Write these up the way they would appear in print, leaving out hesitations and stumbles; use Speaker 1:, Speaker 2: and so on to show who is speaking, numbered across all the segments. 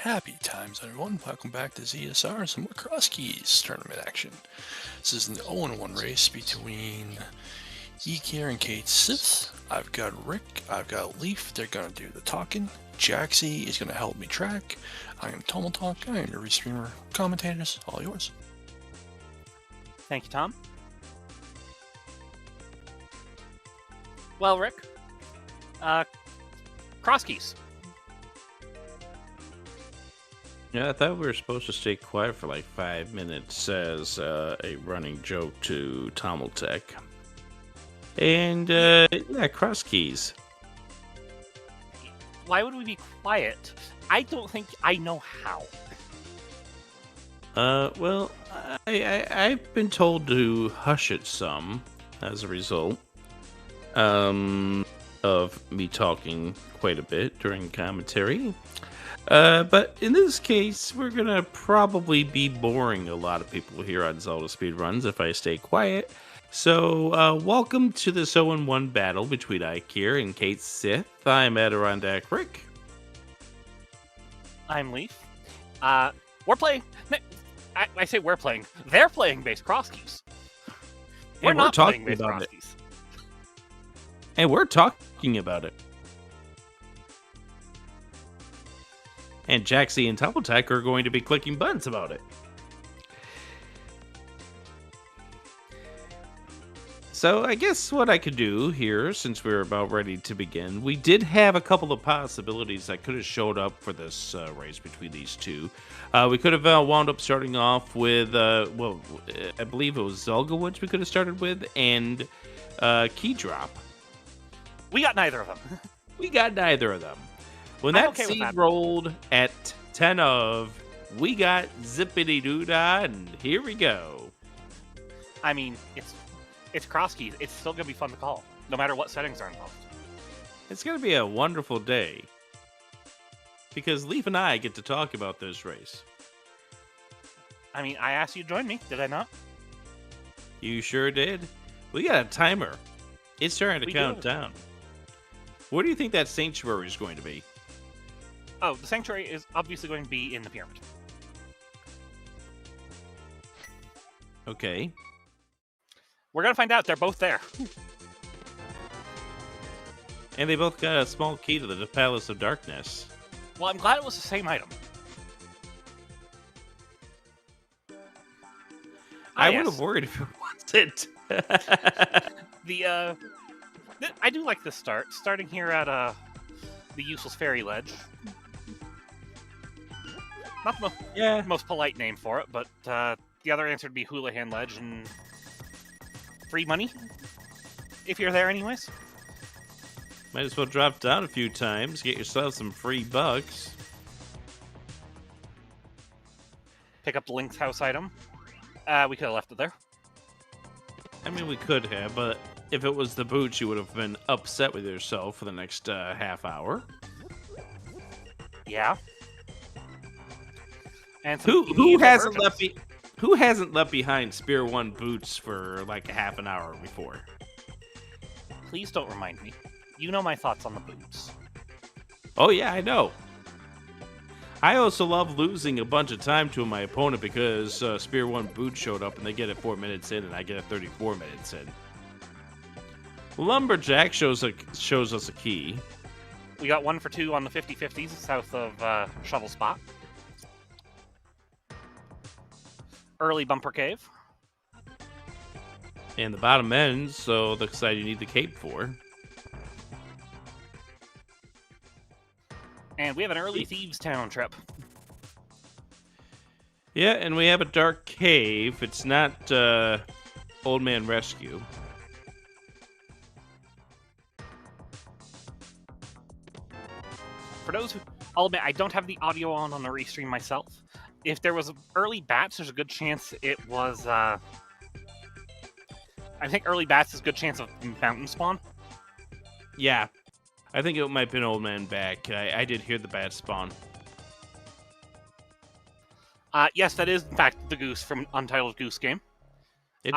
Speaker 1: Happy times, everyone. Welcome back to ZSR, some more Crosskeys tournament action. This is an 0-1 race between Eykir and CaitSith2. I've got Rick, I've got Leaf, they're going to do the talking. Jaxie is going to help me track. I am Talk, I am your restreamer commentators, all yours.
Speaker 2: Thank you, Tom. Well, Rick, Crosskeys.
Speaker 3: Yeah, I thought we were supposed to stay quiet for like 5 minutes as a running joke to Tommeltech. And, yeah, Crosskeys.
Speaker 2: Why would we be quiet? I don't think I know how.
Speaker 3: Well, I've been told to hush it some as a result of me talking quite a bit during commentary. But in this case, we're gonna probably be boring a lot of people here on ZeldaSpeedRuns if I stay quiet. So, welcome to this 0-1 battle between Eykir and CaitSith2. I'm Adirondack Rick.
Speaker 2: I'm Leaf. We're playing. I say we're playing. They're playing base Crosskeys. We're not playing base Crosskeys.
Speaker 3: And we're talking about it. And Jaxie and Tommeltech are going to be clicking buttons about it. So I guess what I could do here, since we're about ready to begin, we did have a couple of possibilities that could have showed up for this race between these two. We could have wound up starting off with, well, I believe it was Zelda Woods we could have started with, and Key Drop.
Speaker 2: We got neither of them.
Speaker 3: We got neither of them. When that seed rolled at 10 of, we got zippity-doo-dah, and here we go.
Speaker 2: I mean, it's Crosskeys. It's still going to be fun to call, no matter what settings are involved.
Speaker 3: It's going to be a wonderful day, because Leaf and I get to talk about this race.
Speaker 2: I mean, I asked you to join me, did I not?
Speaker 3: You sure did. We got a timer. It's starting to count down. Where do you think that sanctuary is going to be?
Speaker 2: Oh, the sanctuary is obviously going to be in the pyramid.
Speaker 3: Okay.
Speaker 2: We're going to find out. They're both there.
Speaker 3: And they both got a small key to the Palace of Darkness.
Speaker 2: Well, I'm glad it was the same item.
Speaker 3: I would have worried if it wasn't.
Speaker 2: I do like this start. Starting here at the useless fairy ledge. Not the most polite name for it, but the other answer would be Houlihan Ledge and free money, if you're there anyways.
Speaker 3: Might as well drop down a few times, get yourself some free bucks.
Speaker 2: Pick up the Link's house item. We could have left it there.
Speaker 3: I mean, we could have, but if it was the boots, you would have been upset with yourself for the next half hour.
Speaker 2: Yeah. And
Speaker 3: who hasn't left behind Spear 1 boots for like a half an hour before?
Speaker 2: Please don't remind me. You know my thoughts on the boots.
Speaker 3: Oh yeah, I know. I also love losing a bunch of time to my opponent because Spear 1 boots showed up and they get it 4 minutes in and I get it 34 minutes in. Lumberjack shows us a key.
Speaker 2: We got 1 for 2 on the 50-50s south of Shovel Spot. Early Bumper Cave.
Speaker 3: And the bottom end, so the side you need the cape for.
Speaker 2: And we have an early Thieves Town trip.
Speaker 3: Yeah, and we have a dark cave. It's not Old Man Rescue.
Speaker 2: For those who... I'll admit, I don't have the audio on the restream myself. If there was early bats, there's a good chance it was... I think early bats is a good chance of mountain spawn.
Speaker 3: Yeah. I think it might have been Old Man back. I did hear the bat spawn.
Speaker 2: Yes, that is, in fact, the goose from Untitled Goose Game.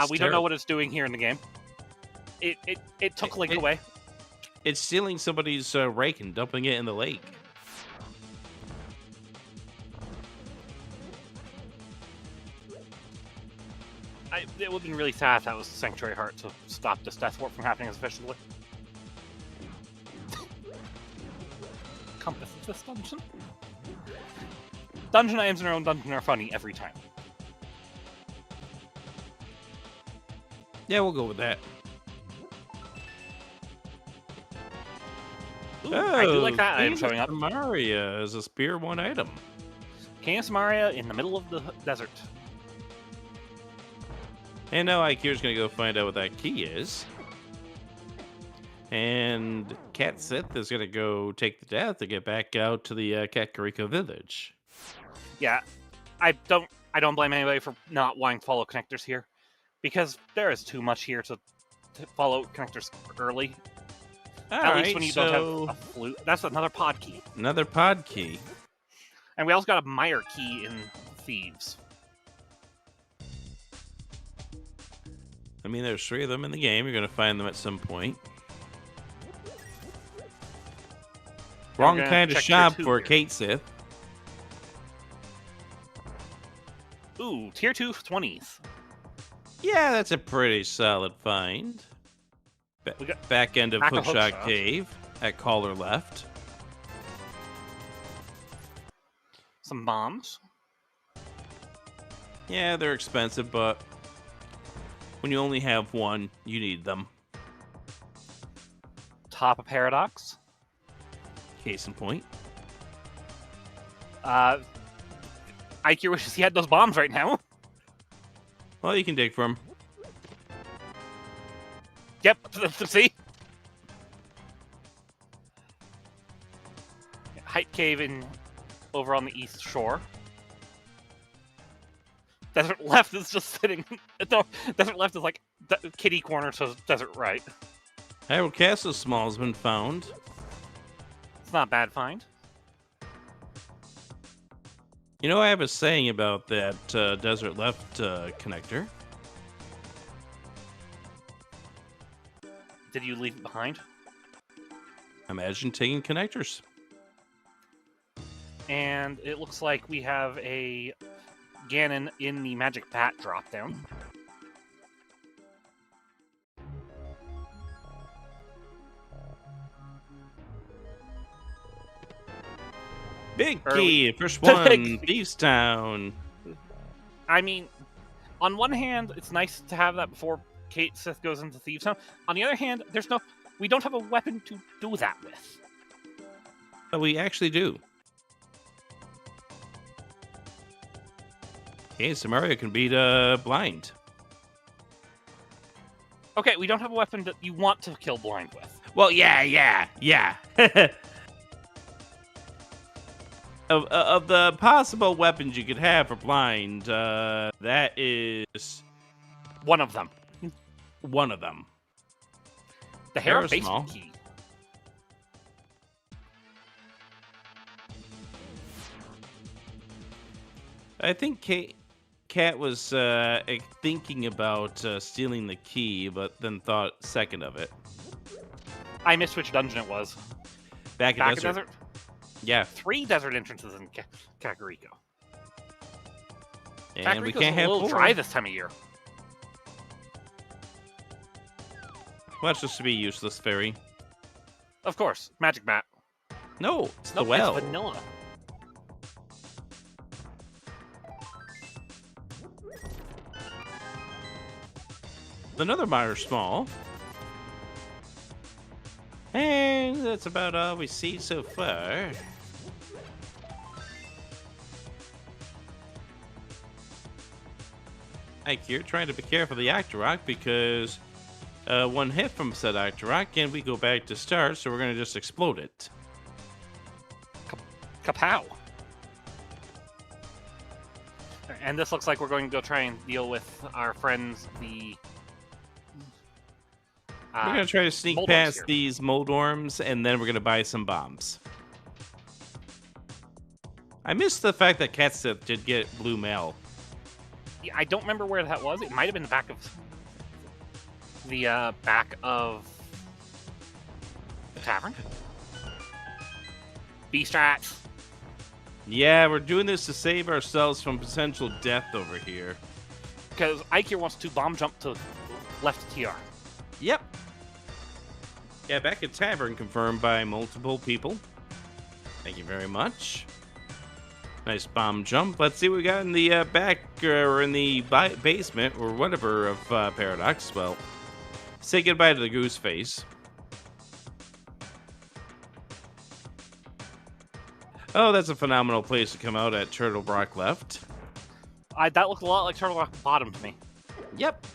Speaker 2: We don't know what it's doing here in the game. It took Link away.
Speaker 3: It's stealing somebody's rake and dumping it in the lake.
Speaker 2: It would have been really sad if that was Sanctuary Heart to stop this Death Warp from happening as efficiently. Compass of this dungeon. Dungeon items in our own dungeon are funny every time.
Speaker 3: Yeah, we'll go with that.
Speaker 2: Ooh, I do like that item
Speaker 3: Venus
Speaker 2: showing up.
Speaker 3: Maria is a Spear 1 item.
Speaker 2: Canis Maria in the middle of the desert.
Speaker 3: And now Eykir's going to go find out what that key is. And CaitSith is going to go take the death to get back out to the Kakariko village.
Speaker 2: Yeah, I don't blame anybody for not wanting to follow connectors here, because there is too much here to follow connectors early. At least when you don't have a flute. That's another pod key.
Speaker 3: Another pod key.
Speaker 2: And we also got a mire key in Thieves.
Speaker 3: I mean, there's 3 of them in the game. You're going to find them at some point. Wrong kind of shop for CaitSith.
Speaker 2: Ooh, tier 2 20s.
Speaker 3: Yeah, that's a pretty solid find. Back end of Hookshot Cave at Caller Left.
Speaker 2: Some bombs.
Speaker 3: Yeah, they're expensive, but when you only have one, you need them.
Speaker 2: Top of Paradox.
Speaker 3: Case in point.
Speaker 2: Eykir wishes he had those bombs right now.
Speaker 3: Well, you can dig for them.
Speaker 2: Yep, see? Height Cave over on the east shore. Desert Left is just sitting... No, Desert Left is like kitty corner to Desert Right.
Speaker 3: Hyrule Castle Small has been found.
Speaker 2: It's not a bad find.
Speaker 3: You know, I have a saying about that Desert Left connector.
Speaker 2: Did you leave it behind?
Speaker 3: Imagine taking connectors.
Speaker 2: And it looks like we have a Ganon in the Magic Bat drop down.
Speaker 3: Big key, first one, Thieves Town.
Speaker 2: I mean, on one hand, it's nice to have that before CaitSith goes into Thieves Town. On the other hand, we don't have a weapon to do that with.
Speaker 3: But we actually do. Okay, so Mario can beat Blind.
Speaker 2: Okay, we don't have a weapon that you want to kill Blind with.
Speaker 3: Well, yeah. Of the possible weapons you could have for Blind, that is...
Speaker 2: One of them.
Speaker 3: One of them.
Speaker 2: The Hera basement key.
Speaker 3: I think Cat was thinking about stealing the key, but then thought second of it.
Speaker 2: I missed which dungeon it was.
Speaker 3: Back in Desert? Yeah.
Speaker 2: 3 desert entrances in Kakariko.
Speaker 3: And
Speaker 2: Kakariko's
Speaker 3: we can't have
Speaker 2: a little
Speaker 3: 4.
Speaker 2: dry this time of year.
Speaker 3: Well, that's just to be useless, fairy.
Speaker 2: Of course, Magic Bat.
Speaker 3: No, it's the well.
Speaker 2: It's vanilla.
Speaker 3: Another Mire Small. And that's about all we see so far. Eykir trying to be careful of the Octorok because one hit from said Octorok and we go back to start, so we're going to just explode it.
Speaker 2: Kapow. And this looks like we're going to go try and deal with our friends, the...
Speaker 3: we're going to try to sneak past these Moldorms, and then we're going to buy some bombs. I missed the fact that CaitSith did get blue mail.
Speaker 2: Yeah, I don't remember where that was. It might have been the back of the tavern. B-strats.
Speaker 3: Yeah, we're doing this to save ourselves from potential death over here.
Speaker 2: Because Eykir wants to bomb jump to left TR.
Speaker 3: Yep. Yeah, back at Tavern, confirmed by multiple people. Thank you very much. Nice bomb jump. Let's see what we got in the back or in the basement or whatever of Paradox. Well, say goodbye to the goose face. Oh, that's a phenomenal place to come out at Turtle Rock left.
Speaker 2: That looked a lot like Turtle Rock Bottom to me.
Speaker 3: Yep.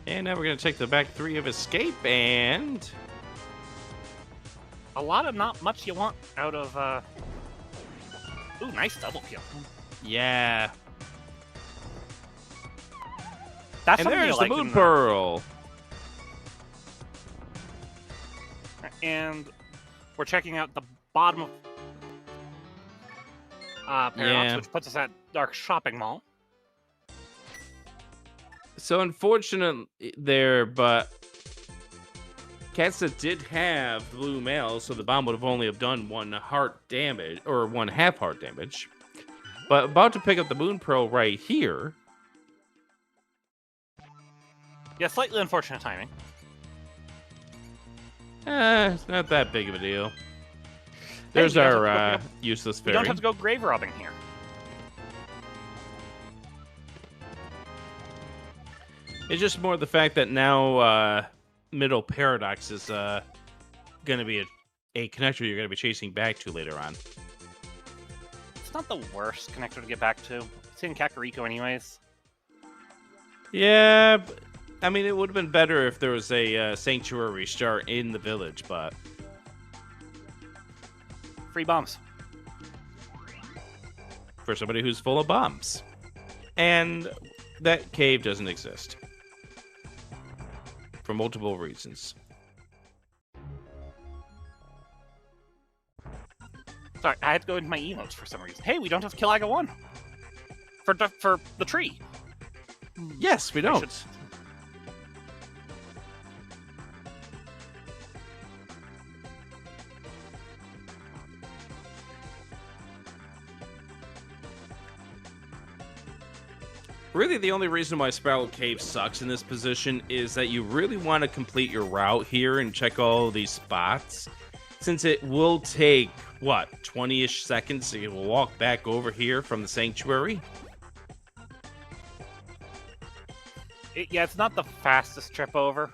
Speaker 3: And now we're going to take the back 3 of Escape, and...
Speaker 2: a lot of not much you want out of, Ooh, nice double kill.
Speaker 3: yeah.
Speaker 2: That's
Speaker 3: And
Speaker 2: something
Speaker 3: there's
Speaker 2: you like
Speaker 3: the Moon
Speaker 2: in
Speaker 3: Pearl.
Speaker 2: And we're checking out the bottom of Paradox,
Speaker 3: Yeah.
Speaker 2: which puts us at Dark Shopping Mall.
Speaker 3: So unfortunate there, but CaitSith did have blue mail, so the bomb would have only have done 1 heart damage, or 1/2 heart damage. But about to pick up the Moon Pearl right here.
Speaker 2: Yeah, slightly unfortunate timing.
Speaker 3: It's not that big of a deal. There's
Speaker 2: we don't
Speaker 3: our
Speaker 2: have to
Speaker 3: useless
Speaker 2: We
Speaker 3: fairy.
Speaker 2: don't have to go grave robbing here.
Speaker 3: It's just more the fact that now Middle Paradox is going to be a connector you're going to be chasing back to later on.
Speaker 2: It's not the worst connector to get back to. It's in Kakariko anyways.
Speaker 3: Yeah, I mean, it would have been better if there was a sanctuary start in the village, but...
Speaker 2: Free bombs.
Speaker 3: for somebody who's full of bombs. And that cave doesn't exist. For multiple reasons.
Speaker 2: Sorry, I had to go into my emotes for some reason. Hey, we don't have to kill Aga 1. For the tree.
Speaker 3: Yes, we don't. Really, the only reason why Spiral Cave sucks in this position is that you really want to complete your route here and check all these spots. Since it will take, what, 20-ish seconds to walk back over here from the sanctuary?
Speaker 2: Yeah, it's not the fastest trip over.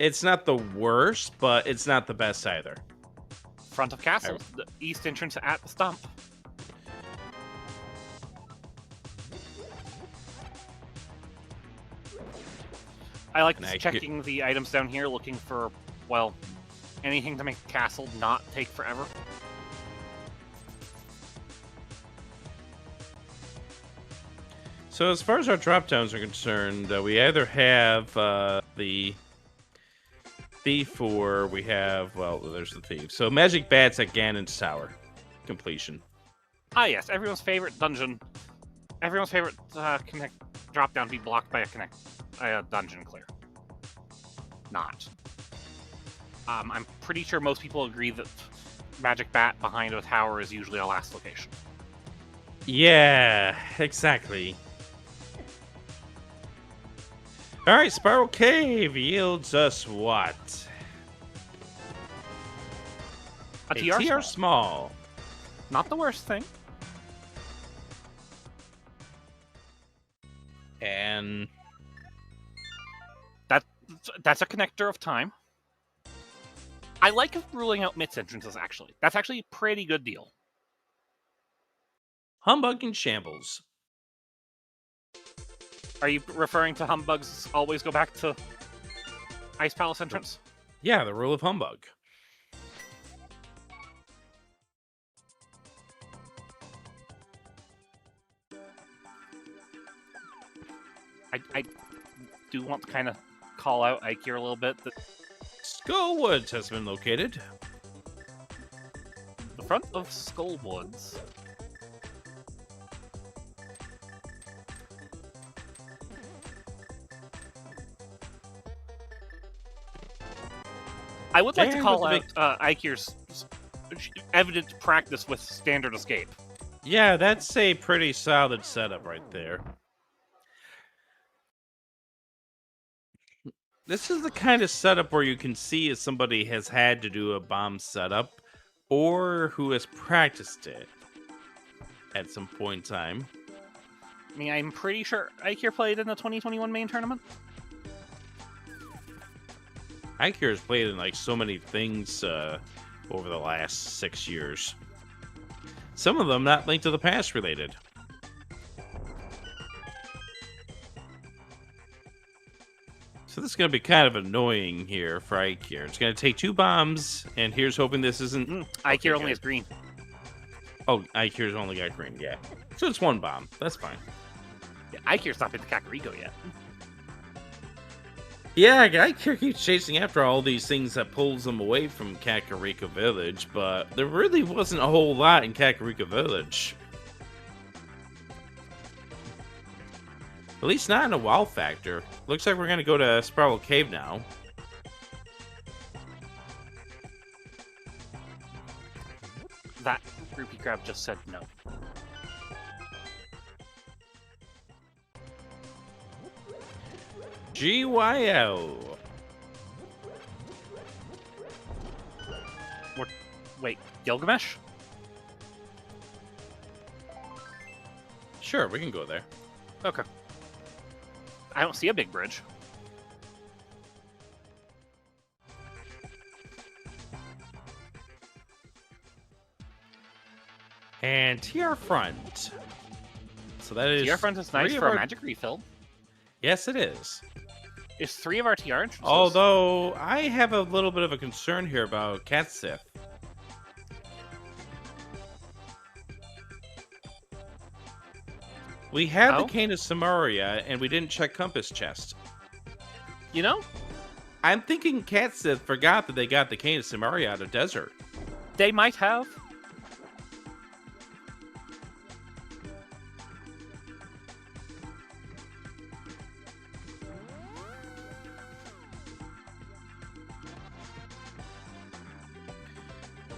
Speaker 3: It's not the worst, but it's not the best either.
Speaker 2: Front of castle, the east entrance at the stump. I like checking the items down here, looking for, well, anything to make the castle not take forever.
Speaker 3: So as far as our drop downs are concerned, we either have the thief or we have, well, there's the thief. So Magic Bats at Ganon's Tower. Completion.
Speaker 2: Ah, yes, everyone's favorite dungeon. Everyone's favorite drop down to be blocked by a dungeon clear. Not. I'm pretty sure most people agree that Magic Bat behind a tower is usually our last location.
Speaker 3: Yeah, exactly. Alright, Spiral Cave yields us what?
Speaker 2: A TR
Speaker 3: small.
Speaker 2: Not the worst thing.
Speaker 3: And
Speaker 2: that's a connector of time. I like ruling out Mitt's entrances, actually. That's actually a pretty good deal.
Speaker 3: Humbug and Shambles.
Speaker 2: Are you referring to Humbugs always go back to Ice Palace entrance?
Speaker 3: Yeah, the rule of Humbug.
Speaker 2: I do want to kind of call out Eykir a little bit.
Speaker 3: Skullwoods has been located.
Speaker 2: The front of Skullwoods. I would like to
Speaker 3: And
Speaker 2: call
Speaker 3: with
Speaker 2: out Eykir's evident practice with standard escape.
Speaker 3: Yeah, that's a pretty solid setup right there. This is the kind of setup where you can see if somebody has had to do a bomb setup or who has practiced it at some point in time.
Speaker 2: I mean, I'm pretty sure Eykir played in the 2021 main tournament.
Speaker 3: Eykir has played in like so many things over the last 6 years. Some of them not Link to the Past related. So this is going to be kind of annoying here for Eykir. It's going to take 2 bombs, and here's hoping this isn't...
Speaker 2: Eykir only has green.
Speaker 3: Oh, Eykir's only got green, yeah. So it's 1 bomb. That's fine.
Speaker 2: Yeah, Eykir's not been to Kakariko yet.
Speaker 3: Yeah, Eykir keeps chasing after all these things that pulls them away from Kakariko Village, but there really wasn't a whole lot in Kakariko Village. At least not in a wow factor. Looks like we're going to go to Spiral Cave now.
Speaker 2: That rupee crab just said no.
Speaker 3: GYO.
Speaker 2: Wait, Gilgamesh?
Speaker 3: Sure, we can go there.
Speaker 2: Okay. I don't see a big bridge.
Speaker 3: And TR Front. So that is...
Speaker 2: TR Front is nice for a magic refill.
Speaker 3: Yes, it is.
Speaker 2: Is 3 of our TR entrances.
Speaker 3: Although, I have a little bit of a concern here about CaitSith. We had the Cane of Samaria, and we didn't check Compass Chest.
Speaker 2: You know?
Speaker 3: I'm thinking CaitSith forgot that they got the Cane of Samaria out of Desert.
Speaker 2: They might have.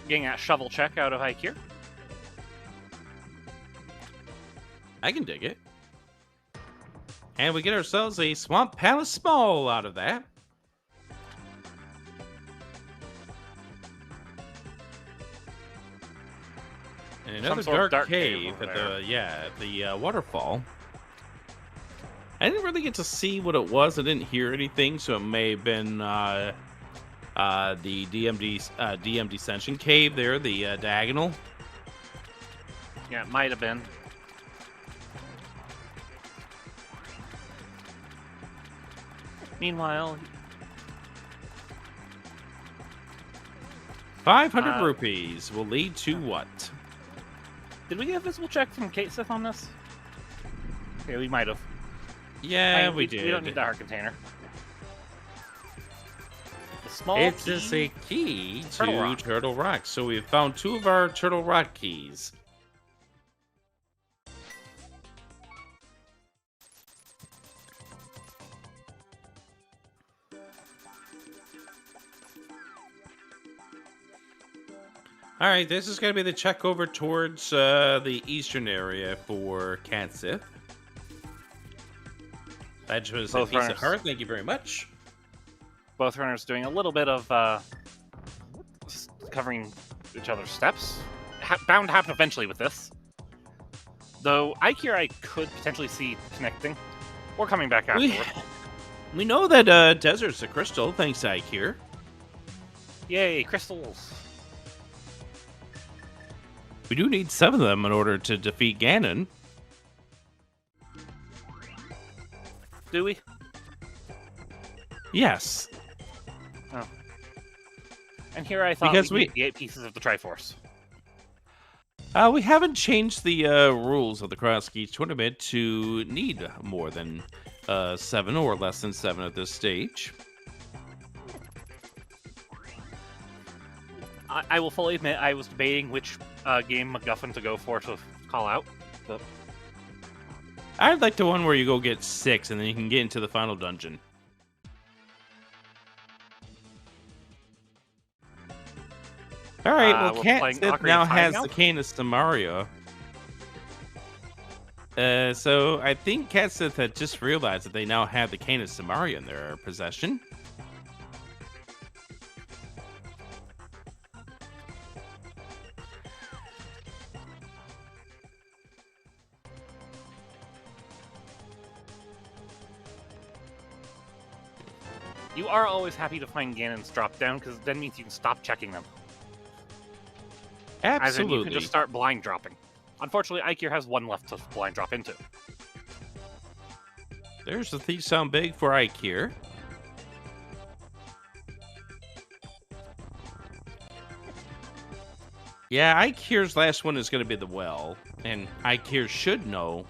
Speaker 2: Getting a shovel check out of Eykir.
Speaker 3: I can dig it. And we get ourselves a Swamp Palace Small out of that. And another dark cave at the waterfall. I didn't really get to see what it was. I didn't hear anything, so it may have been the DM Descension Cave there, the diagonal.
Speaker 2: Yeah, it might have been. Meanwhile,
Speaker 3: 500 rupees will lead to what?
Speaker 2: Did we get a visible check from CaitSith on this? Yeah, we might have.
Speaker 3: Yeah, we did.
Speaker 2: We don't need the heart container. The small
Speaker 3: it's
Speaker 2: key,
Speaker 3: just a key to Turtle Rock. So we've found 2 of our Turtle Rock keys. All right, this is going to be the check over towards the eastern area for CaitSith. That was a piece of heart. Thank you very much.
Speaker 2: Both runners doing a little bit of covering each other's steps. Bound to happen eventually with this. Though Eykir I could potentially see connecting or coming back afterward.
Speaker 3: We know that Desert's a crystal, thanks to Eykir.
Speaker 2: Yay, crystals.
Speaker 3: We do need 7 of them in order to defeat Ganon.
Speaker 2: Do we?
Speaker 3: Yes.
Speaker 2: Oh. And here I thought we need the 8 pieces of the Triforce.
Speaker 3: We haven't changed the rules of the Crosskeys tournament to need more than 7 or less than 7 at this stage.
Speaker 2: I will fully admit I was debating which game MacGuffin to go for to call out. But...
Speaker 3: I'd like the one where you go get 6 and then you can get into the final dungeon. All right, well,
Speaker 2: we're playing
Speaker 3: CaitSith
Speaker 2: Ocarina
Speaker 3: now
Speaker 2: of Time
Speaker 3: has
Speaker 2: now?
Speaker 3: the Cane of Samaria. So I think CaitSith had just realized that they now have the Cane of Samaria in their possession.
Speaker 2: You are always happy to find Ganon's drop down, because then means you can stop checking them. As in, you can
Speaker 3: Absolutely.
Speaker 2: just start blind dropping. Unfortunately, Eykir has one left to blind drop into.
Speaker 3: There's the Thief Sound Big for Eykir. Yeah, Eykir's last one is going to be the well, and Eykir should know.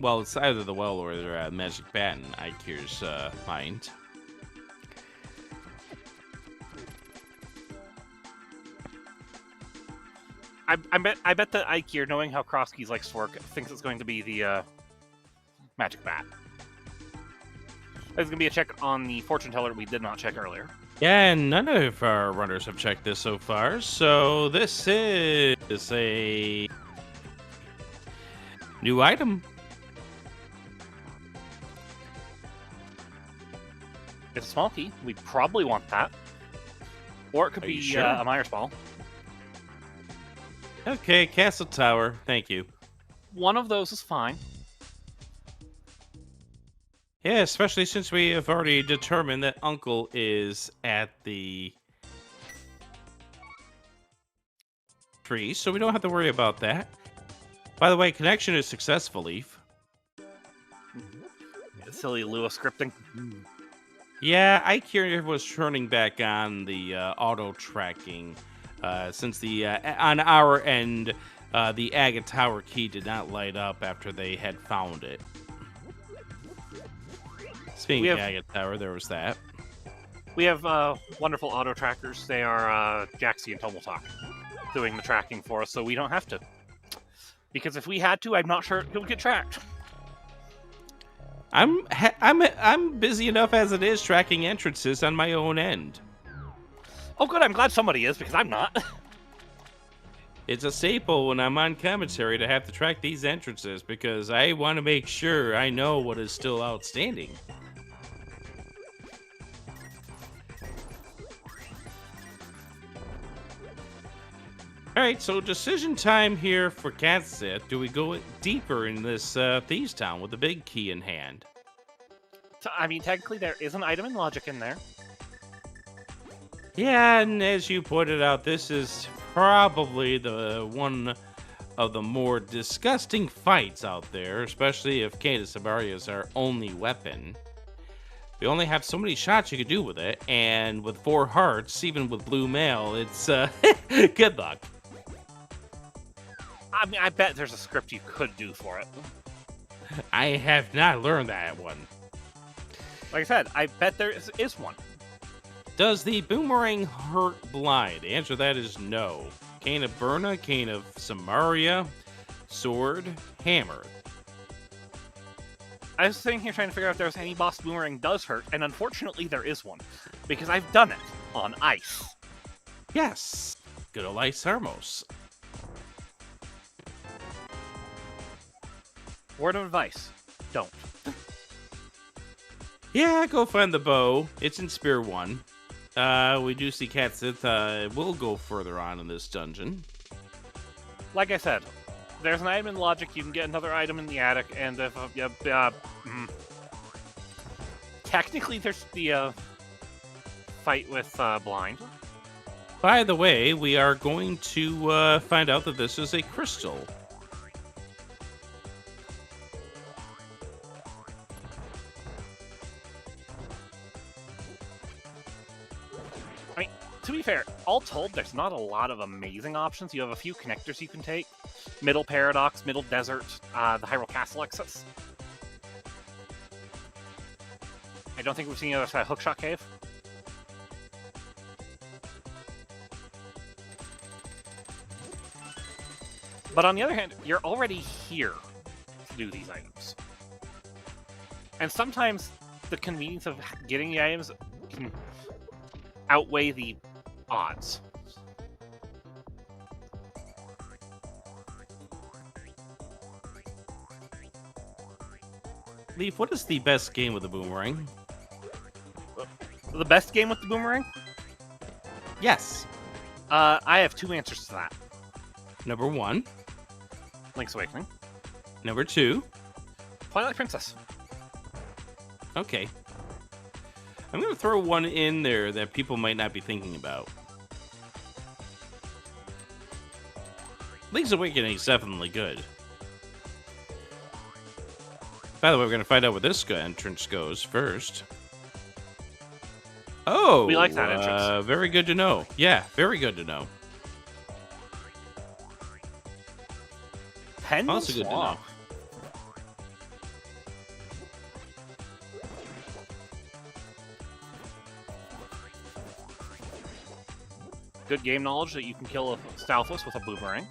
Speaker 3: Well, it's either the well or the magic bat in Eykir's mind.
Speaker 2: I bet that Eykir, knowing how Crosskeys likes to work, thinks it's going to be the magic bat. There's going to be a check on the fortune teller we did not check earlier.
Speaker 3: Yeah, and none of our runners have checked this so far, so this is a new item.
Speaker 2: It's a small key. We probably want that. Or it could
Speaker 3: Are
Speaker 2: be
Speaker 3: you sure?
Speaker 2: a Myers ball.
Speaker 3: Okay, Castle Tower, thank you.
Speaker 2: One of those is fine.
Speaker 3: Yeah, especially since we have already determined that Uncle is at the tree, so we don't have to worry about that. By the way, connection is successful, Leaf.
Speaker 2: Silly Lua scripting.
Speaker 3: Yeah, Eykir was turning back on the auto tracking since the on our end the Agate Tower key did not light up after they had found it. Speaking of Agate Tower, there was that.
Speaker 2: We have wonderful auto trackers. They are Jaxie and Tomotalk doing the tracking for us, so we don't have to. Because if we had to, I'm not sure it would get tracked.
Speaker 3: I'm busy enough as it is tracking entrances on my own end.
Speaker 2: Oh, good. I'm glad somebody is, because I'm not.
Speaker 3: It's a staple when I'm on commentary to have to track these entrances because I want to make sure I know what is still outstanding. Alright, so decision time here for CaitSith. Do we go deeper in this Thieves Town with the big key in hand?
Speaker 2: I mean, technically there is an item in logic in there.
Speaker 3: Yeah, and as you pointed out, this is probably the one of the more disgusting fights out there, especially if Cane of Samaria is our only weapon. We only have so many shots you could do with it, and with 4 hearts, even with blue mail, it's good luck.
Speaker 2: I mean, I bet there's a script you could do for it.
Speaker 3: I have not learned that one.
Speaker 2: Like I said, I bet there is one.
Speaker 3: Does the boomerang hurt blind? The answer to that is no. Cane of Burna, Cane of Samaria, sword, hammer.
Speaker 2: I was sitting here trying to figure out if there's any boss boomerang does hurt, and unfortunately there is one. Because I've done it on ice.
Speaker 3: Yes, good old Ice Armos.
Speaker 2: Word of advice, don't.
Speaker 3: Yeah, go find the bow. It's in Spear 1. We do see CaitSith will go further on in this dungeon.
Speaker 2: Like I said, there's an item in logic, you can get another item in the attic, and if technically there's the fight with blind.
Speaker 3: By the way, we are going to find out that this is a crystal.
Speaker 2: To be fair, all told, there's not a lot of amazing options. You have a few connectors you can take. Middle Paradox, Middle Desert, the Hyrule Castle exits. I don't think we've seen the other side of Hookshot Cave. But on the other hand, you're already here to do these items. And sometimes the convenience of getting the items can outweigh the odds.
Speaker 3: Leaf, what is the best game with the boomerang?
Speaker 2: The best game with the boomerang?
Speaker 3: Yes.
Speaker 2: I have 2 answers to that.
Speaker 3: Number 1.
Speaker 2: Link's Awakening.
Speaker 3: Number 2.
Speaker 2: Twilight Princess.
Speaker 3: Okay. I'm going to throw one in there that people might not be thinking about. Link's Awakening is definitely good. By the way, we're going to find out where this entrance goes first. Oh!
Speaker 2: We like that entrance.
Speaker 3: Very good to know. Yeah, very good to know.
Speaker 2: Also
Speaker 3: good to know.
Speaker 2: Good game knowledge that you can kill a Stalfos with a boomerang.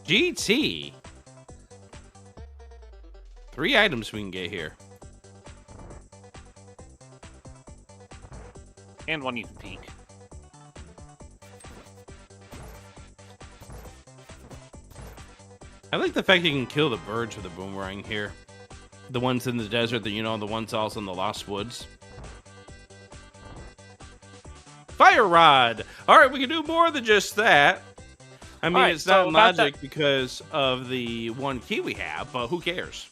Speaker 3: GT! 3 items we can get here.
Speaker 2: And 1 you can peek.
Speaker 3: I like the fact you can kill the birds with a boomerang here. The ones in the desert, the ones also in the Lost Woods. Fire Rod! Alright, we can do more than just that. I mean, it's not magic because of the 1 key we have, but who cares?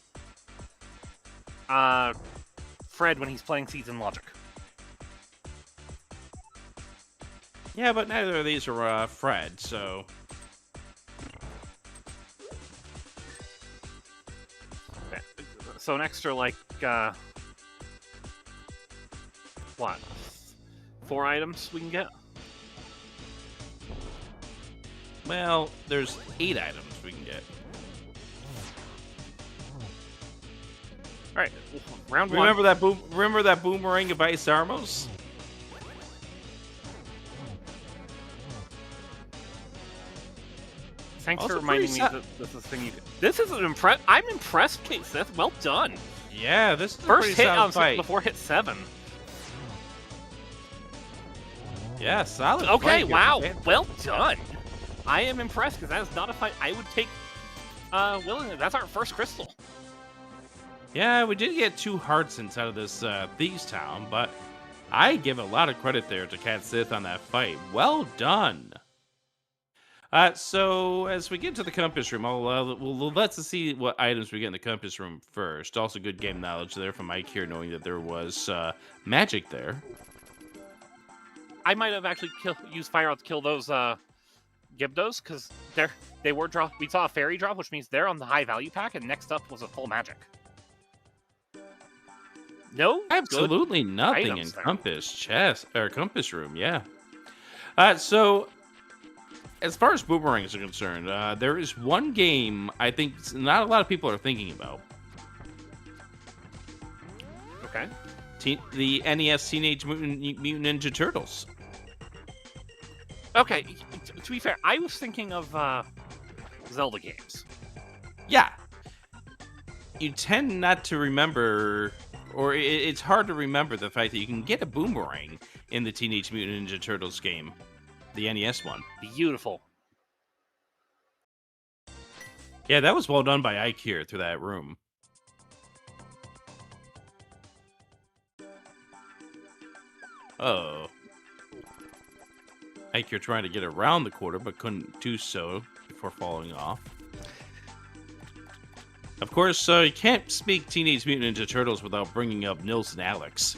Speaker 2: Fred when he's playing Season Logic.
Speaker 3: Yeah, but neither of these are Fred, so...
Speaker 2: So an extra, like, what? 4 items we can get?
Speaker 3: Well, there's 8 items we can get.
Speaker 2: Alright, round 1.
Speaker 3: Remember that boomerang of Ice Armos?
Speaker 2: Thanks
Speaker 3: Also
Speaker 2: for reminding me that this is a thing you can... This is an I'm impressed, CaitSith. Well done.
Speaker 3: Yeah, this is
Speaker 2: First
Speaker 3: a pretty
Speaker 2: hit
Speaker 3: solid fight.
Speaker 2: before hit 7.
Speaker 3: Yeah, solid
Speaker 2: Okay,
Speaker 3: fight.
Speaker 2: wow. Well done. I am impressed because that is not a fight I would take willingly. That's our first crystal.
Speaker 3: Yeah, we did get 2 hearts inside of this Thieves Town, but I give a lot of credit there to CaitSith on that fight. Well done. So as we get to the compass room, let's see what items we get in the compass room first. Also, good game knowledge there from Eykir, knowing that there was magic there.
Speaker 2: I might have actually used Fire Rod to kill those Gibdos, because they were dropped. We saw a fairy drop, which means they're on the high value pack, and next up was a full magic. No,
Speaker 3: absolutely nothing in compass room. Yeah. So as far as boomerangs are concerned, there is 1 game I think not a lot of people are thinking about.
Speaker 2: Okay.
Speaker 3: The NES Teenage Mutant Ninja Turtles.
Speaker 2: Okay, to be fair, I was thinking of Zelda games.
Speaker 3: Yeah. You tend not to remember, or it's hard to remember the fact that you can get a boomerang in the Teenage Mutant Ninja Turtles game. The NES one.
Speaker 2: Beautiful.
Speaker 3: Yeah, that was well done by Eykir through that room. Oh. Eykir trying to get around the quarter, but couldn't do so before falling off. Of course, you can't speak Teenage Mutant Ninja Turtles without bringing up Nils and Alex.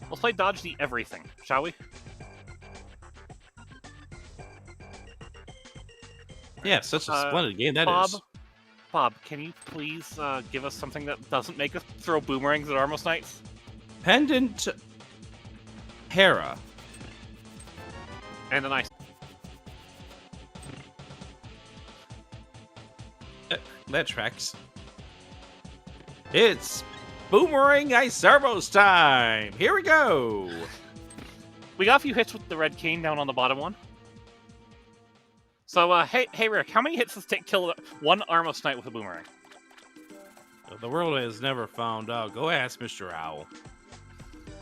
Speaker 2: Let's play Dodge the Everything, shall we?
Speaker 3: Yeah, such a splendid game that is.
Speaker 2: Bob, can you please give us something that doesn't make us throw boomerangs at Armos Knights?
Speaker 3: Pendant Hera.
Speaker 2: And a nice...
Speaker 3: That tracks. It's Boomerang Ice Armos time! Here we go!
Speaker 2: We got a few hits with the red cane down on the bottom one. So, hey Rick, how many hits does it take to kill 1 Armos Knight with a boomerang?
Speaker 3: The world has never found out. Go ask Mr. Owl.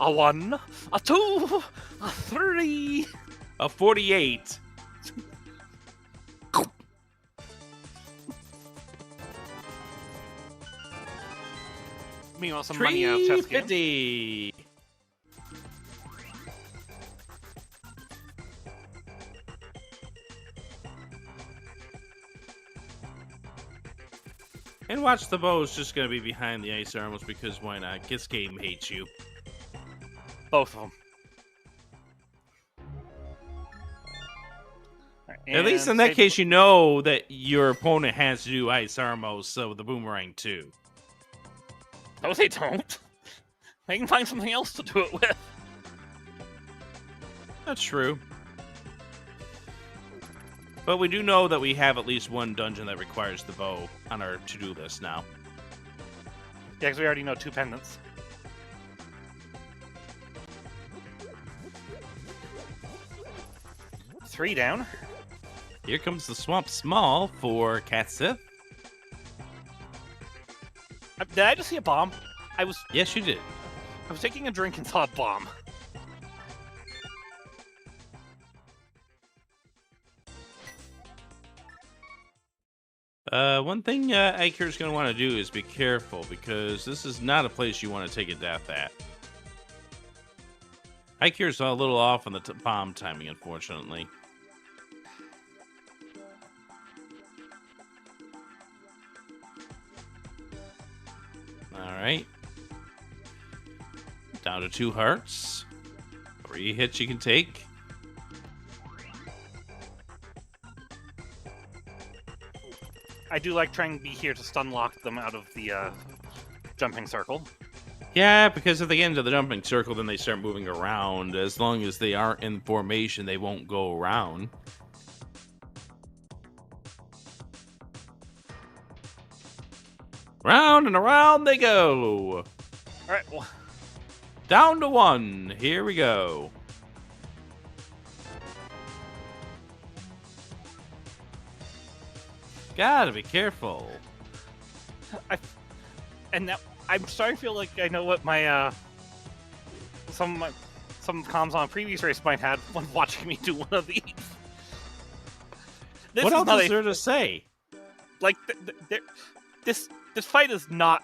Speaker 2: A 1, a 2, a 3.
Speaker 3: A 48.
Speaker 2: Meanwhile, some money out of chest game.
Speaker 3: 350. And watch the bow is just going to be behind the ice armors because why not? This game hates you.
Speaker 2: Both of them. Right,
Speaker 3: At least in that case, you know that your opponent has to do ice armors, so the boomerang too.
Speaker 2: No, they don't. They can find something else to do it with.
Speaker 3: That's true. But we do know that we have at least one dungeon that requires the bow on our to-do list now.
Speaker 2: Yeah, because we already know 2 pendants. Three down.
Speaker 3: Here comes the Swamp Small for CaitSith.
Speaker 2: Did I just see a bomb?
Speaker 3: Yes, you did.
Speaker 2: I was taking a drink and saw a bomb.
Speaker 3: One thing Eykir's going to want to do is be careful, because this is not a place you want to take a death at. Eykir's a little off on the bomb timing, unfortunately. Alright. Down to 2 hearts. 3 hits you can take.
Speaker 2: I do like trying to be here to stun lock them out of the jumping circle.
Speaker 3: Yeah, because at the end of the jumping circle, then they start moving around. As long as they aren't in formation, they won't go around. Round and around they go.
Speaker 2: All right, well,
Speaker 3: Down to 1. Here we go. Gotta be careful.
Speaker 2: I'm starting to feel like I know what my some comms on a previous race might have when watching me do one of these.
Speaker 3: What else is there to say?
Speaker 2: Like this fight is not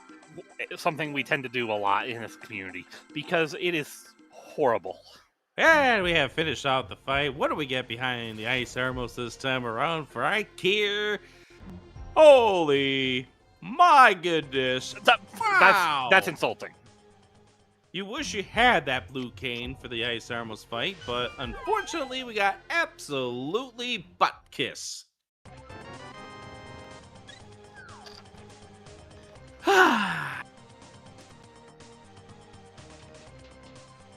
Speaker 2: something we tend to do a lot in this community because it is horrible.
Speaker 3: And we have finished out the fight. What do we get behind the ice armors this time around for Eykir? Holy my goodness. Wow.
Speaker 2: That's insulting.
Speaker 3: You wish you had that blue cane for the ice armors fight, but unfortunately we got absolutely butt kiss.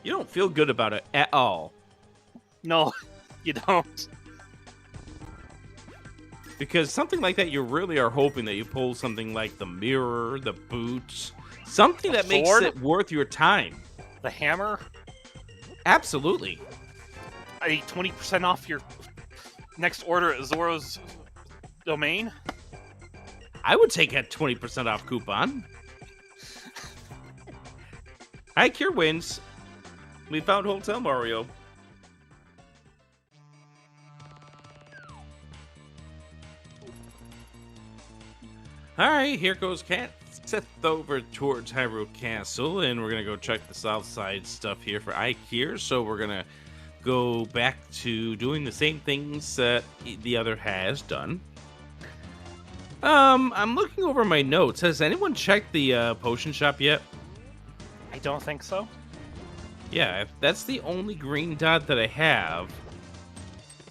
Speaker 3: You don't feel good about it at all.
Speaker 2: No, you don't.
Speaker 3: Because something like that, you really are hoping that you pull something like the mirror, the boots, something that makes it worth your time.
Speaker 2: The hammer?
Speaker 3: Absolutely.
Speaker 2: A 20% off your next order at Zoro's domain?
Speaker 3: I would take a 20% off coupon. Eykir wins. We found Hotel Mario. Alright, here goes CaitSith over towards Hyrule Castle, and we're gonna go check the south side stuff here for Eykir, so we're gonna go back to doing the same things that the other has done. I'm looking over my notes. Has anyone checked the potion shop yet?
Speaker 2: I don't think so.
Speaker 3: Yeah, that's the only green dot that I have.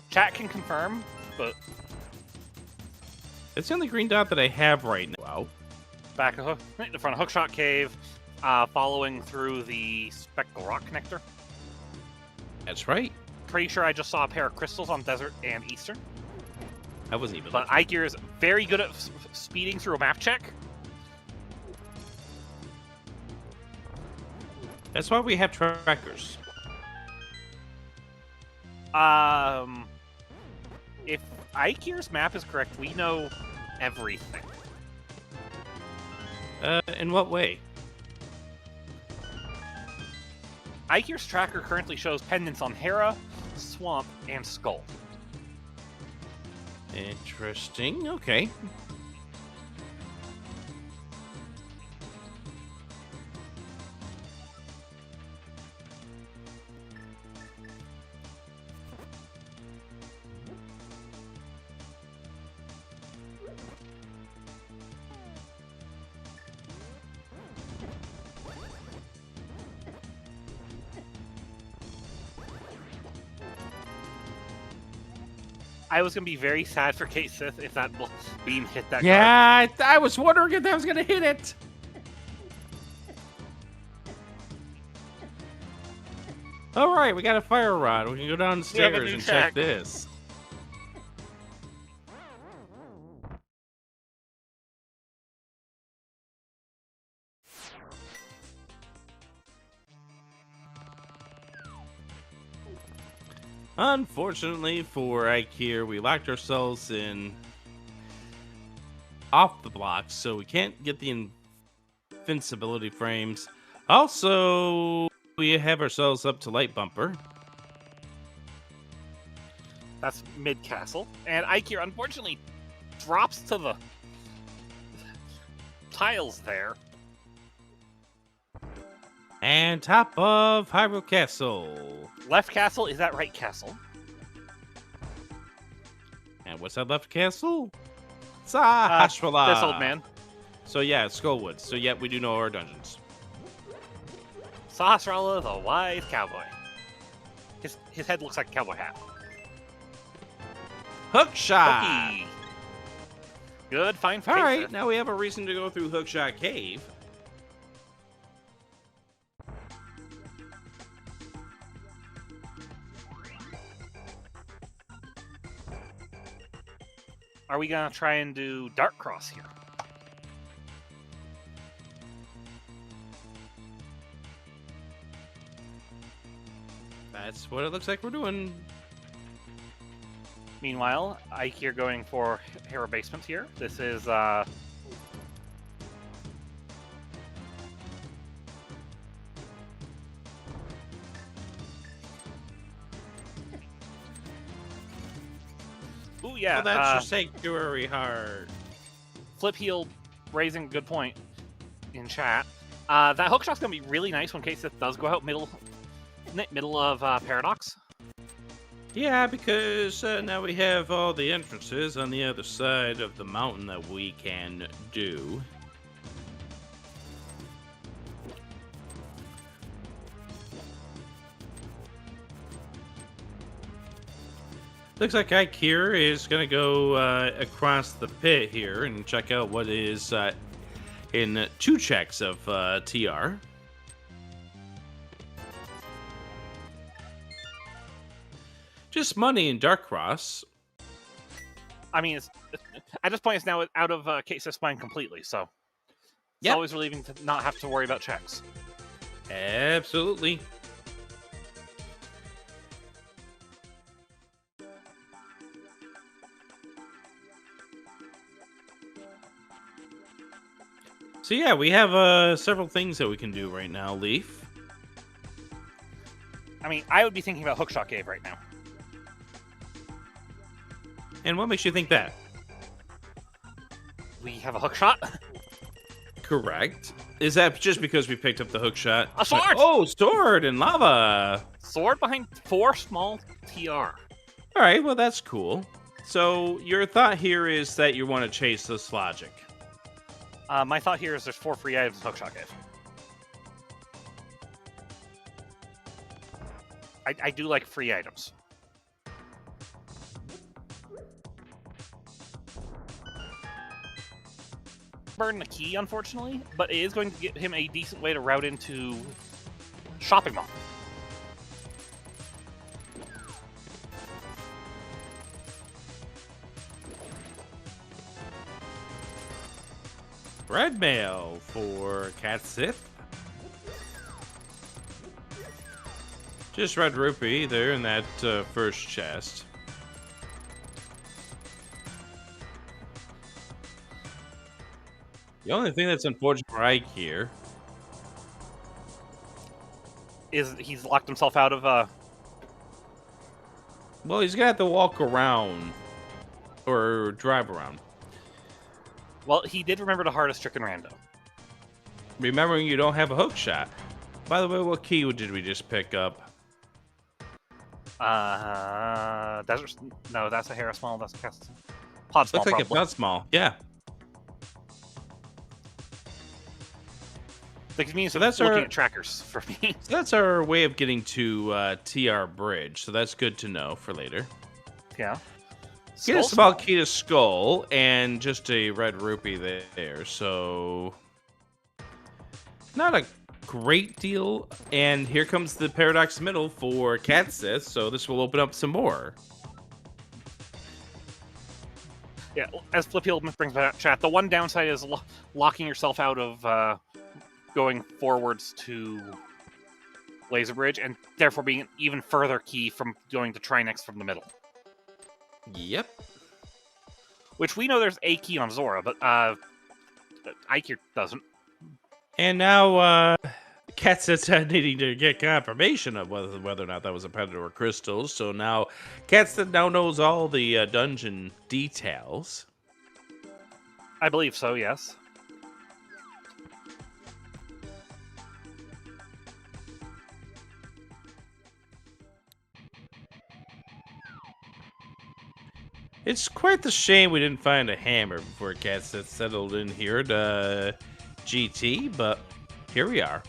Speaker 2: Chat can confirm, but
Speaker 3: It's the only green dot that I have right now. Wow.
Speaker 2: Back of right in front of Hookshot Cave, following through the Spectral Rock Connector.
Speaker 3: That's right.
Speaker 2: Pretty sure I just saw a pair of crystals on Desert and Eastern.
Speaker 3: I wasn't even
Speaker 2: But
Speaker 3: looking.
Speaker 2: Eykir is very good at speeding through a map check.
Speaker 3: That's why we have trackers.
Speaker 2: If Eykir's map is correct, we know everything.
Speaker 3: In what way?
Speaker 2: Eykir's tracker currently shows pendants on Hera, Swamp, and Skull.
Speaker 3: Interesting. Okay.
Speaker 2: I was going to be very sad for CaitSith if that beam hit that guard.
Speaker 3: Yeah, I was wondering if that was going to hit it. All right, we got a fire rod. We can go downstairs and check this. Unfortunately for Eykir, we locked ourselves in off the blocks, so we can't get the invincibility frames. Also, we have ourselves up to light bumper.
Speaker 2: That's mid-castle. And Eykir, unfortunately, drops to the tiles there.
Speaker 3: And top of Hyrule Castle.
Speaker 2: Left castle is that right castle.
Speaker 3: And what's that left castle? Sahasrahla.
Speaker 2: This old man.
Speaker 3: So yeah, it's Skullwood. So yeah, we do know our dungeons.
Speaker 2: Sahasrahla, the wise cowboy. His head looks like a cowboy hat.
Speaker 3: Hookshot!
Speaker 2: Hooky. Good, fine.
Speaker 3: All right, now we have a reason to go through Hookshot Cave.
Speaker 2: Are we gonna try and do Dark Cross here?
Speaker 3: That's what it looks like we're doing.
Speaker 2: Meanwhile, Eykir going for Hera Basement here. This is ooh, yeah.
Speaker 3: Oh, that's your sanctuary heart.
Speaker 2: Flip heel raising a good point in chat. That hookshot's gonna be really nice when CaitSith does go out middle of Paradox.
Speaker 3: Yeah, because now we have all the entrances on the other side of the mountain that we can do. Looks like Eykir is going to go across the pit here and check out what is in 2 checks of TR. Just money in Dark Cross.
Speaker 2: I mean, at this point, it's now out of CaitSith's mind completely, so it's always relieving to not have to worry about checks.
Speaker 3: Absolutely. So yeah, we have several things that we can do right now, Leaf.
Speaker 2: I mean, I would be thinking about Hookshot Cave right now.
Speaker 3: And what makes you think that?
Speaker 2: We have a hookshot?
Speaker 3: Correct. Is that just because we picked up the hookshot?
Speaker 2: A sword!
Speaker 3: Oh, sword and lava!
Speaker 2: Sword behind 4 small TR.
Speaker 3: Alright, well that's cool. So, your thought here is that you want to chase this logic.
Speaker 2: My thought here is there's 4 free items in Hookshot Cave. I do like free items. Burn the key, unfortunately, but it is going to get him a decent way to route into Shopping Mall.
Speaker 3: Red mail for CaitSith. Just red rupee there in that first chest. The only thing that's unfortunate for Eykir
Speaker 2: is he's locked himself out of
Speaker 3: well, he's gonna have to walk around or drive around.
Speaker 2: Well, he did remember the hardest trick in Rando.
Speaker 3: Remembering you don't have a hook shot. By the way, what key did we just pick up?
Speaker 2: Desert. No, that's a hair small. That's a cast. Pod small.
Speaker 3: Looks like
Speaker 2: probably.
Speaker 3: a pod small. Yeah.
Speaker 2: The convenience
Speaker 3: So
Speaker 2: of
Speaker 3: that's
Speaker 2: looking
Speaker 3: our-
Speaker 2: at trackers for me.
Speaker 3: So that's our way of getting to TR Bridge. So that's good to know for later.
Speaker 2: Yeah.
Speaker 3: Get a
Speaker 2: Skull
Speaker 3: small key to Skull and just a red rupee there. So not a great deal. And here comes the Paradox Middle for CaitSith. So this will open up some more.
Speaker 2: Yeah, as Flipfield brings back chat, the one downside is locking yourself out of going forwards to Laser Bridge, and therefore being an even further key from going to Trinex from the middle.
Speaker 3: Yep.
Speaker 2: Which we know there's a key on Zora, but Eykir doesn't.
Speaker 3: And now CaitSith needing to get confirmation of whether or not that was a Predator or Crystals. So now CaitSith now knows all the dungeon details.
Speaker 2: I believe so, yes.
Speaker 3: It's quite the shame we didn't find a hammer before CaitSith settled in here at GT, but here we are.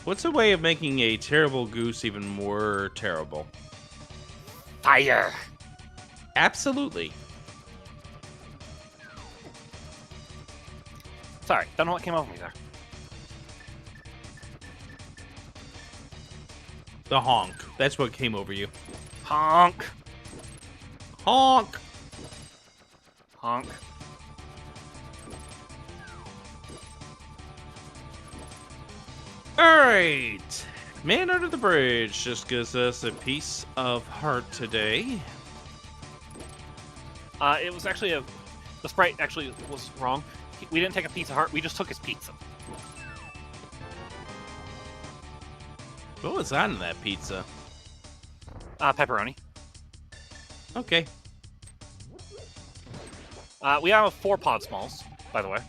Speaker 3: What's a way of making a terrible goose even more terrible?
Speaker 2: Fire!
Speaker 3: Absolutely.
Speaker 2: Sorry, don't know what came over me there.
Speaker 3: The honk. That's what came over you.
Speaker 2: Honk!
Speaker 3: Honk!
Speaker 2: Honk.
Speaker 3: Alright. Man Under the Bridge just gives us a piece of heart today.
Speaker 2: It was actually the sprite actually was wrong. We didn't take a piece of heart, we just took his pizza.
Speaker 3: What was on that pizza?
Speaker 2: Pepperoni.
Speaker 3: Okay.
Speaker 2: We have 4 pod smalls, by the way.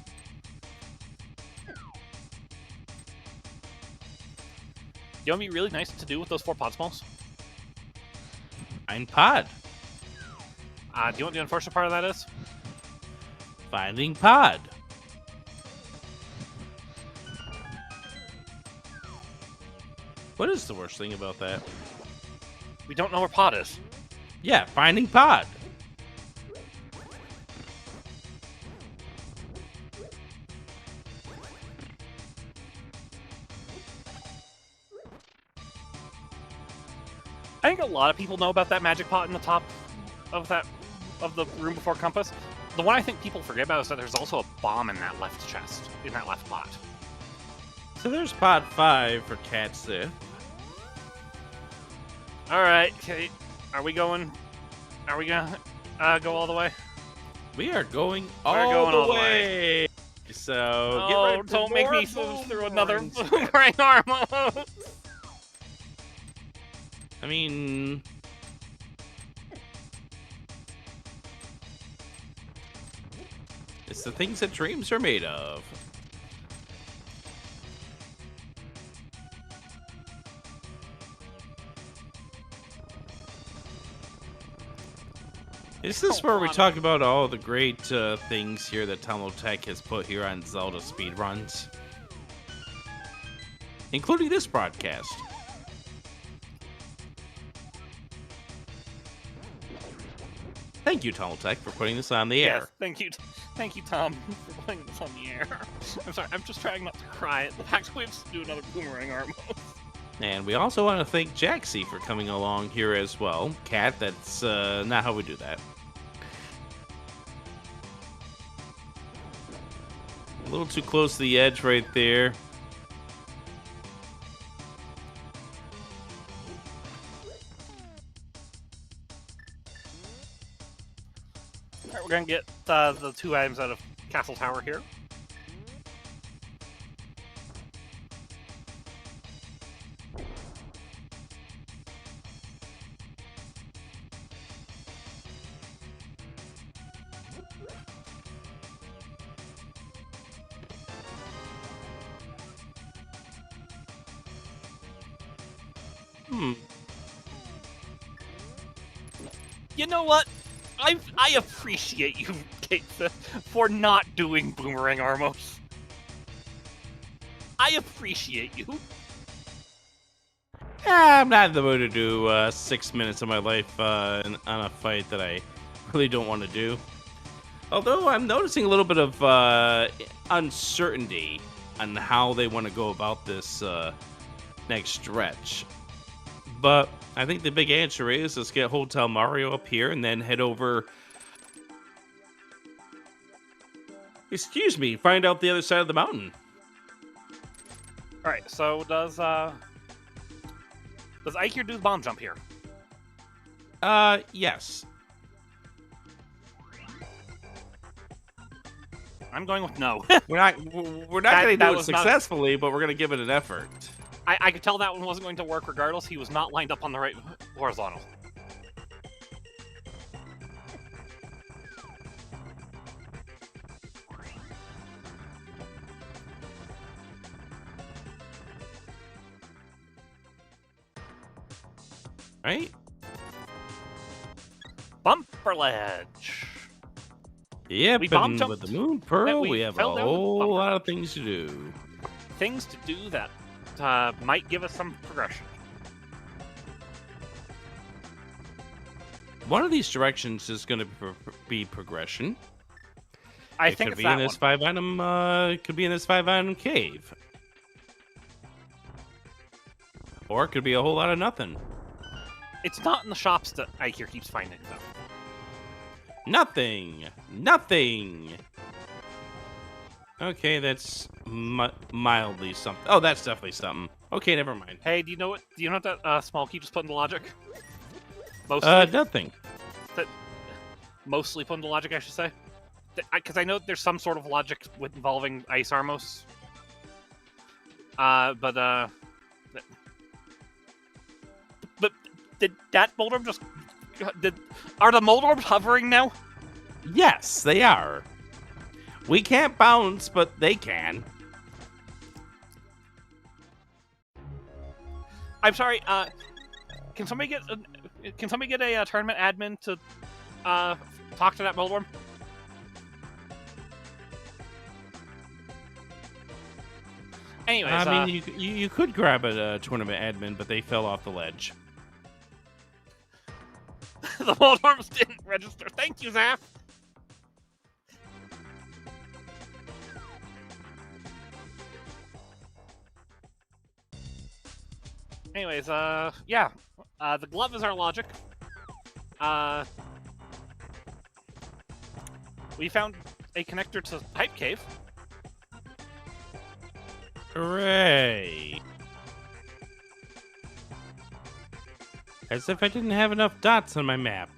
Speaker 2: You know what would be really nice to do with those 4 pod smalls?
Speaker 3: Find pod.
Speaker 2: Do you know what the unfortunate part of that is?
Speaker 3: Finding pod. What is the worst thing about that?
Speaker 2: We don't know where pod is.
Speaker 3: Yeah, finding pod.
Speaker 2: I think a lot of people know about that magic pot in the top of the room before compass. The one I think people forget about is that there's also a bomb in that left chest, in that left pot.
Speaker 3: So there's pod 5 for CaitSith.
Speaker 2: Alright, Kate. Are we gonna go all the way?
Speaker 3: We are going
Speaker 2: We're
Speaker 3: all
Speaker 2: going
Speaker 3: the
Speaker 2: all the
Speaker 3: way. So get
Speaker 2: Oh,
Speaker 3: ready for
Speaker 2: don't make me
Speaker 3: more
Speaker 2: move through another
Speaker 3: boomerangs.
Speaker 2: boomerang armor!
Speaker 3: I mean, it's the things that dreams are made of. Is this where we talk about all the great things here that Tech has put here on Zelda Speedruns? Including this broadcast. Thank you, Tech, for putting this on the air.
Speaker 2: Yes, thank you, Tom, for putting this on the air. I'm sorry, I'm just trying not to cry at the fact that we have to do another boomerang armor.
Speaker 3: And we also want to thank Jaxie for coming along here as well. Cat, that's not how we do that. A little too close to the edge right there.
Speaker 2: gonna get the 2 items out of Castle Tower here. You know what? I appreciate you, CaitSith, for not doing Boomerang Armos. I appreciate you.
Speaker 3: Yeah, I'm not in the mood to do 6 minutes of my life on a fight that I really don't want to do. Although I'm noticing a little bit of uncertainty on how they want to go about this next stretch. But I think the big answer is let's get Hotel Mario up here and then head over. Excuse me, find out the other side of the mountain.
Speaker 2: All right. So does Eykir do the bomb jump here?
Speaker 3: Yes.
Speaker 2: I'm going with no.
Speaker 3: We're not going to do it successfully, but we're going to give it an effort.
Speaker 2: I could tell that one wasn't going to work regardless. He was not lined up on the right horizontal.
Speaker 3: Right?
Speaker 2: Bumper ledge.
Speaker 3: Yep,
Speaker 2: we bomb
Speaker 3: and with the Moon Pearl, we have a whole lot of things to do.
Speaker 2: Things to do that might give us some progression.
Speaker 3: One of these directions is going to be progression.
Speaker 2: I think
Speaker 3: could be in this 5-item. It could be in this 5-item cave, or it could be a whole lot of nothing.
Speaker 2: It's not in the shops that Eykir keeps finding, though.
Speaker 3: Nothing. Okay, that's mildly something. Oh, that's definitely something. Okay, never mind.
Speaker 2: Hey, do you know what? Do you know what that small key just put into logic? Mostly.
Speaker 3: Nothing.
Speaker 2: Mostly put into logic, I should say. Because I know there's some sort of logic involving Ice Armos. But did that mold orb just? Are the mold orbs hovering now?
Speaker 3: Yes, they are. We can't bounce, but they can.
Speaker 2: I'm sorry. Can somebody get a tournament admin to talk to that mold orb? Anyways,
Speaker 3: I mean, you could grab a tournament admin, but they fell off the ledge.
Speaker 2: The mold orbs didn't register. Thank you, Zaf. Anyways, yeah. The glove is our logic. We found a connector to Hype Cave.
Speaker 3: Hooray! As if I didn't have enough dots on my map.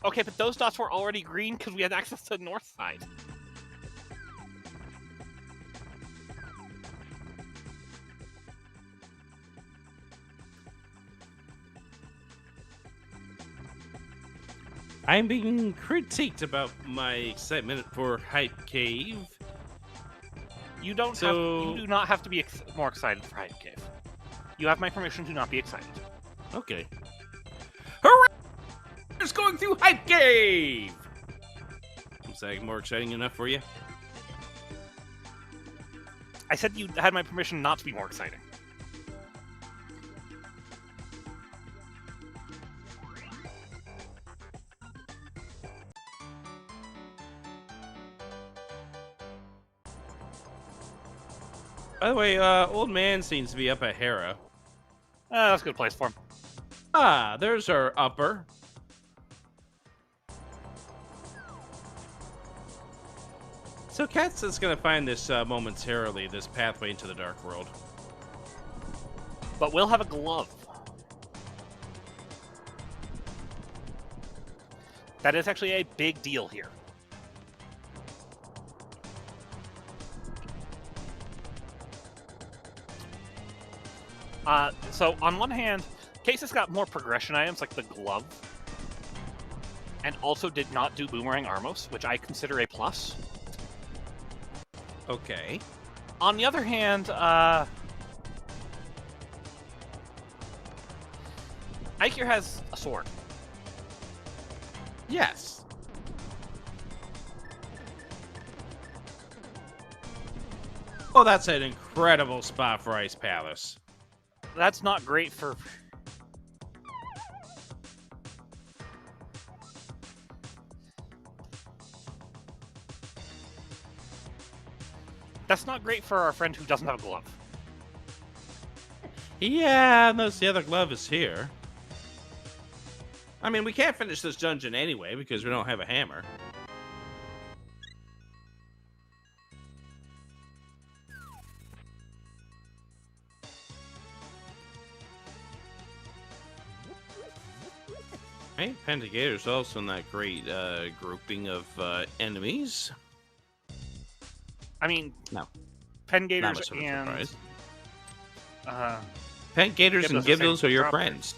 Speaker 2: Okay, but those dots were already green because we had access to the north side.
Speaker 3: I'm being critiqued about my excitement for Hype Cave.
Speaker 2: You do not have to be more excited for Hype Cave. You have my permission to not be excited.
Speaker 3: Okay. Hooray! It's going through Hype Cave! Is that more exciting enough for you?
Speaker 2: I said you had my permission not to be more exciting.
Speaker 3: By the way, old man seems to be up at Hera.
Speaker 2: That's a good place for him.
Speaker 3: Ah, there's our upper. So CaitSith's gonna find this momentarily, this pathway into the Dark World.
Speaker 2: But we'll have a glove. That is actually a big deal here. So on one hand, CaitSith got more progression items like the glove, and also did not do boomerang Armos, which I consider a plus.
Speaker 3: Okay.
Speaker 2: On the other hand, Eykir has a sword.
Speaker 3: Yes. Oh, that's an incredible spot for Ice Palace.
Speaker 2: That's not great for... That's not great for our friend who doesn't have a glove.
Speaker 3: Yeah, unless the other glove is here. I mean, we can't finish this dungeon anyway because we don't have a hammer. Right, Pentagator's also in that great grouping of enemies.
Speaker 2: I mean,
Speaker 3: No.
Speaker 2: Pengators and...
Speaker 3: Pentgators and Gibdos are your friends.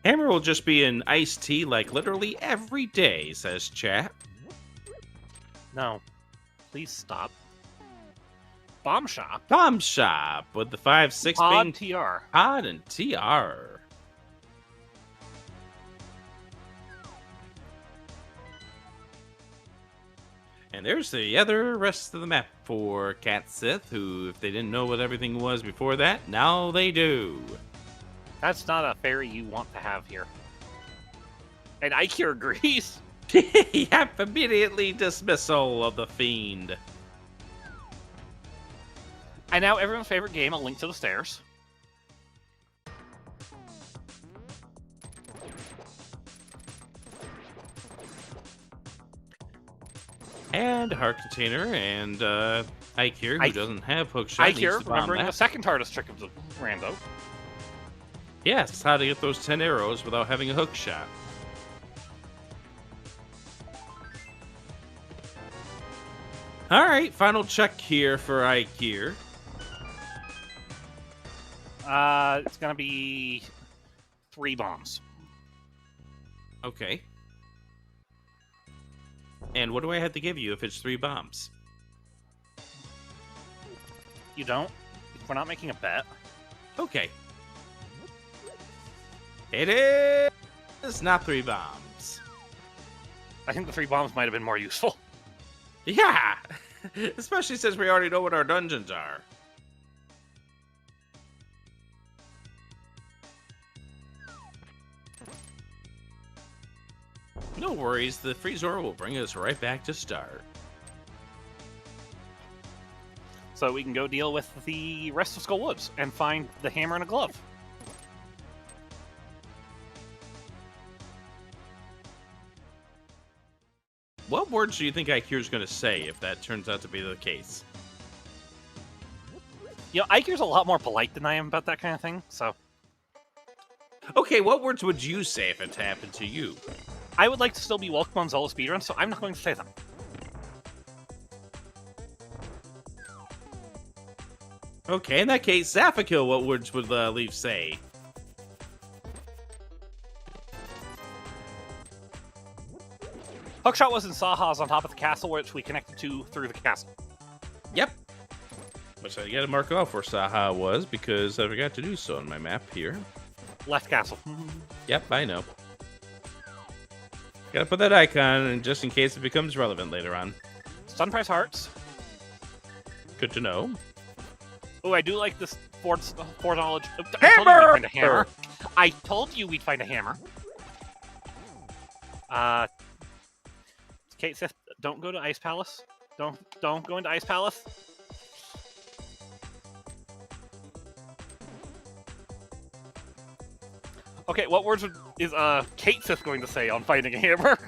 Speaker 3: Hammer will just be an iced tea like literally every day, says chat.
Speaker 2: No. Please stop. Bomb Shop.
Speaker 3: Bomb Shop with the 5-6
Speaker 2: Pod
Speaker 3: being
Speaker 2: TR.
Speaker 3: Pod and TR. And there's the other rest of the map for CaitSith, who, if they didn't know what everything was before that, now they do.
Speaker 2: That's not a fairy you want to have here. And Eykir agrees.
Speaker 3: Yep, immediately dismissal of the fiend.
Speaker 2: And now everyone's favorite game, A Link to the Stairs.
Speaker 3: And Heart Container and Eykir, who doesn't have hookshot.
Speaker 2: Eykir, remembering the second hardest trick of the rando.
Speaker 3: Yes, how to get those 10 arrows without having a hookshot. Alright, final check here for Eykir.
Speaker 2: It's gonna be 3 bombs.
Speaker 3: Okay. And what do I have to give you if it's 3 bombs?
Speaker 2: You don't? We're not making a bet.
Speaker 3: Okay. It is not 3 bombs.
Speaker 2: I think the 3 bombs might have been more useful.
Speaker 3: Yeah! Especially since we already know what our dungeons are. No worries, the Freezor will bring us right back to start.
Speaker 2: So we can go deal with the rest of Skull Woods and find the hammer and a glove.
Speaker 3: What words do you think Eykir's going to say if that turns out to be the case?
Speaker 2: You know, Eykir's a lot more polite than I am about that kind of thing, so...
Speaker 3: Okay, what words would you say if it happened to you?
Speaker 2: I would like to still be welcome on ZeldaSpeedRuns, so I'm not going to say them.
Speaker 3: Okay, in that case, Zaphakil, what words would Leaf say?
Speaker 2: Hookshot was in Saha's on top of the castle, which we connected to through the castle.
Speaker 3: Yep. Which I gotta mark off where Saha was, because I forgot to do so on my map here.
Speaker 2: Left castle.
Speaker 3: Yep, I know. Gotta put that icon, and just in case it becomes relevant later on.
Speaker 2: Sunprice Hearts.
Speaker 3: Good to know.
Speaker 2: Oh, I do like this foreknowledge.
Speaker 3: Hammer!
Speaker 2: I told you we'd find a hammer. CaitSith, don't go to Ice Palace. Don't go into Ice Palace. Okay, what words is CaitSith going to say on finding a hammer?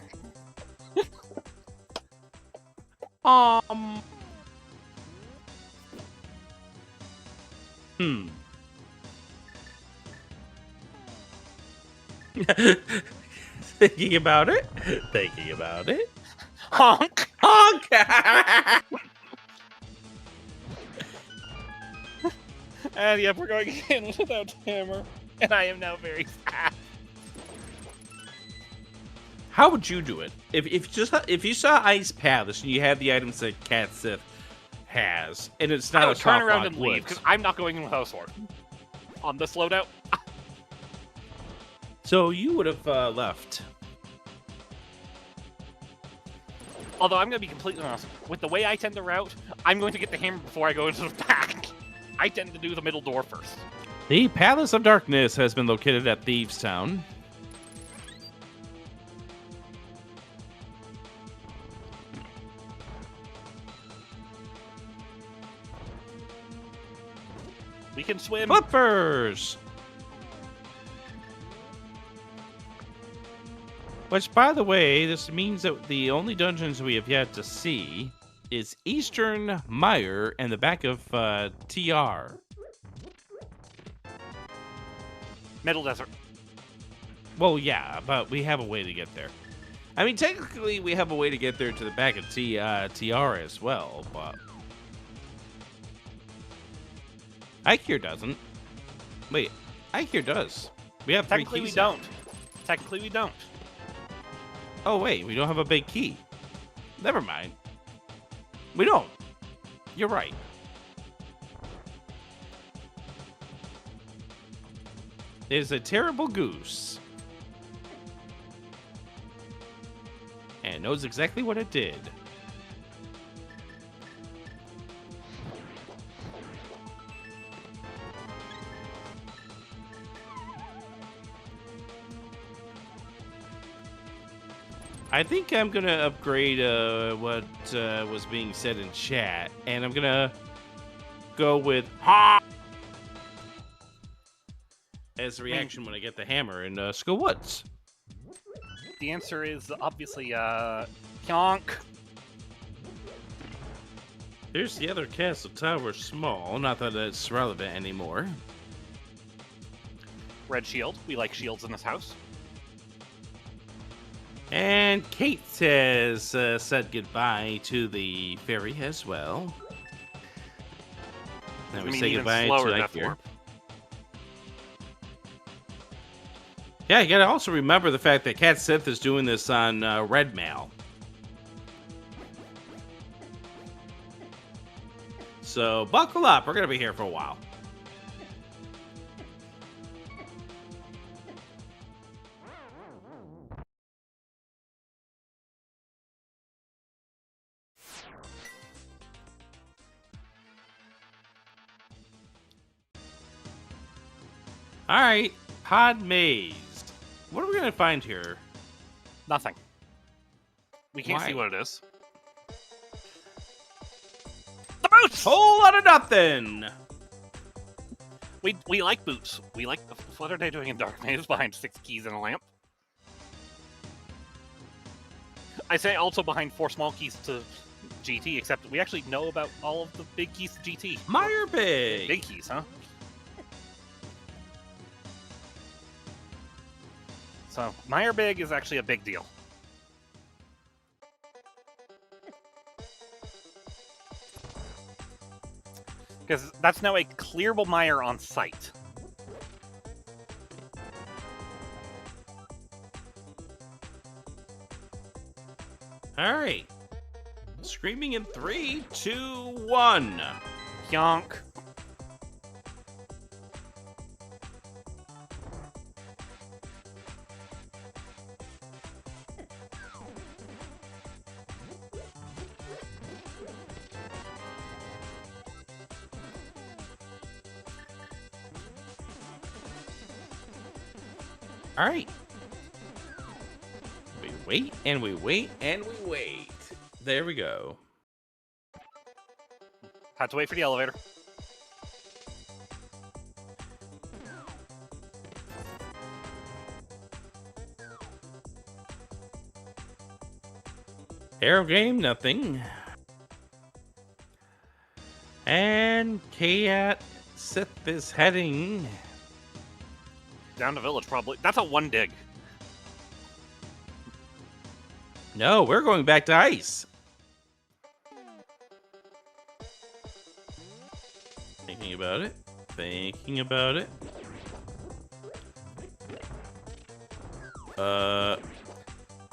Speaker 3: Thinking about it. Thinking about it.
Speaker 2: Honk!
Speaker 3: Honk!
Speaker 2: And yep, we're going in without hammer. And I am now very fast.
Speaker 3: How would you do it? If you saw Ice Palace and you had the items that CaitSith has, and it's not
Speaker 2: I would turn
Speaker 3: soft
Speaker 2: around
Speaker 3: lock
Speaker 2: and leave,
Speaker 3: woods.
Speaker 2: because I'm not going in without a sword. On this loadout.
Speaker 3: So you would have left.
Speaker 2: Although I'm going to be completely honest, with the way I tend to route, I'm going to get the hammer before I go into the back. I tend to do the middle door first.
Speaker 3: The Palace of Darkness has been located at Thieves Town.
Speaker 2: We can swim.
Speaker 3: Flippers! Which, by the way, this means that the only dungeons we have yet to see is Eastern Mire and the back of TR.
Speaker 2: Middle desert.
Speaker 3: Well, yeah, but we have a way to get there. I mean, technically, we have a way to get there to the back of TR as well, but Eykir doesn't. Wait, Eykir does. We have 3
Speaker 2: Technically, we
Speaker 3: keys.
Speaker 2: don't. Technically, we don't.
Speaker 3: Oh, wait, we don't have a big key. Never mind. We don't. You're right. There's a terrible goose. And it knows exactly what it did. I think I'm going to upgrade what was being said in chat, and I'm going to go with ha as a reaction when I get the hammer in School Woods.
Speaker 2: The answer is obviously, Kyonk.
Speaker 3: Here's the other castle tower small, not that it's relevant anymore.
Speaker 2: Red shield. We like shields in this house.
Speaker 3: And Kate has said goodbye to the ferry as well. Now we say
Speaker 2: even
Speaker 3: goodbye to
Speaker 2: slower death
Speaker 3: Eykir.
Speaker 2: warp.
Speaker 3: Yeah, you gotta also remember the fact that CaitSith is doing this on Red Mail. So buckle up, we're gonna be here for a while. Alright, Pod Maze. What are we gonna find here?
Speaker 2: Nothing. We can't
Speaker 3: Why?
Speaker 2: see what it is. The boots!
Speaker 3: Whole lot of nothing!
Speaker 2: We like boots. We like what are they doing in Dark Maze behind 6 keys and a lamp? I say also behind 4 small keys to GT, except we actually know about all of the big keys to GT.
Speaker 3: Meyer Big!
Speaker 2: Big keys, huh? So, Meyer Big is actually a big deal. Because that's now a clearable mire on site.
Speaker 3: Alright. Screaming in 3, 2, 1.
Speaker 2: Yonk.
Speaker 3: Alright. We wait, and we wait, and we wait. There we go.
Speaker 2: Had to wait for the elevator.
Speaker 3: Arrow game, nothing. And CaitSith is heading.
Speaker 2: Down to village, probably. That's a 1 dig.
Speaker 3: No, we're going back to ice. Thinking about it. Thinking about it.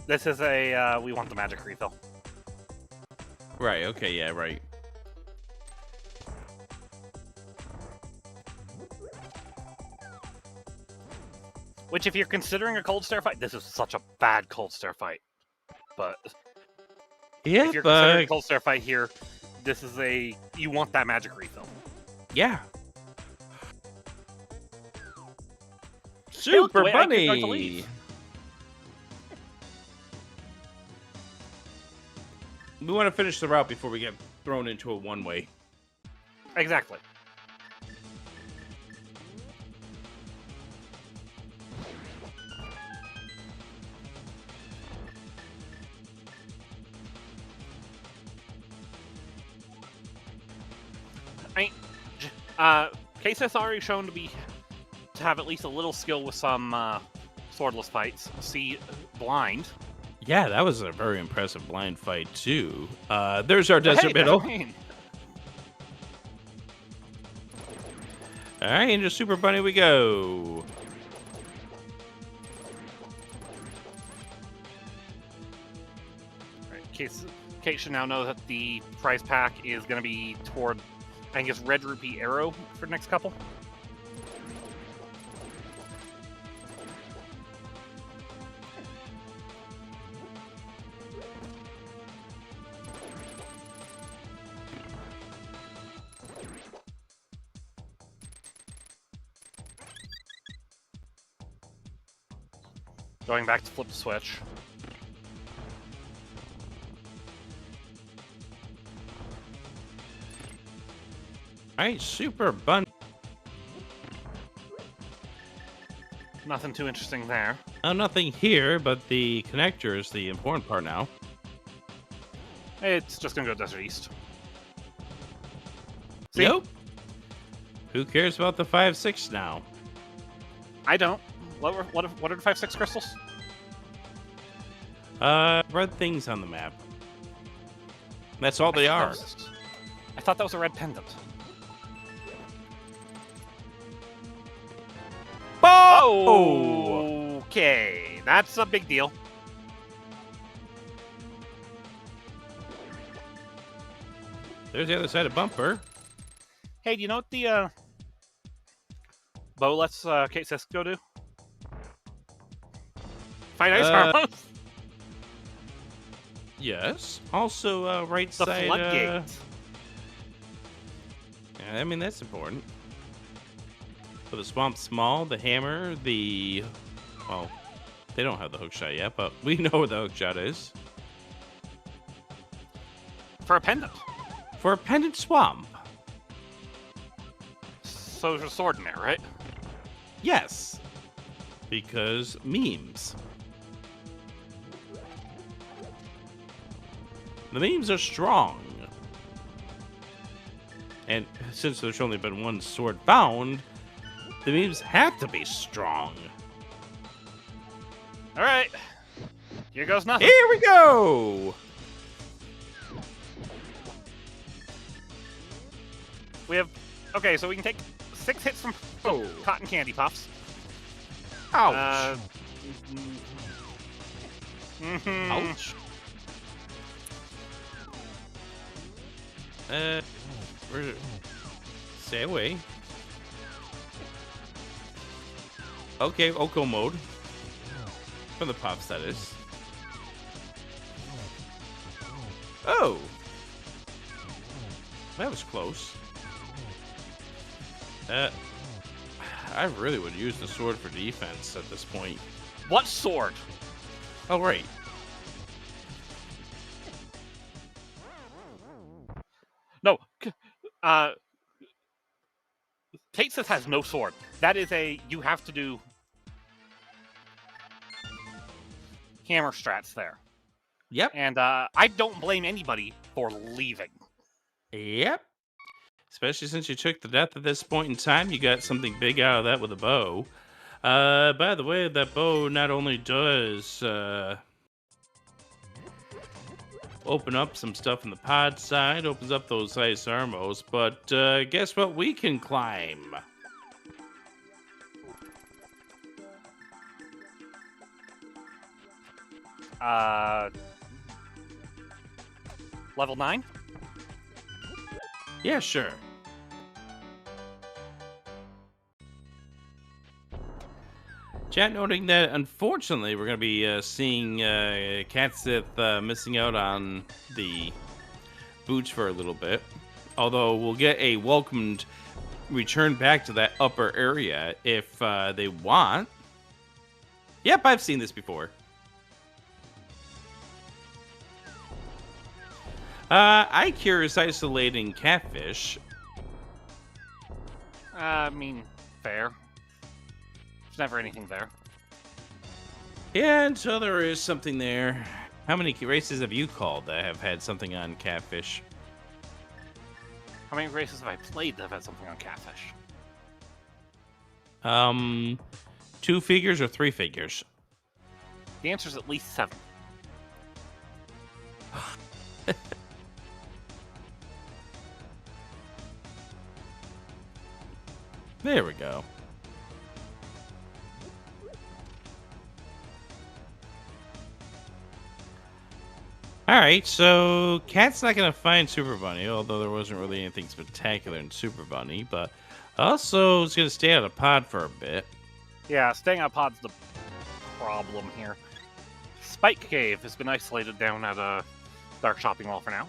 Speaker 2: This is a, we want the magic refill.
Speaker 3: Right, okay, yeah, right.
Speaker 2: Which, if you're considering a cold stare fight, this is such a bad cold stare fight. But
Speaker 3: Yeah,
Speaker 2: if you're considering a cold stare fight here, this is a, you want that magic refill.
Speaker 3: Yeah.
Speaker 2: Hey, look, the
Speaker 3: Super
Speaker 2: way Eykir's going to
Speaker 3: Bunny!
Speaker 2: leave.
Speaker 3: We want to finish the route before we get thrown into a one-way.
Speaker 2: Exactly. CaitSith's already shown to have at least a little skill with some swordless fights. See, blind.
Speaker 3: Yeah, that was a very impressive blind fight, too. There's our desert middle. All right, into Super Bunny we go.
Speaker 2: Right, Kate should now know that the prize pack is going to be toward, I guess, Red Rupee Arrow for the next couple. Going back to flip the switch.
Speaker 3: All right, Super Bunny.
Speaker 2: Nothing too interesting there.
Speaker 3: Oh, nothing here, but the connector is the important part now.
Speaker 2: It's just going to go Desert East. See?
Speaker 3: Nope. Who cares about the 5-6 now?
Speaker 2: I don't. What are the 5-6 crystals?
Speaker 3: Red things on the map. That's all they are.
Speaker 2: I thought that was a red pendant.
Speaker 3: Oh!
Speaker 2: Okay, that's a big deal.
Speaker 3: There's the other side of bumper.
Speaker 2: Hey, do you know what the bow lets CaitSith go do? Fight ice hormones.
Speaker 3: Yes. Also, right
Speaker 2: The
Speaker 3: side.
Speaker 2: floodgate.
Speaker 3: I mean, that's important. For the swamp small, the hammer, the... Well, they don't have the hook shot yet, but we know what the hook shot is.
Speaker 2: For a pendant.
Speaker 3: For a pendant swamp.
Speaker 2: So there's a sword in there, right?
Speaker 3: Yes. Because memes. The memes are strong. And since there's only been one sword found, the memes have to be strong.
Speaker 2: All right. Here goes nothing.
Speaker 3: Here we go!
Speaker 2: We have... Okay, so we can take 6 hits from cotton candy puffs.
Speaker 3: Ouch.
Speaker 2: Mhm.
Speaker 3: Ouch. Where's it? Stay away. Okay, Oko mode. From the pops, that is. Oh! That was close. I really would use the sword for defense at this point.
Speaker 2: What sword?
Speaker 3: Oh, right.
Speaker 2: No. CaitSith has no sword. That is a... You have to do... hammer strats there.
Speaker 3: Yep.
Speaker 2: And I don't blame anybody for leaving.
Speaker 3: Yep. Especially since you took the death at this point in time, you got something big out of that with a bow. By the way, that bow not only does open up some stuff in the pod side, opens up those ice armos, but guess what we can climb?
Speaker 2: Level 9?
Speaker 3: Yeah, sure. Chat noting that, unfortunately, we're going to be seeing CaitSith missing out on the boots for a little bit. Although we'll get a welcomed return back to that upper area if they want. Yep, I've seen this before. Eykir is isolating catfish.
Speaker 2: I mean, fair. There's never anything there.
Speaker 3: Yeah, until there is something there. How many races have you called that have had something on catfish?
Speaker 2: How many races have I played that have had something on catfish?
Speaker 3: 2 figures or 3 figures?
Speaker 2: The answer is at least 7.
Speaker 3: There we go. Alright, so Cat's not going to find Super Bunny, although there wasn't really anything spectacular in Super Bunny, but also is going to stay out of pod for a bit.
Speaker 2: Yeah, staying out pod's the problem here. Spike Cave has been isolated down at a Dark Shopping Mall for now.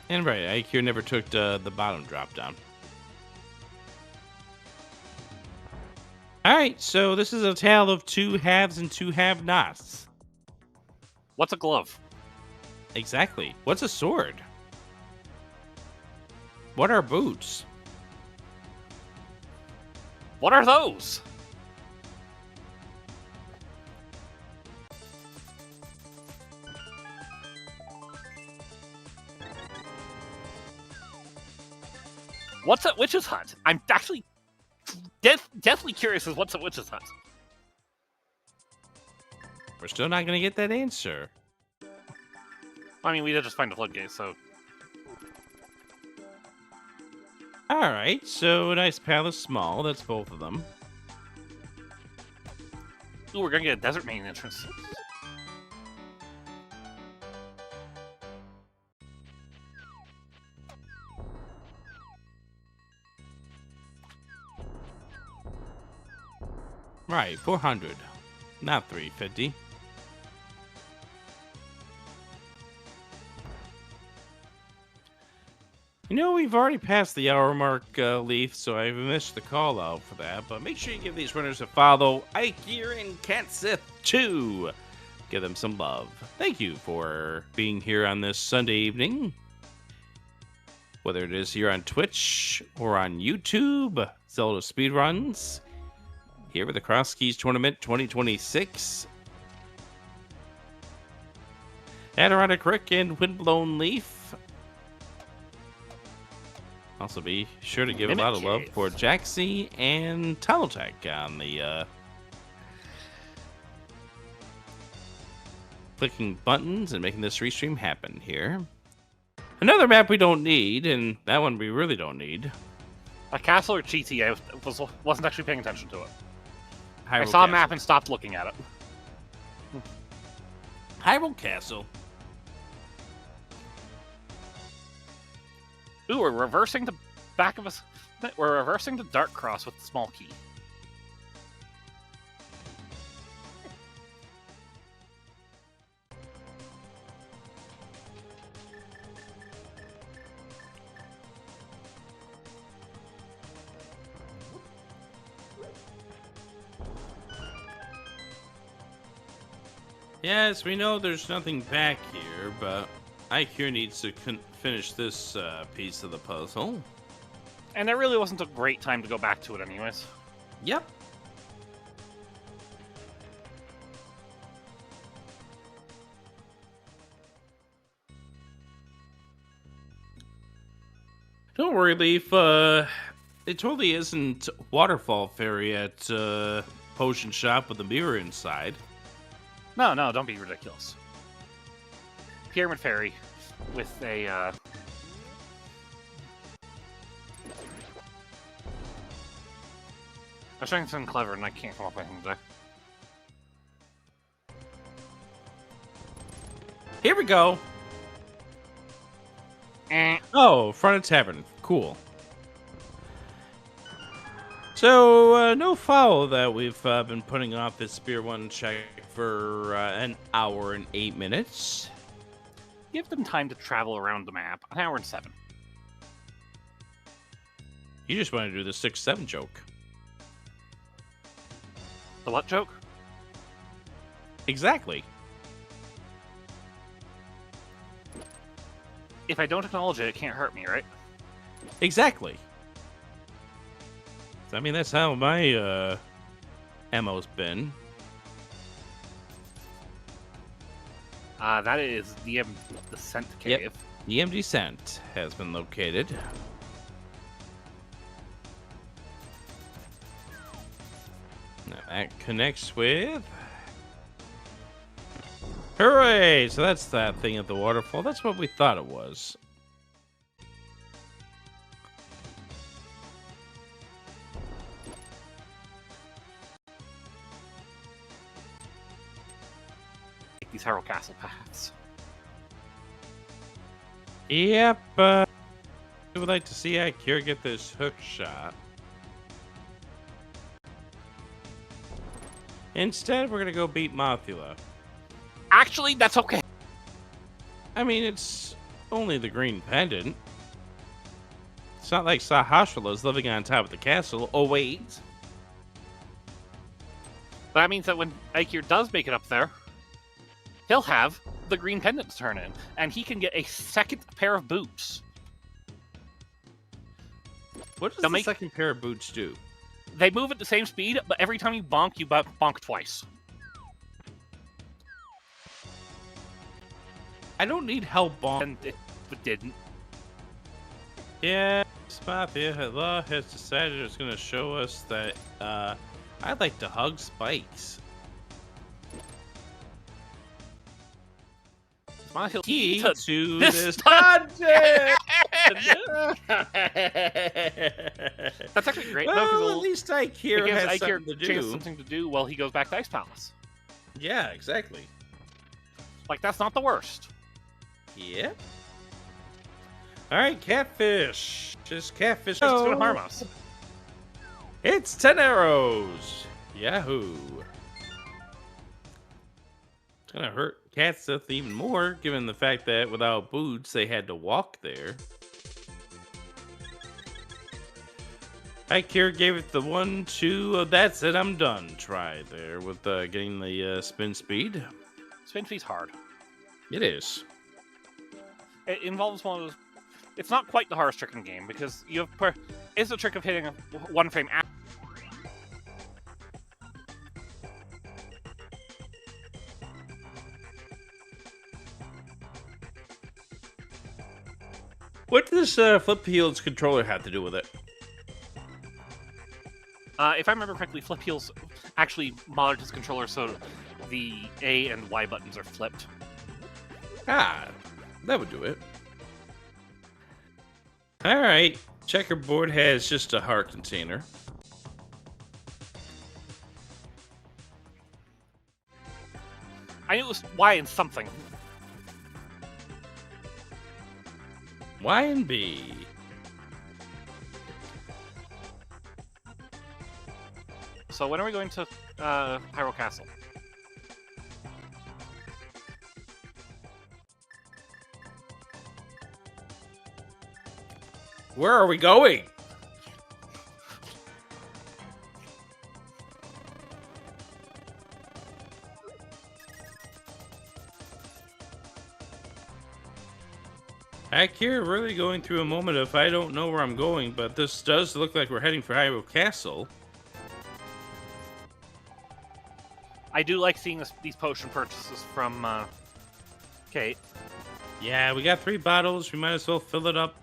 Speaker 3: And right, Eykir never took the bottom drop down. Alright, so this is a tale of 2 haves and 2 have-nots.
Speaker 2: What's a glove?
Speaker 3: Exactly. What's a sword? What are boots?
Speaker 2: What are those? What's a witch's hut? I'm actually deathly curious as what's a witch's hut.
Speaker 3: We're still not going to get that answer.
Speaker 2: I mean, we did just find a floodgate, so...
Speaker 3: Alright, so a nice palace small. That's both of them.
Speaker 2: Ooh, we're gonna get a desert main entrance.
Speaker 3: Right, 400. Not 350. You know, we've already passed the hour mark, Leaf, so I missed the call out for that. But make sure you give these runners a follow. Eykir and CaitSith2. Give them some love. Thank you for being here on this Sunday evening. Whether it is here on Twitch or on YouTube, ZeldaSpeedRuns. Here with the Crosskeys Tournament 2026. Adirondack Rick and Windblown Leaf. Also be sure to give a lot of love for Jaxie and Talotech on the clicking buttons and making this restream happen here. Another map we don't need, and that one we really don't need.
Speaker 2: A castle or cheaty? I wasn't actually paying attention to it.
Speaker 3: Hyrule
Speaker 2: I saw a
Speaker 3: Castle.
Speaker 2: map and stopped looking at it.
Speaker 3: Hyrule Castle.
Speaker 2: Ooh, we're reversing the back of us. We're reversing the Dark Cross with the small key.
Speaker 3: Yes, we know there's nothing back here, but Eykir needs to finish this piece of the puzzle.
Speaker 2: And there really wasn't a great time to go back to it anyways.
Speaker 3: Yep. Don't worry, Leaf. It totally isn't Waterfall Fairy at potion shop with a mirror inside.
Speaker 2: No, don't be ridiculous. Pyramid Fairy with a... I was trying something clever and I can't come up with anything today.
Speaker 3: Here we go. Oh, front of tavern. Cool. So, no foul that we've been putting off this Spear 1 check for an hour and 8 minutes.
Speaker 2: Give them time to travel around the map. An hour and 7.
Speaker 3: You just want to do the 6-7 joke.
Speaker 2: The what joke?
Speaker 3: Exactly.
Speaker 2: If I don't acknowledge it, it can't hurt me, right?
Speaker 3: Exactly. I mean, that's how my MO's been.
Speaker 2: That is the Descent Cave.
Speaker 3: Yep. The Descent has been located. Now that connects with... Hooray! So that's that thing at the waterfall. That's what we thought it was.
Speaker 2: These Hyrule Castle paths.
Speaker 3: Yep. I would like to see Eykir get this hook shot. Instead, we're gonna go beat Mothula.
Speaker 2: Actually, that's okay.
Speaker 3: I mean, it's only the green pendant. It's not like Sahasrah's living on top of the castle. Oh, wait.
Speaker 2: But that means that when Eykir does make it up there, he'll have the green pendant to turn in, and he can get a second pair of boots.
Speaker 3: What does the second pair of boots do?
Speaker 2: They move at the same speed, but every time you bonk twice.
Speaker 3: I don't need help bonk.
Speaker 2: And it didn't.
Speaker 3: Yeah, Mafia Law has decided it's going to show us that I'd like to hug spikes. Key to this content!
Speaker 2: That's actually great.
Speaker 3: Well, at least Eykir has
Speaker 2: something to do while he goes back to Ice Palace.
Speaker 3: Yeah, exactly.
Speaker 2: Like, that's not the worst.
Speaker 3: Yep. Alright, catfish. Just catfish.
Speaker 2: It's going to harm us.
Speaker 3: It's 10 arrows. Yahoo. It's going to hurt CaitSith even more, given the fact that without boots, they had to walk there. Eykir gave it the 1-2, that's it, I'm done try there with getting the spin speed.
Speaker 2: Spin speed's hard.
Speaker 3: It is.
Speaker 2: It involves one of those... It's not quite the hardest trick in the game, because you have... It's the trick of hitting one frame after.
Speaker 3: What does Flip Heel's controller have to do with it?
Speaker 2: If I remember correctly, Flip Heel's actually modded his controller so the A and Y buttons are flipped.
Speaker 3: Ah, that would do it. Alright, checkerboard has just a heart container.
Speaker 2: I knew it was Y and something.
Speaker 3: Y and B.
Speaker 2: So when are we going to Hyrule Castle?
Speaker 3: Where are we going? Eykir really going through a moment of I don't know where I'm going, but this does look like we're heading for Hyrule Castle.
Speaker 2: I do like seeing these potion purchases from Kate.
Speaker 3: Yeah, we got 3 bottles. We might as well fill it up.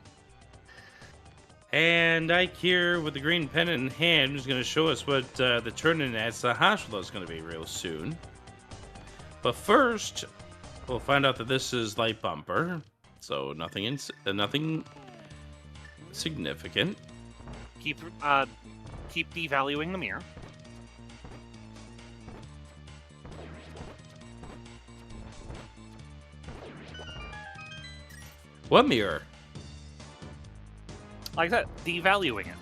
Speaker 3: And Eykir, with the green pennant in hand, is going to show us what the turn-in at Sahashla is going to be real soon. But first, we'll find out that this is Light Bumper, so nothing significant.
Speaker 2: Keep devaluing the mirror.
Speaker 3: What mirror?
Speaker 2: Like that, devaluing it.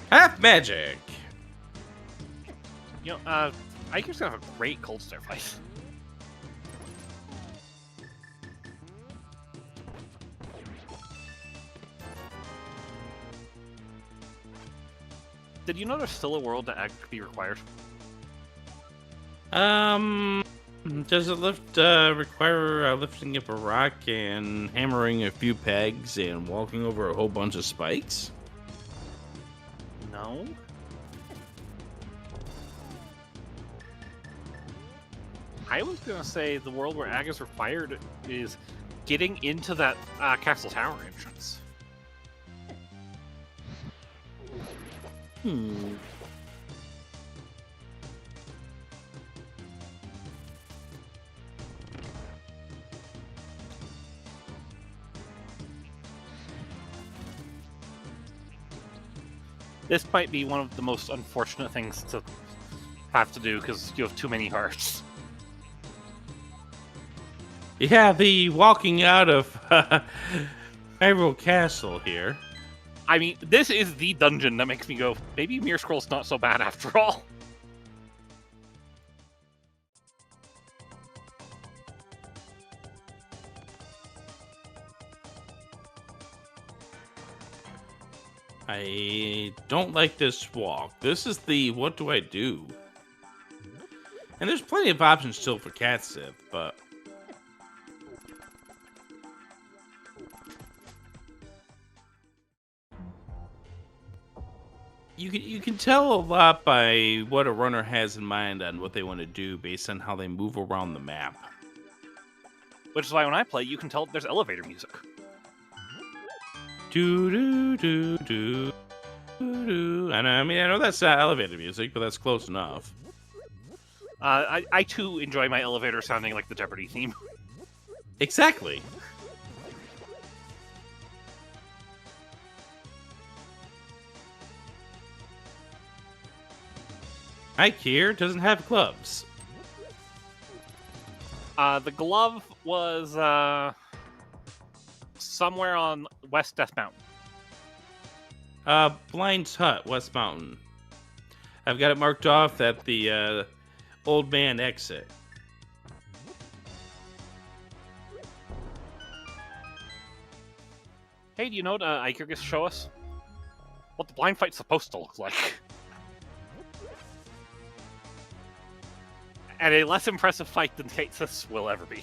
Speaker 3: Half magic.
Speaker 2: You know, Eykir's gonna have a great Cold Stare fight. Did you know there's still a world that could be required?
Speaker 3: Does it require lifting up a rock and hammering a few pegs and walking over a whole bunch of spikes?
Speaker 2: No. I was gonna say the world where Ag is required is getting into that castle tower entrance. This might be one of the most unfortunate things to have to do because you have too many hearts.
Speaker 3: Yeah, the walking out of Hyrule Castle here.
Speaker 2: I mean, this is the dungeon that makes me go, maybe Mirror Scroll's not so bad after all.
Speaker 3: I don't like this walk. This is the what do I do? And there's plenty of options still for CaitSith, but you can tell a lot by what a runner has in mind on what they want to do based on how they move around the map.
Speaker 2: Which is why when I play, you can tell there's elevator music.
Speaker 3: Do do do do do. And I mean, I know that's not elevator music, but that's close enough.
Speaker 2: I too enjoy my elevator sounding like the Jeopardy theme.
Speaker 3: Exactly. Eykir doesn't have gloves.
Speaker 2: The glove was somewhere on West Death Mountain.
Speaker 3: Blind's Hut, West Mountain. I've got it marked off at the old man exit.
Speaker 2: Hey, do you know what Eykir gets to show us? What the blind fight's supposed to look like. And a less impressive fight than CaitSith will ever be.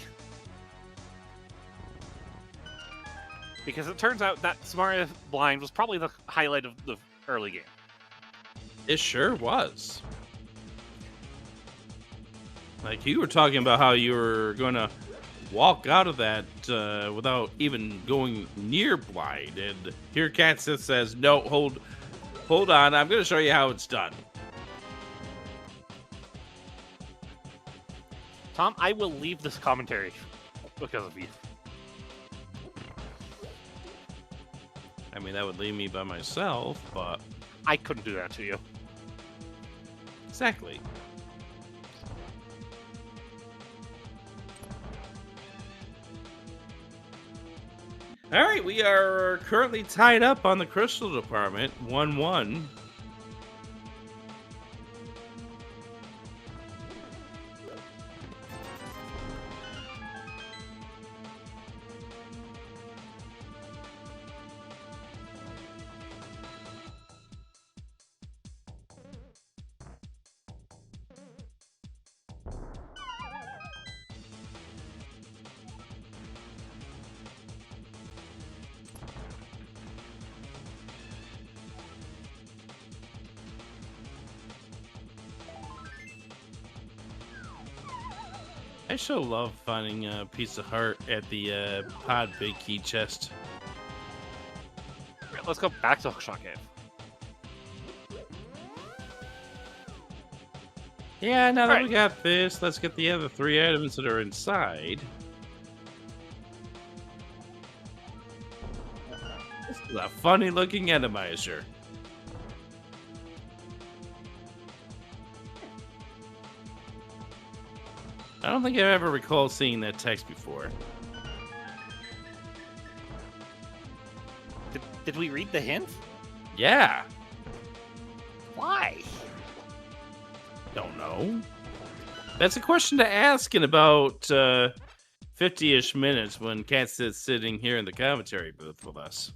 Speaker 2: Because it turns out that Samaria Blind was probably the highlight of the early game.
Speaker 3: It sure was. Like, you were talking about how you were going to walk out of that without even going near Blind. And here CaitSith says, no, hold on, I'm going to show you how it's done.
Speaker 2: Tom, I will leave this commentary because of you.
Speaker 3: I mean, that would leave me by myself, but...
Speaker 2: I couldn't do that to you.
Speaker 3: Exactly. Alright, we are currently tied up on the Crystal Department, 1-1. I so love finding a piece of heart at the pod big key chest.
Speaker 2: Right, let's go back to Hookshot Cave.
Speaker 3: Yeah, now that
Speaker 2: Alright.
Speaker 3: we got this, let's get the other 3 items that are inside. This is a funny looking atomizer. I don't think I ever recall seeing that text before.
Speaker 2: Did we read the hint?
Speaker 3: Yeah.
Speaker 2: Why?
Speaker 3: Don't know. That's a question to ask in about 50-ish minutes when CaitSith's sitting here in the commentary booth with us.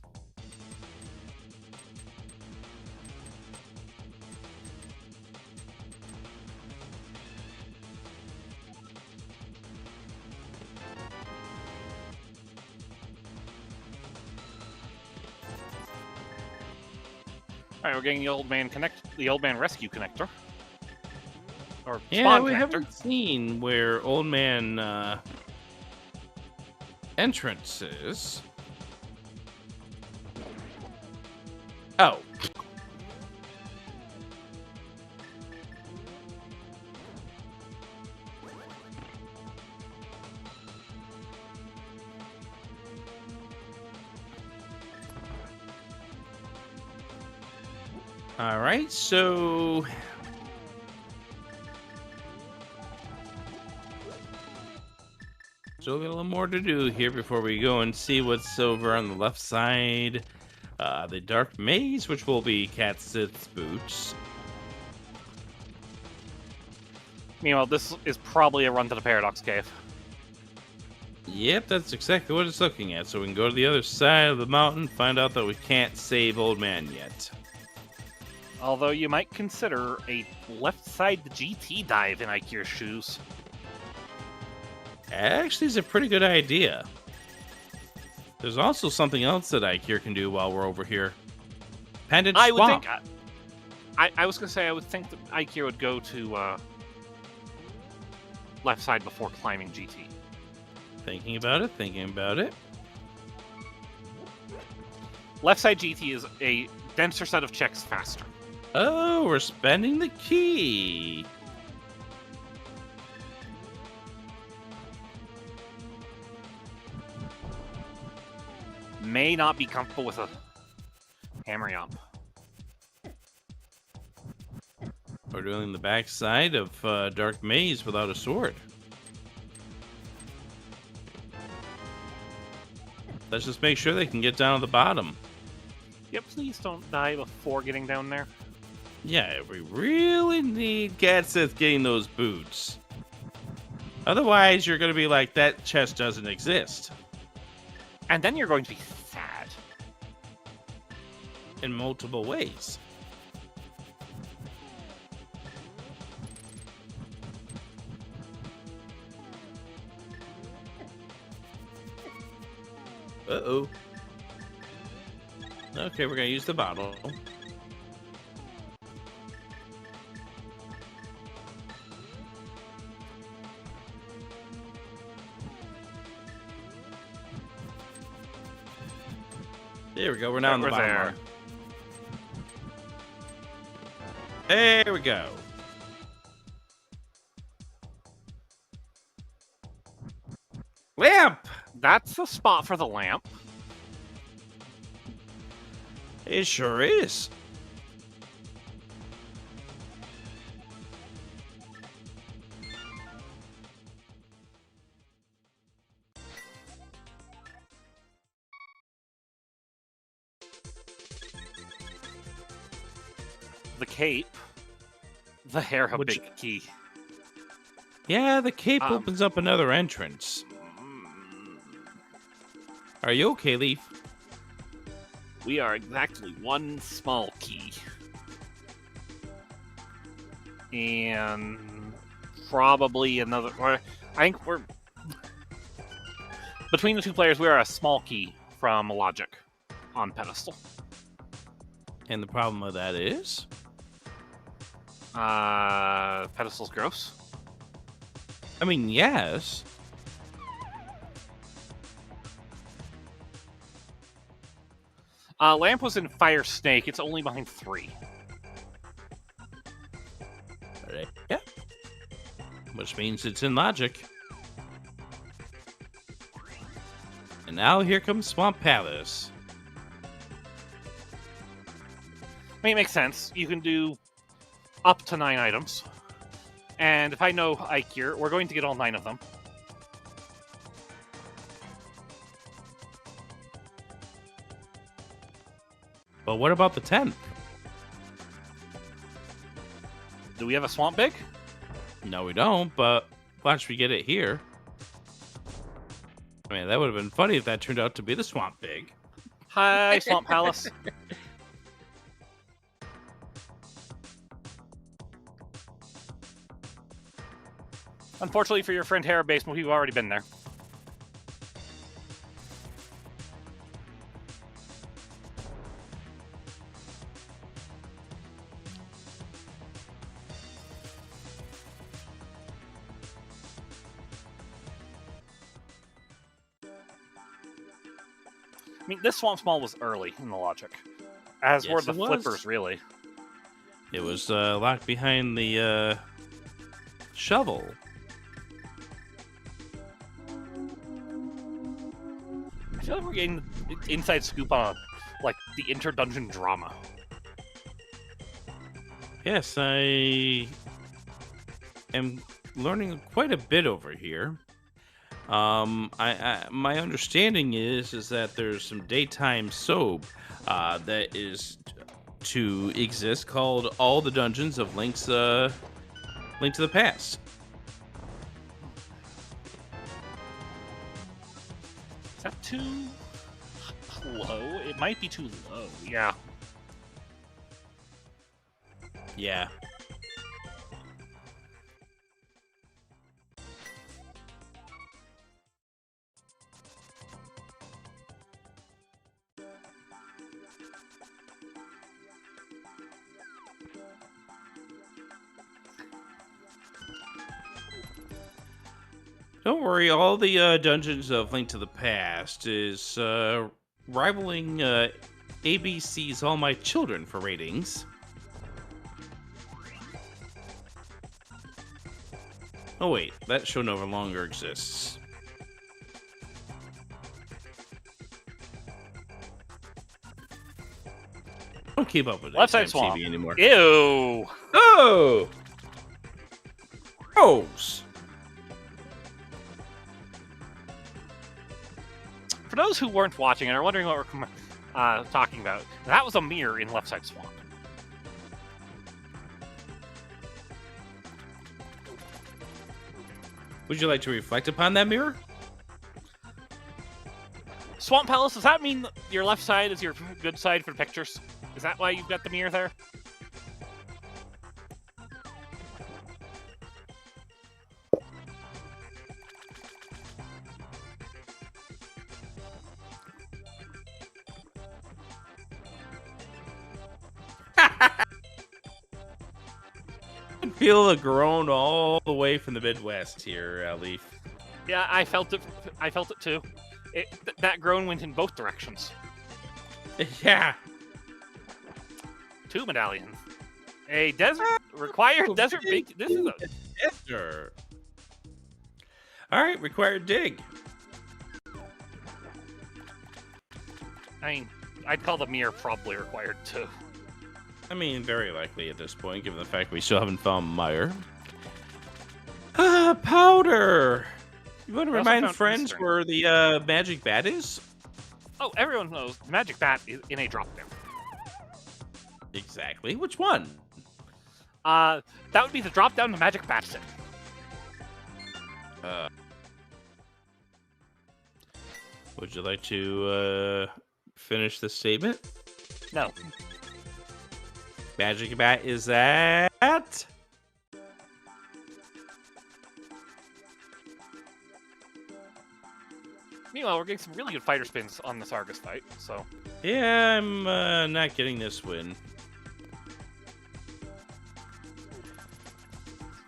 Speaker 2: Alright, we're getting the old man rescue connector. Or
Speaker 3: Yeah,
Speaker 2: spawn
Speaker 3: we
Speaker 2: connector.
Speaker 3: haven't seen where Old Man entrance is. Oh. All right, so still got a little more to do here before we go and see what's over on the left side. The dark maze, which will be CaitSith's boots.
Speaker 2: Meanwhile, this is probably a run to the Paradox Cave.
Speaker 3: Yep, that's exactly what it's looking at. So we can go to the other side of the mountain, find out that we can't save Old Man yet.
Speaker 2: Although you might consider a left side GT dive in Eykir's shoes.
Speaker 3: Actually, it's a pretty good idea. There's also something else that Eykir can do while we're over here. Pendant
Speaker 2: I would
Speaker 3: Swamp.
Speaker 2: think. I was gonna say I would think that Eykir would go to left side before climbing GT.
Speaker 3: Thinking about it.
Speaker 2: Left side GT is a denser set of checks faster.
Speaker 3: Oh, we're spending the key.
Speaker 2: May not be comfortable with a hammering up.
Speaker 3: We're doing the backside of Dark Maze without a sword. Let's just make sure they can get down to the bottom.
Speaker 2: Yep, please don't die before getting down there.
Speaker 3: Yeah, we really need CaitSith getting those boots. Otherwise, you're going to be like, that chest doesn't exist.
Speaker 2: And then you're going to be sad.
Speaker 3: In multiple ways. Uh-oh. Okay, we're going to use the bottle. There we go. We're now on the bottom bar. There we go. Lamp!
Speaker 2: That's the spot for the lamp.
Speaker 3: It sure is.
Speaker 2: The cape. The hair a
Speaker 3: Which-
Speaker 2: big key.
Speaker 3: Yeah, the cape opens up another entrance. Are you okay, Leaf?
Speaker 2: We are exactly one small key. And probably another. Or I think we're. Between the two players, we are a small key from Logic on pedestal.
Speaker 3: And the problem with that is?
Speaker 2: Pedestal's gross.
Speaker 3: I mean, yes.
Speaker 2: Lamp was in Fire Snake. It's only behind 3.
Speaker 3: Yeah. Which means it's in Logic. And now here comes Swamp Palace.
Speaker 2: I mean, it makes sense. You can do up to 9 items. And if I know Eykir, we're going to get all 9 of them.
Speaker 3: But what about the 10th?
Speaker 2: Do we have a Swamp Big?
Speaker 3: No, we don't, but watch we get it here. I mean, that would have been funny if that turned out to be the Swamp Big.
Speaker 2: Hi, Swamp Palace. Unfortunately for your friend Hera Basement, we've already been there. I mean, this Swamp Small was early in the logic. As
Speaker 3: Yes,
Speaker 2: were the
Speaker 3: it was.
Speaker 2: flippers, really.
Speaker 3: It was locked behind the shovel.
Speaker 2: I feel like we're getting inside scoop on, like, the inter-dungeon drama.
Speaker 3: Yes, I am learning quite a bit over here. My understanding is that there's some daytime soap that is to exist called All the Dungeons of Link to the Past.
Speaker 2: Is that too low? It might be too low. Yeah.
Speaker 3: Yeah. Don't worry, all the Dungeons of Link to the Past is rivaling ABC's All My Children for ratings. Oh wait, that show no longer exists. I don't keep up with
Speaker 2: Left
Speaker 3: daytime
Speaker 2: side swamp.
Speaker 3: TV anymore.
Speaker 2: Ew.
Speaker 3: Oh! Gross!
Speaker 2: For those who weren't watching and are wondering what we're talking about, that was a mirror in Left Side Swamp.
Speaker 3: Would you like to reflect upon that mirror?
Speaker 2: Swamp Palace, does that mean your left side is your good side for pictures? Is that why you've got the mirror there?
Speaker 3: Feel the groan all the way from the Midwest here, Leaf.
Speaker 2: Yeah, I felt it. I felt it too. That groan went in both directions.
Speaker 3: Yeah.
Speaker 2: 2 medallions. A desert required desert big. This is a
Speaker 3: Desert. All right, required dig.
Speaker 2: I mean, I'd call the mirror probably required too.
Speaker 3: I mean, very likely at this point, given the fact we still haven't found Meyer. Powder! You want to remind friends
Speaker 2: Eastern.
Speaker 3: where the magic bat is?
Speaker 2: Oh, everyone knows the magic bat is in a drop down.
Speaker 3: Exactly. Which one?
Speaker 2: That would be the drop down to magic bat set.
Speaker 3: Would you like to finish the statement?
Speaker 2: No.
Speaker 3: Magic bat is that?
Speaker 2: Meanwhile, we're getting some really good fighter spins on this Argus fight, so...
Speaker 3: Yeah, I'm not getting this win.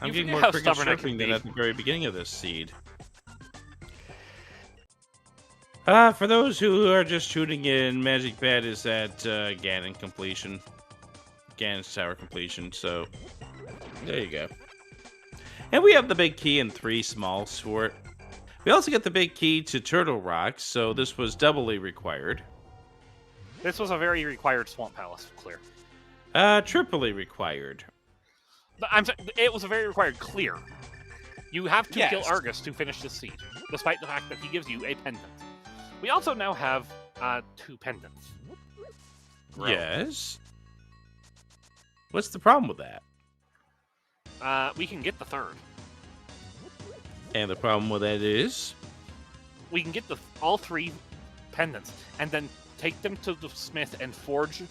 Speaker 3: I'm
Speaker 2: You
Speaker 3: getting
Speaker 2: forget
Speaker 3: more
Speaker 2: how
Speaker 3: cricket
Speaker 2: stubborn I can
Speaker 3: chirping than
Speaker 2: be.
Speaker 3: at the very beginning of this seed. For those who are just tuning in, Magic Pad is at Ganon completion. Ganon's Tower completion, so there you go. And we have the big key and 3 smalls for it. We also get the big key to Turtle Rock, so this was doubly required.
Speaker 2: This was a very required Swamp Palace clear.
Speaker 3: Triply required.
Speaker 2: It was a very required clear. You have to kill
Speaker 3: Yes.
Speaker 2: Argus to finish this seed, despite the fact that he gives you a pendant. We also now have 2 pendants. Grow.
Speaker 3: Yes. What's the problem with that?
Speaker 2: We can get the 3rd.
Speaker 3: And the problem with that is?
Speaker 2: We can get all 3 pendants, and then take them to the smith and forge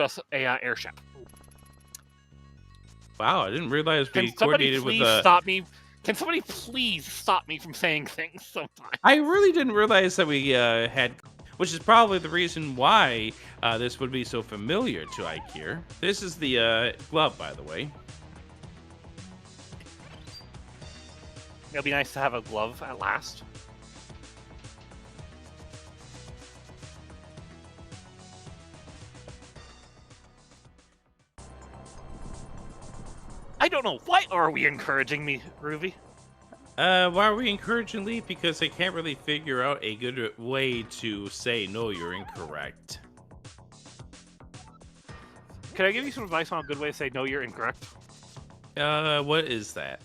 Speaker 2: us a airship.
Speaker 3: Wow, I didn't realize we
Speaker 2: Can somebody
Speaker 3: coordinated with
Speaker 2: please stop me? Can somebody please stop me from saying things sometimes?
Speaker 3: I really didn't realize that we had, which is probably the reason why this would be so familiar to Eykir. This is the glove, by the way.
Speaker 2: It'll be nice to have a glove at last. I don't know. Why are we encouraging me, Ruby?
Speaker 3: Why are we encouraging Leaf? Because I can't really figure out a good way to say, no, you're incorrect.
Speaker 2: Can I give you some advice on a good way to say, no, you're incorrect?
Speaker 3: What is that?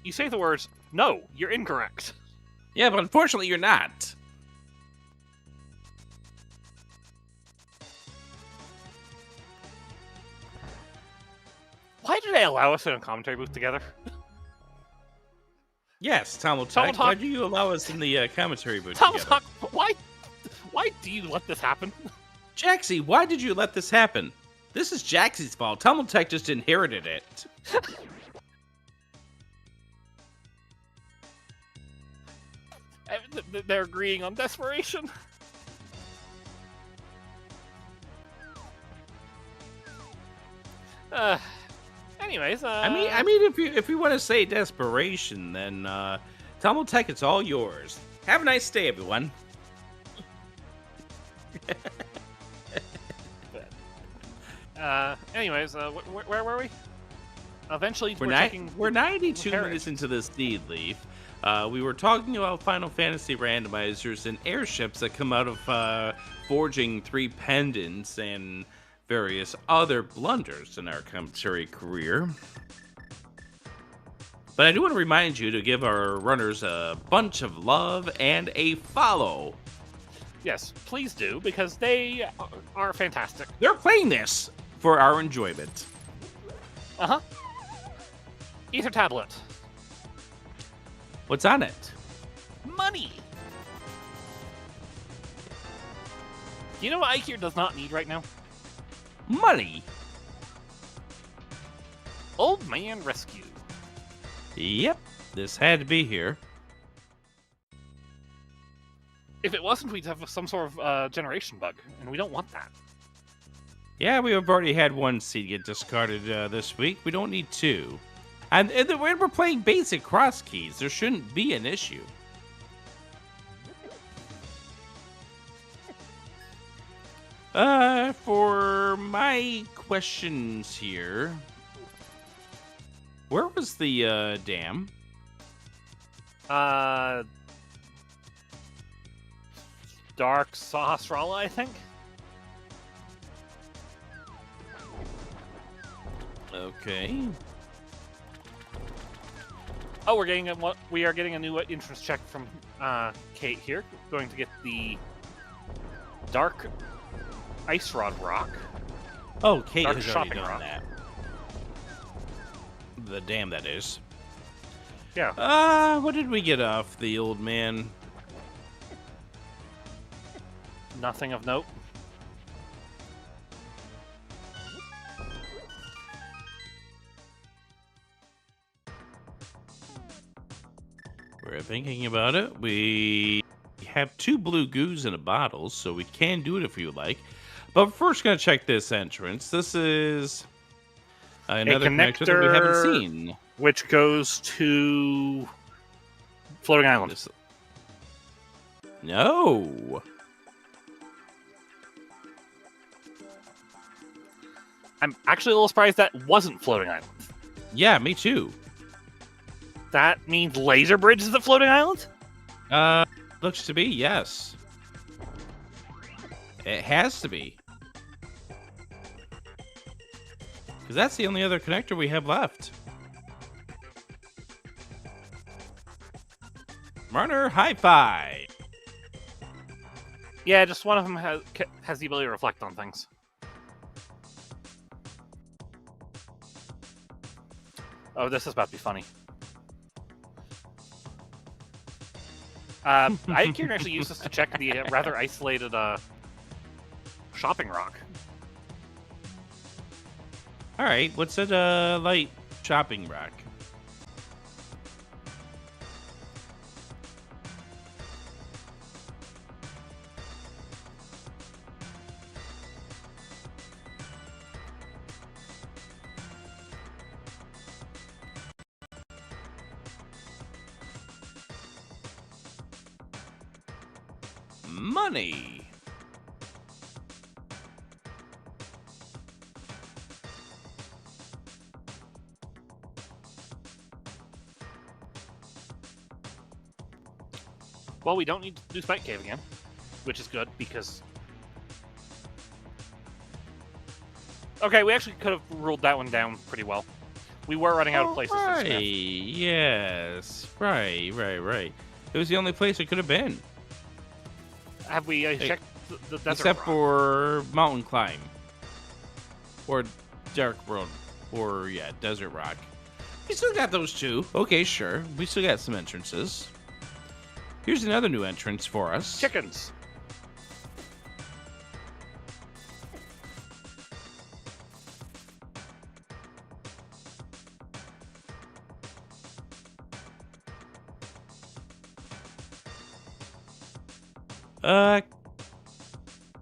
Speaker 2: You say the words, no, you're incorrect.
Speaker 3: Yeah, but unfortunately you're not.
Speaker 2: Why did they allow us in a commentary booth together?
Speaker 3: Yes, Tom will
Speaker 2: Tom will
Speaker 3: talk.
Speaker 2: talk.
Speaker 3: Why do you allow us in the commentary booth
Speaker 2: Tom,
Speaker 3: together?
Speaker 2: why do you let this happen?
Speaker 3: Jaxie, why did you let this happen? This is Jaxie's fault. Tummeltech just inherited it.
Speaker 2: They're agreeing on desperation. Anyways,
Speaker 3: I mean, if you want to say desperation, then Tummeltech, it's all yours. Have a nice day, everyone.
Speaker 2: Anyways, where were we? Eventually,
Speaker 3: We're 92
Speaker 2: Paris.
Speaker 3: minutes into this seed leaf. We were talking about Final Fantasy randomizers and airships that come out of forging 3 pendants and various other blunders in our commentary career. But I do want to remind you to give our runners a bunch of love and a follow.
Speaker 2: Yes, please do, because they are fantastic.
Speaker 3: They're playing this for our enjoyment.
Speaker 2: Uh-huh. Ether tablet.
Speaker 3: What's on it?
Speaker 2: Money! You know what Eykir does not need right now?
Speaker 3: Money.
Speaker 2: Old Man Rescue.
Speaker 3: Yep, this had to be here.
Speaker 2: If it wasn't, we'd have some sort of generation bug, and we don't want that.
Speaker 3: Yeah, we have already had 1 seed get discarded this week. We don't need 2. And we're playing basic Crosskeys. There shouldn't be an issue. For my questions here, where was the dam?
Speaker 2: Dark Sahasrara, I think.
Speaker 3: Okay.
Speaker 2: Oh, we are getting a new interest check from Kate here. Going to get the Dark Ice Rod Rock.
Speaker 3: Oh, Kate
Speaker 2: Dark
Speaker 3: has already
Speaker 2: shopping
Speaker 3: done
Speaker 2: rock.
Speaker 3: that. The dam, that is.
Speaker 2: Yeah.
Speaker 3: What did we get off the old man?
Speaker 2: Nothing of note.
Speaker 3: We're thinking about it. We have 2 blue goos in a bottle, so we can do it if you like. But we're first going to check this entrance. This is Another connector that we haven't seen.
Speaker 2: Which goes to Floating Island.
Speaker 3: No.
Speaker 2: I'm actually a little surprised that wasn't Floating Island.
Speaker 3: Yeah, me too.
Speaker 2: That means Laser Bridge is the Floating Island?
Speaker 3: Looks to be, yes. It has to be. Because that's the only other connector we have left. Marner, high five.
Speaker 2: Yeah, just one of them has the ability to reflect on things. Oh, this is about to be funny. Eykir actually used this to check the rather isolated shopping rock.
Speaker 3: All right, what's it light shopping rock? Money.
Speaker 2: Well, we don't need to do Spike Cave again, which is good because... Okay, we actually could have ruled that one down pretty well. We were running out of places to sniff.
Speaker 3: Yes. Right. It was the only place it could have been.
Speaker 2: Have we checked the desert
Speaker 3: Except
Speaker 2: rock?
Speaker 3: for Mountain Climb. Or Dark Road. Or, yeah, Desert Rock. We still got those two. Okay, sure. We still got some entrances. Here's another new entrance for us.
Speaker 2: Chickens.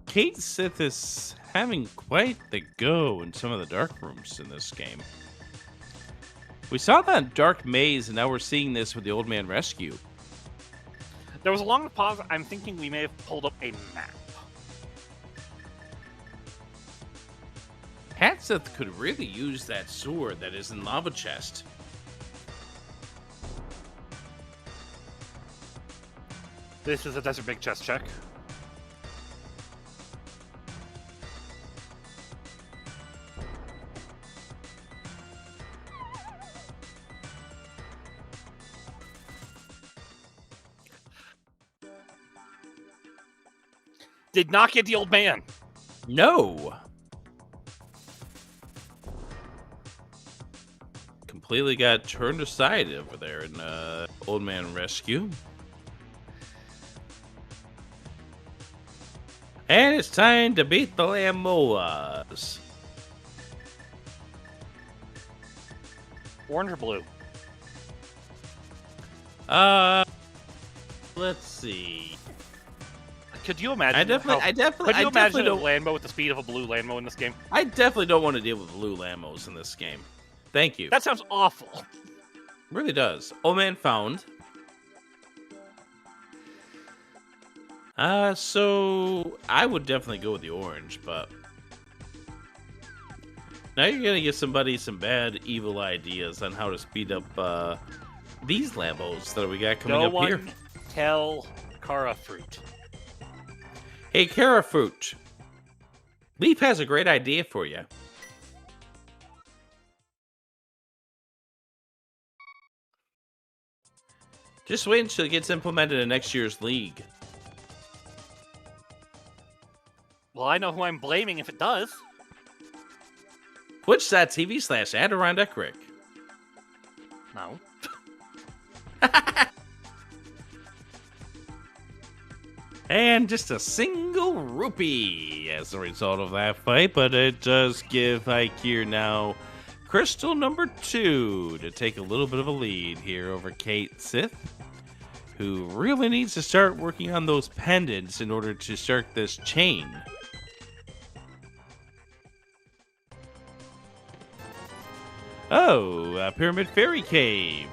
Speaker 3: CaitSith is having quite the go in some of the dark rooms in this game. We saw that dark maze, and now we're seeing this with the Old Man Rescue.
Speaker 2: There was a long pause. I'm thinking we may have pulled up a map.
Speaker 3: CaitSith could really use that sword that is in Lava Chest.
Speaker 2: This is a Desert Big Chest check. Did not get the old man.
Speaker 3: No. Completely got turned aside over there in Old Man Rescue. And it's time to beat the Lamoas.
Speaker 2: Orange or blue?
Speaker 3: Let's see.
Speaker 2: Could you imagine?
Speaker 3: I definitely
Speaker 2: Could you imagine a
Speaker 3: don't.
Speaker 2: Lambo with the speed of a blue Lambo in this game?
Speaker 3: I definitely don't want to deal with blue Lambos in this game. Thank you.
Speaker 2: That sounds awful.
Speaker 3: Really does. Old Man found. So I would definitely go with the orange, but now you're gonna give somebody some bad, evil ideas on how to speed up these Lambos that we got coming up here.
Speaker 2: Tell Cara Fruit.
Speaker 3: Hey, Cara Fruit. Leaf has a great idea for you. Just wait until it gets implemented in next year's league.
Speaker 2: Well, I know who I'm blaming if it does.
Speaker 3: Twitch.tv/AdirondackRick.
Speaker 2: No.
Speaker 3: And just a single rupee as a result of that fight, but it does give Eykir now crystal number 2 to take a little bit of a lead here over CaitSith, who really needs to start working on those pendants in order to start this chain. Oh, Pyramid Fairy Cave.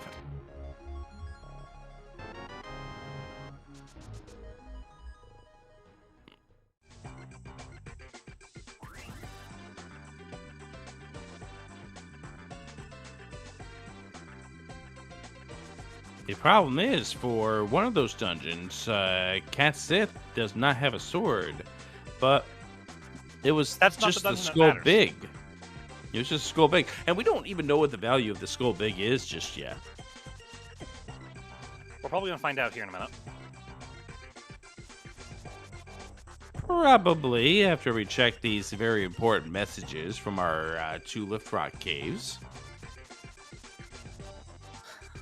Speaker 3: The problem is, for one of those dungeons, CaitSith does not have a sword, but it was just the skull big. It was just skull big, and we don't even know what the value of the skull big is just yet.
Speaker 2: We're probably gonna find out here in a minute.
Speaker 3: Probably after we check these very important messages from our 2 lift rock caves.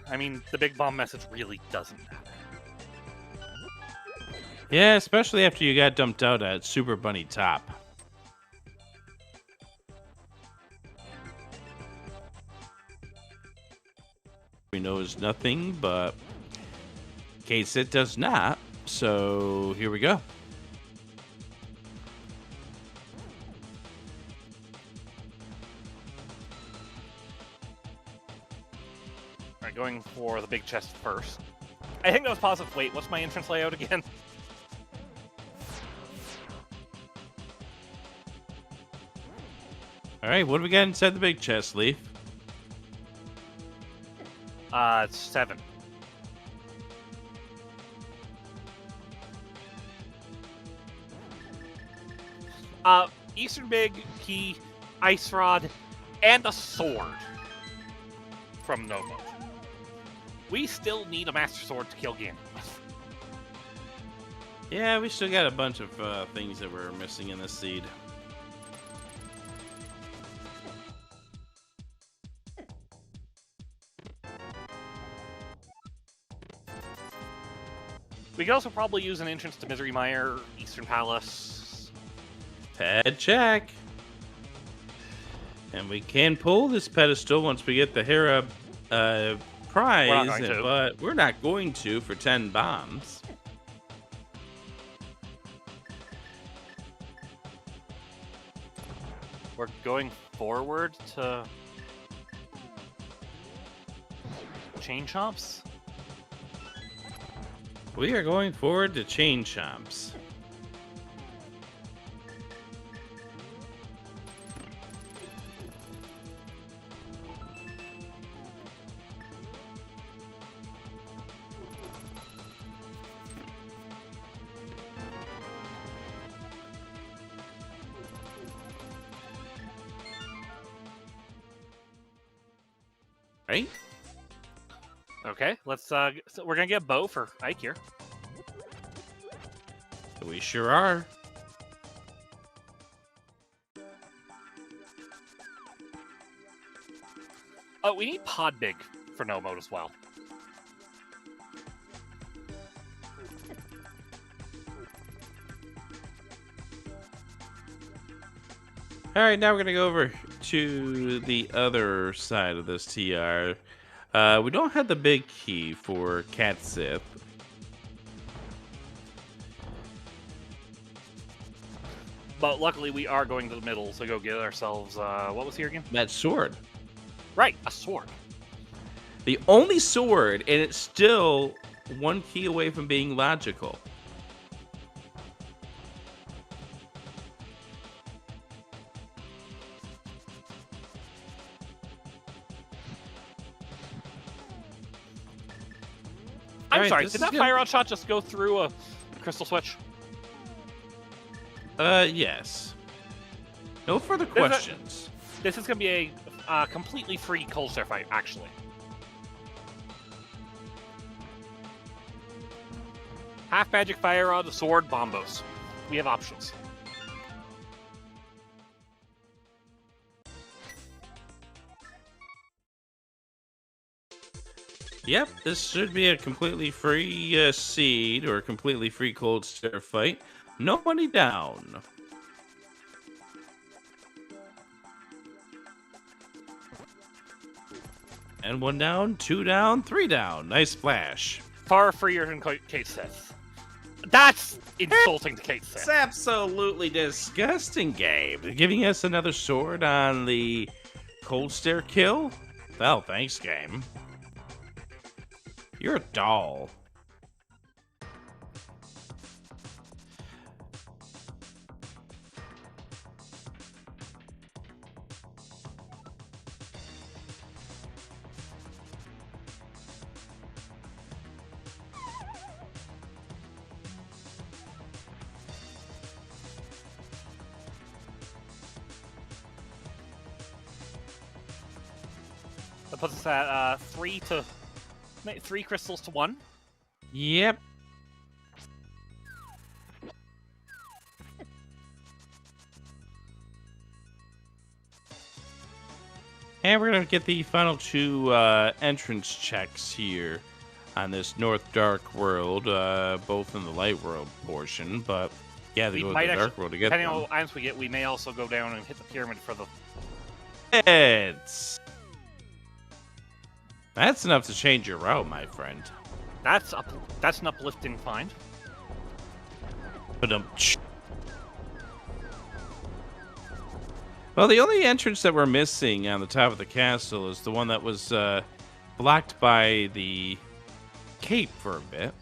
Speaker 2: I mean, the big bomb message really doesn't matter.
Speaker 3: Yeah, especially after you got dumped out at Super Bunny Top. We knows nothing, but CaitSith does not, so here we go.
Speaker 2: Alright, going for the big chest first. I think that was positive. Wait, what's my entrance layout again?
Speaker 3: Alright, what do we got inside the big chest, Leaf?
Speaker 2: It's 7. Eastern Big, Key, Ice Rod, and a sword from No Mode. We still need a Master Sword to kill Ganon with.
Speaker 3: Yeah, we still got a bunch of things that we're missing in this seed.
Speaker 2: We could also probably use an entrance to Misery Mire, Eastern Palace.
Speaker 3: Pad check. And we can pull this pedestal once we get the Hera prize, but we're not going to for 10 bombs.
Speaker 2: We're going forward to Chain Chomps?
Speaker 3: We are going forward to Chain Chomps. Right?
Speaker 2: Okay, let's so we're gonna get a bow for Eykir.
Speaker 3: We sure are.
Speaker 2: Oh, we need Pod Big for No Mode as well.
Speaker 3: All right, now we're gonna go over to the other side of this TR. We don't have the big key for CaitSith.
Speaker 2: But luckily we are going to the middle to go get ourselves, what was here again?
Speaker 3: That sword.
Speaker 2: Right, a sword.
Speaker 3: The only sword, and it's still 1 key away from being logical.
Speaker 2: I'm sorry, did that fire rod shot just go through a crystal switch?
Speaker 3: Yes. No further questions.
Speaker 2: This is going to be a completely free cold stare fight, actually. Half magic fire rod, a sword, bombos. We have options.
Speaker 3: Yep, this should be a completely free seed or a completely free cold stare fight. No money down. And 1 down, 2 down, 3 down. Nice splash.
Speaker 2: Far freer than CaitSith. That's insulting to CaitSith.
Speaker 3: It's absolutely disgusting, Gabe. Giving us another sword on the Cold stare kill? Well, thanks, game. You're a doll.
Speaker 2: That puts us at 3 crystals to 1.
Speaker 3: Yep. And we're going to get the final 2 entrance checks here on this North Dark World, both in the Light World portion, but yeah, they go to the Dark World to get them.
Speaker 2: Depending on what items we get, we may also go down and hit the pyramid for the...
Speaker 3: Heads! That's enough to change your route, my friend.
Speaker 2: That's an uplifting find.
Speaker 3: Well, the only entrance that we're missing on the top of the castle is the one that was blocked by the cape for a bit.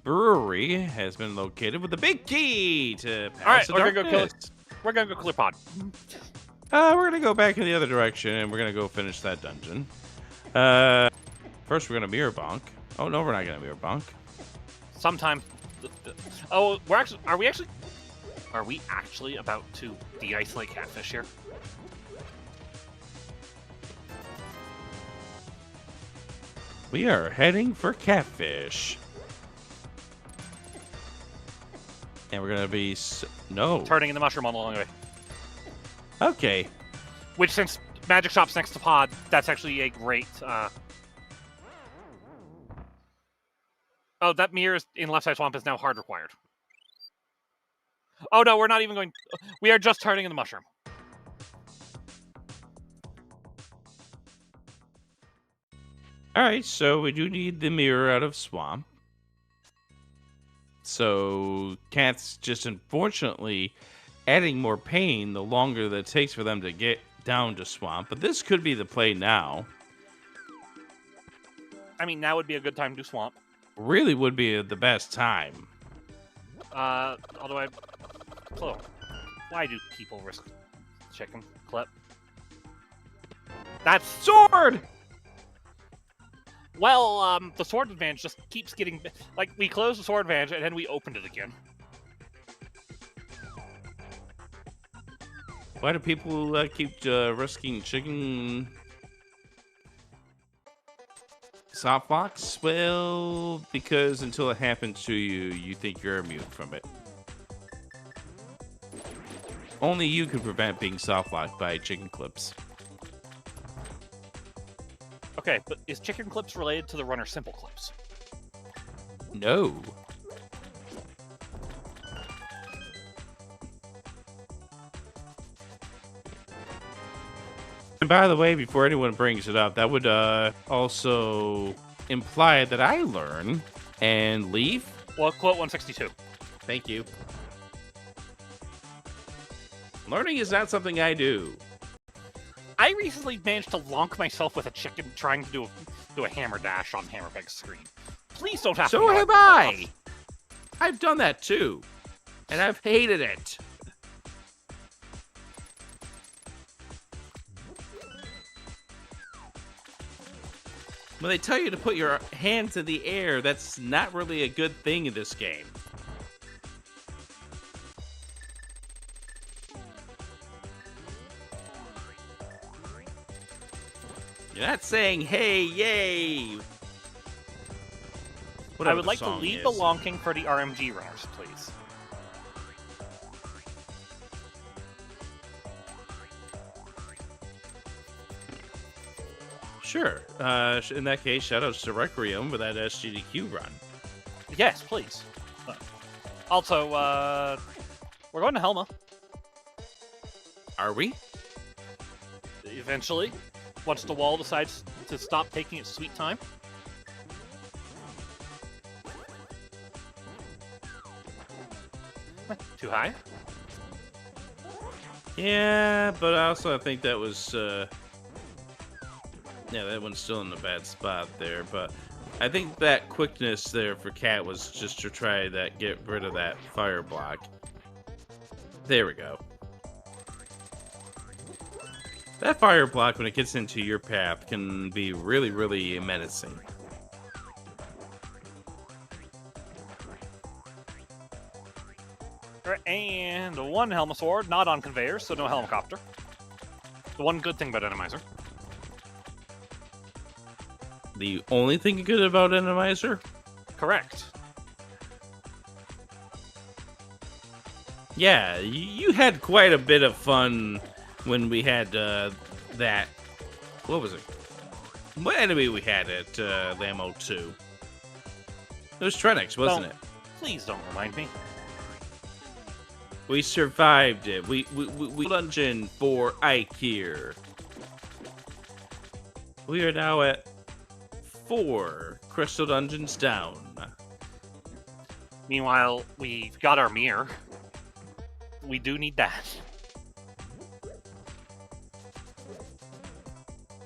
Speaker 3: Brewery has been located with the big key to pass the darkness.
Speaker 2: We're gonna go clear pod.
Speaker 3: We're gonna go back in the other direction, and we're gonna go finish that dungeon. First, we're gonna mirror bonk. Oh no, we're not gonna mirror bonk.
Speaker 2: Sometimes. Oh, are we actually about to de-isolate catfish here?
Speaker 3: We are heading for catfish. And we're gonna be
Speaker 2: turning in the mushroom on the long way.
Speaker 3: Okay.
Speaker 2: Which, since Magic Shop's next to pod, that's actually a great. Oh, that mirror in Left Side Swamp is now hard required. Oh no, we're not even going. We are just turning in the mushroom.
Speaker 3: All right, so we do need the mirror out of swamp. So Cat's just unfortunately adding more pain the longer that it takes for them to get down to swamp. But this could be the play now.
Speaker 2: I mean, now would be a good time to do swamp.
Speaker 3: Really would be the best time.
Speaker 2: Although why do people risk chicken clip? That's
Speaker 3: sword!
Speaker 2: Well, the sword advantage just keeps getting... Like, we closed the sword advantage, and then we opened it again.
Speaker 3: Why do people keep risking chicken... softbox? Well, because until it happens to you, you think you're immune from it. Only you can prevent being softlocked by chicken clips.
Speaker 2: Okay, but is chicken clips related to the runner simple clips?
Speaker 3: No. And by the way, before anyone brings it up, that would also imply that I learn and leave.
Speaker 2: Well, quote 162.
Speaker 3: Thank you. Learning is not something I do.
Speaker 2: I recently managed to lonk myself with a chicken trying to do a hammer dash on Hammerpeg's screen. Please don't have to.
Speaker 3: So have I. I've done that too, and I've hated it. When they tell you to put your hands in the air, that's not really a good thing in this game. You're not saying, hey, yay!
Speaker 2: I would like to lead the lonking for the RMG runners, please.
Speaker 3: Sure. In that case, shoutouts to Requiem with that SGDQ run.
Speaker 2: Yes, please. Also, we're going to Helma.
Speaker 3: Are we?
Speaker 2: Eventually. Once the wall decides to stop taking its sweet time. Too high?
Speaker 3: Yeah, but also I think that was, yeah, that one's still in a bad spot there. But I think that quickness there for Cat was just to try that, get rid of that fire block. There we go. That fire block, when it gets into your path, can be really, really menacing.
Speaker 2: And one Helma Sword, not on conveyor, so no helicopter. The one good thing about Enemizer.
Speaker 3: The only thing good about Enemizer?
Speaker 2: Correct.
Speaker 3: Yeah, you had quite a bit of fun when we had that. What was it? What enemy we had at Lamo 2? It was Trenix, wasn't it?
Speaker 2: Please don't remind me.
Speaker 3: We survived it. We dungeon for Eykir. We are now at 4 crystal dungeons down.
Speaker 2: Meanwhile, we've got our mirror. We do need that.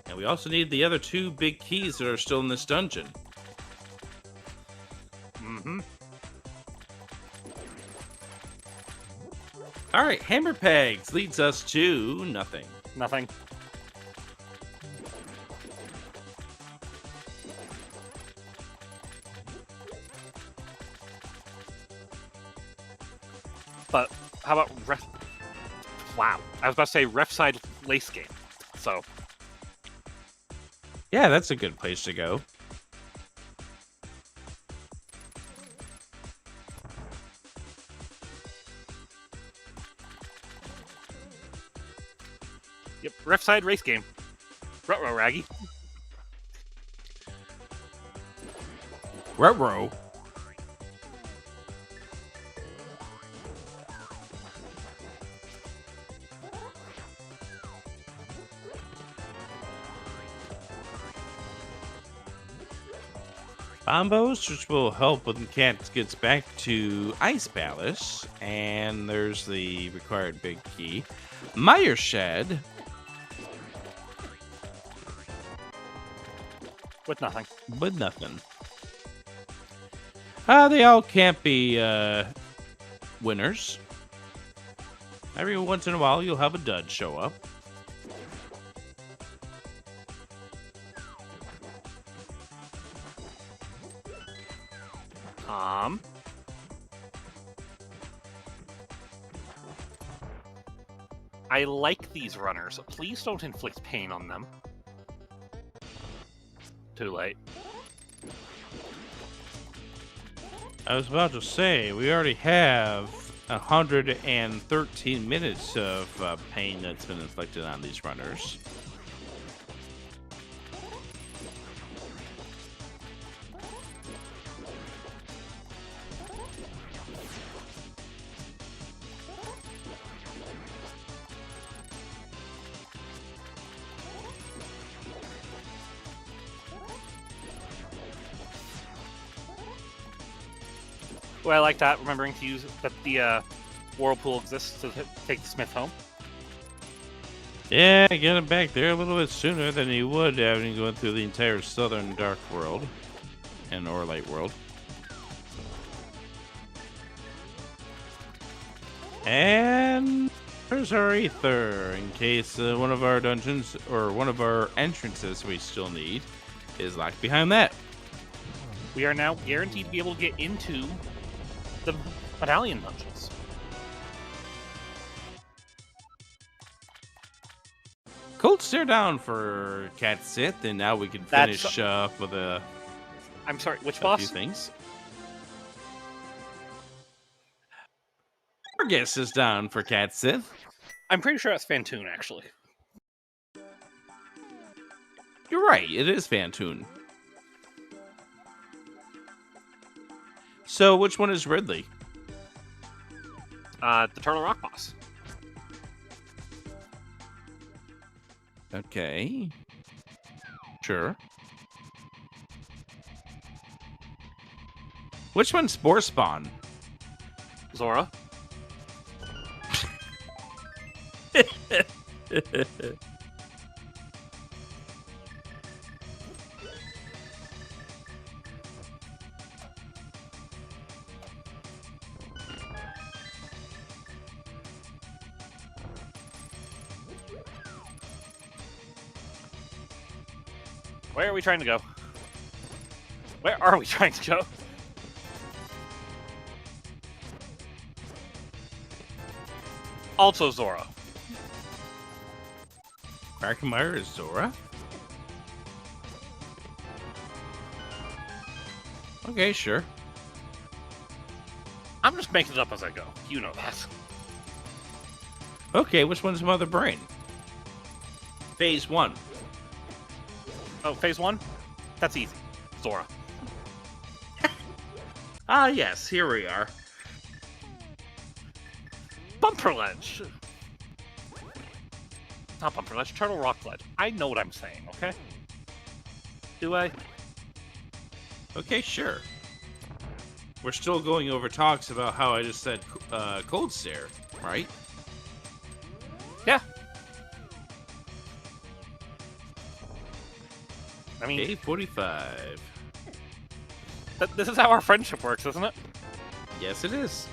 Speaker 3: And we also need the other 2 big keys that are still in this dungeon.
Speaker 2: Mm-hmm.
Speaker 3: Alright, Hammer Pegs leads us to nothing.
Speaker 2: Nothing. But how about ref? Wow, I was about to say ref side lace game. So
Speaker 3: Yeah, that's a good place to go.
Speaker 2: yep, ref side race game. Ruh-roh, Raggy.
Speaker 3: Ruh-roh. Bombos, which will help when Cat gets back to Ice Palace. And there's the required big key. Mire Shed.
Speaker 2: With nothing.
Speaker 3: With nothing. They all can't be winners. Every once in a while, you'll have a dud show up.
Speaker 2: I like these runners. Please don't inflict pain on them. Too late.
Speaker 3: I was about to say, we already have 113 minutes of pain that's been inflicted on these runners.
Speaker 2: Well, I like that, remembering to use that the whirlpool exists to take the Smith home.
Speaker 3: Yeah, get him back there a little bit sooner than he would having gone through the entire southern dark world and or light world. And there's our ether, in case one of our dungeons or one of our entrances we still need is locked behind that.
Speaker 2: We are now guaranteed to be able to get into the medallion dungeons.
Speaker 3: Cold stare down for CaitSith, and now we can finish with a.
Speaker 2: I'm sorry, which
Speaker 3: a
Speaker 2: boss?
Speaker 3: few things. Argus is down for CaitSith.
Speaker 2: I'm pretty sure that's Fantoon, actually.
Speaker 3: You're right, it is Fantoon. So, which one is Ridley?
Speaker 2: The Turtle Rock boss.
Speaker 3: Okay. Sure. Which one's Spore Spawn?
Speaker 2: Zora. Where are we trying to go? Where are we trying to go? Also Zora.
Speaker 3: Quagmire is Zora? Okay, sure.
Speaker 2: I'm just making it up as I go. You know that.
Speaker 3: Okay, which one's Mother Brain? Phase 1.
Speaker 2: Oh, phase 1? That's easy. Zora.
Speaker 3: Ah, yes, here we are.
Speaker 2: Bumper ledge. Not bumper ledge, turtle rock ledge. I know what I'm saying, okay? Do I?
Speaker 3: Okay, sure. We're still going over talks about how I just said cold stare, right?
Speaker 2: Yeah. I mean,
Speaker 3: Okay, 45.
Speaker 2: this is how our friendship works, isn't it?
Speaker 3: Yes, it is.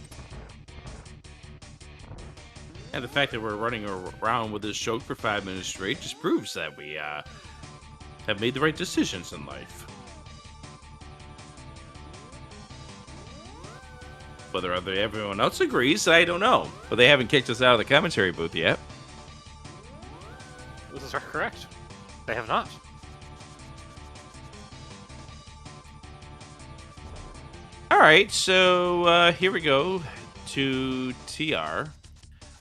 Speaker 3: And the fact that we're running around with this joke for 5 minutes straight just proves that we have made the right decisions in life. Whether everyone else agrees, I don't know. But they haven't kicked us out of the commentary booth yet.
Speaker 2: This is correct. They have not.
Speaker 3: Alright, so here we go to TR.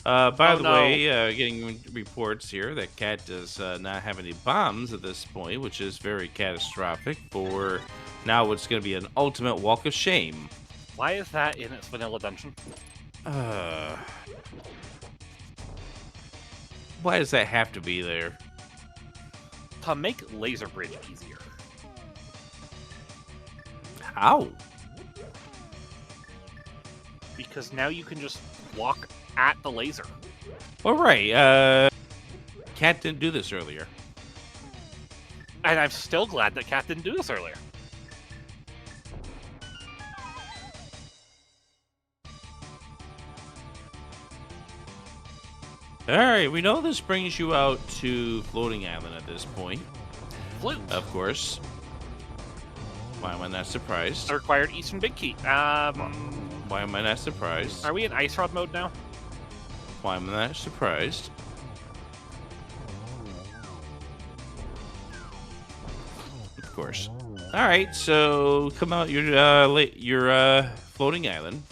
Speaker 3: By the way, getting reports here that Cat does not have any bombs at this point, which is very catastrophic for now what's going to be an ultimate walk of shame.
Speaker 2: Why is that in its vanilla dungeon?
Speaker 3: Why does that have to be there?
Speaker 2: To make Laser Bridge easier.
Speaker 3: How?
Speaker 2: Because now you can just walk at the laser.
Speaker 3: All right. Cat didn't do this earlier.
Speaker 2: And I'm still glad that Cat didn't do this earlier.
Speaker 3: Alright, we know this brings you out to Floating Island at this point.
Speaker 2: Flute.
Speaker 3: Of course. Why am I not surprised?
Speaker 2: I required Eastern Big Key.
Speaker 3: Why am I not surprised?
Speaker 2: Are we in Ice Rod mode now?
Speaker 3: Why am I not surprised? Of course. Alright, so come out your Floating Island.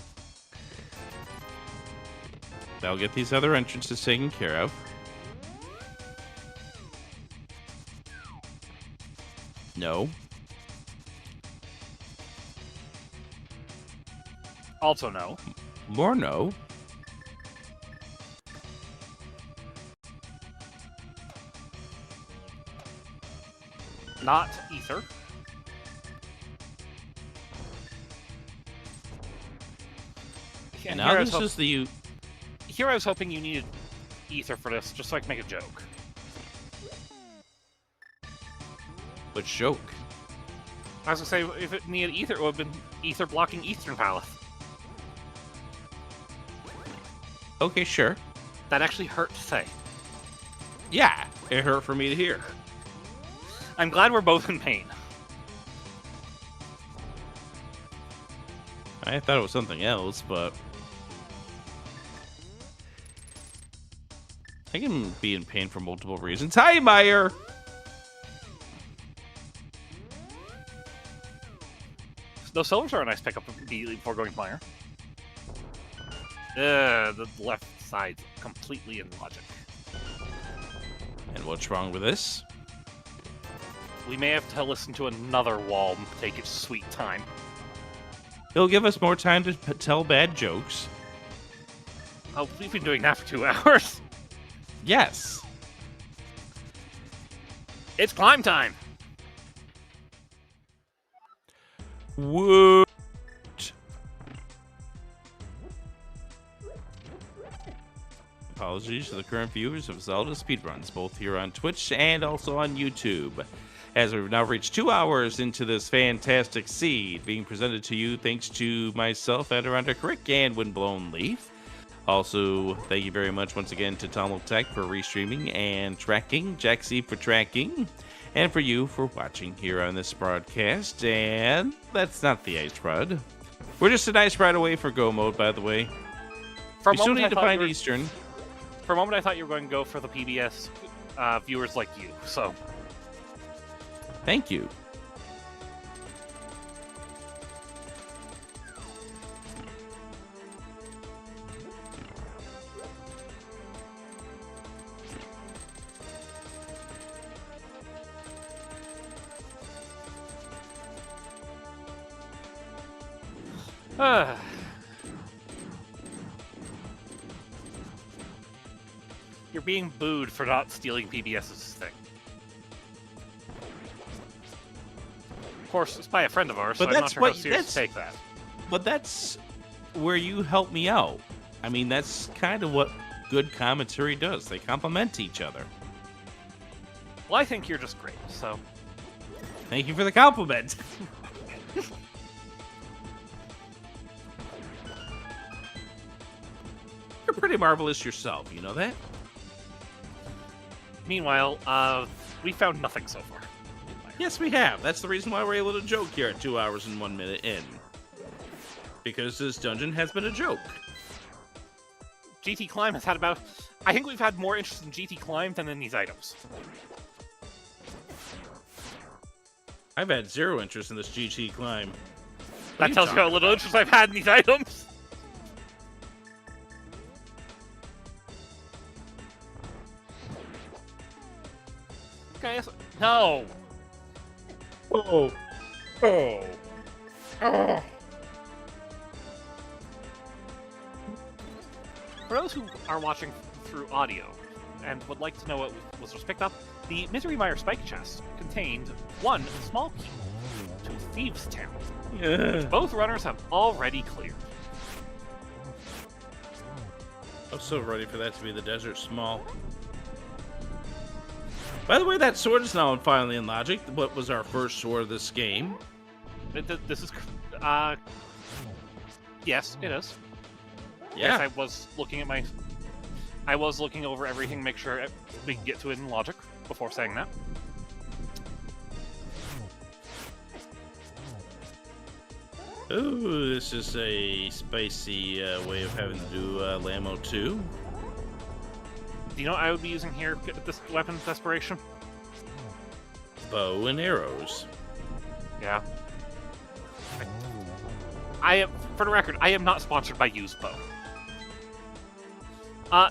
Speaker 3: I'll get these other entrances taken care of. No.
Speaker 2: Also no.
Speaker 3: More no.
Speaker 2: Not Ether.
Speaker 3: And now this is the...
Speaker 2: Here I was hoping you needed Ether for this, just so I could make a joke.
Speaker 3: Which joke?
Speaker 2: I was gonna say, if it needed Ether, it would have been Ether blocking Eastern Palace.
Speaker 3: Okay, sure.
Speaker 2: That actually hurt to say.
Speaker 3: Yeah, it hurt for me to hear.
Speaker 2: I'm glad we're both in pain.
Speaker 3: I thought it was something else, but... I can be in pain for multiple reasons. Hi, Meyer!
Speaker 2: Those silvers are a nice pickup immediately before going Meyer. The left side's completely in logic.
Speaker 3: And what's wrong with this?
Speaker 2: We may have to listen to another wall and take its sweet time.
Speaker 3: It'll give us more time to tell bad jokes.
Speaker 2: Oh, we've been doing that for 2 hours.
Speaker 3: Yes.
Speaker 2: It's climb time.
Speaker 3: What? apologies to the current viewers of Zelda Speedruns, both here on Twitch and also on YouTube, as we've now reached 2 hours into this fantastic seed being presented to you thanks to myself, Adirondack Rick, and Windblown Leaf. Also, thank you very much once again to Tech for restreaming and tracking, Jack C for tracking, and for you for watching here on this broadcast. And that's not the Ice Rod. We're just an Ice Rod away for Go Mode, by the way. We still need to find Eastern.
Speaker 2: For a moment, I thought you were going to go for the PBS viewers like you, so...
Speaker 3: Thank you.
Speaker 2: You're being booed for not stealing PBS's thing. Of course, it's by a friend of ours, so I'm not sure how serious to take that.
Speaker 3: But that's where you help me out. I mean, that's kind of what good commentary does. They complement each other.
Speaker 2: Well, I think you're just great, so...
Speaker 3: Thank you for the compliment. You're pretty marvelous yourself, you know that?
Speaker 2: Meanwhile, we found nothing so far.
Speaker 3: Yes, we have. That's the reason why we're able to joke here at 2 hours and 1 minute in. Because this dungeon has been a joke.
Speaker 2: GT Climb has had about... I think we've had more interest in GT Climb than in these items.
Speaker 3: I've had zero interest in this GT Climb.
Speaker 2: That tells you how little interest I've had in these items. Guys, no.
Speaker 3: Oh. Oh.
Speaker 2: Oh. For those who are watching through audio and would like to know what was just picked up, the Misery Mire Spike chest contained one small key to Thieves' Town, which both runners have already cleared.
Speaker 3: I'm so ready for that to be the Desert Small. By the way, that sword is now finally in Logic. What was our first sword of this game?
Speaker 2: This is, yes, it is.
Speaker 3: Yeah.
Speaker 2: Yes, I was looking over everything to make sure we can get to it in Logic before saying that.
Speaker 3: Ooh, this is a spicy way of having to do Lamo 2.
Speaker 2: Do you know what I would be using here at this weapon desperation?
Speaker 3: Bow and arrows.
Speaker 2: Yeah. I am, for the record, I am not sponsored by Used Bow.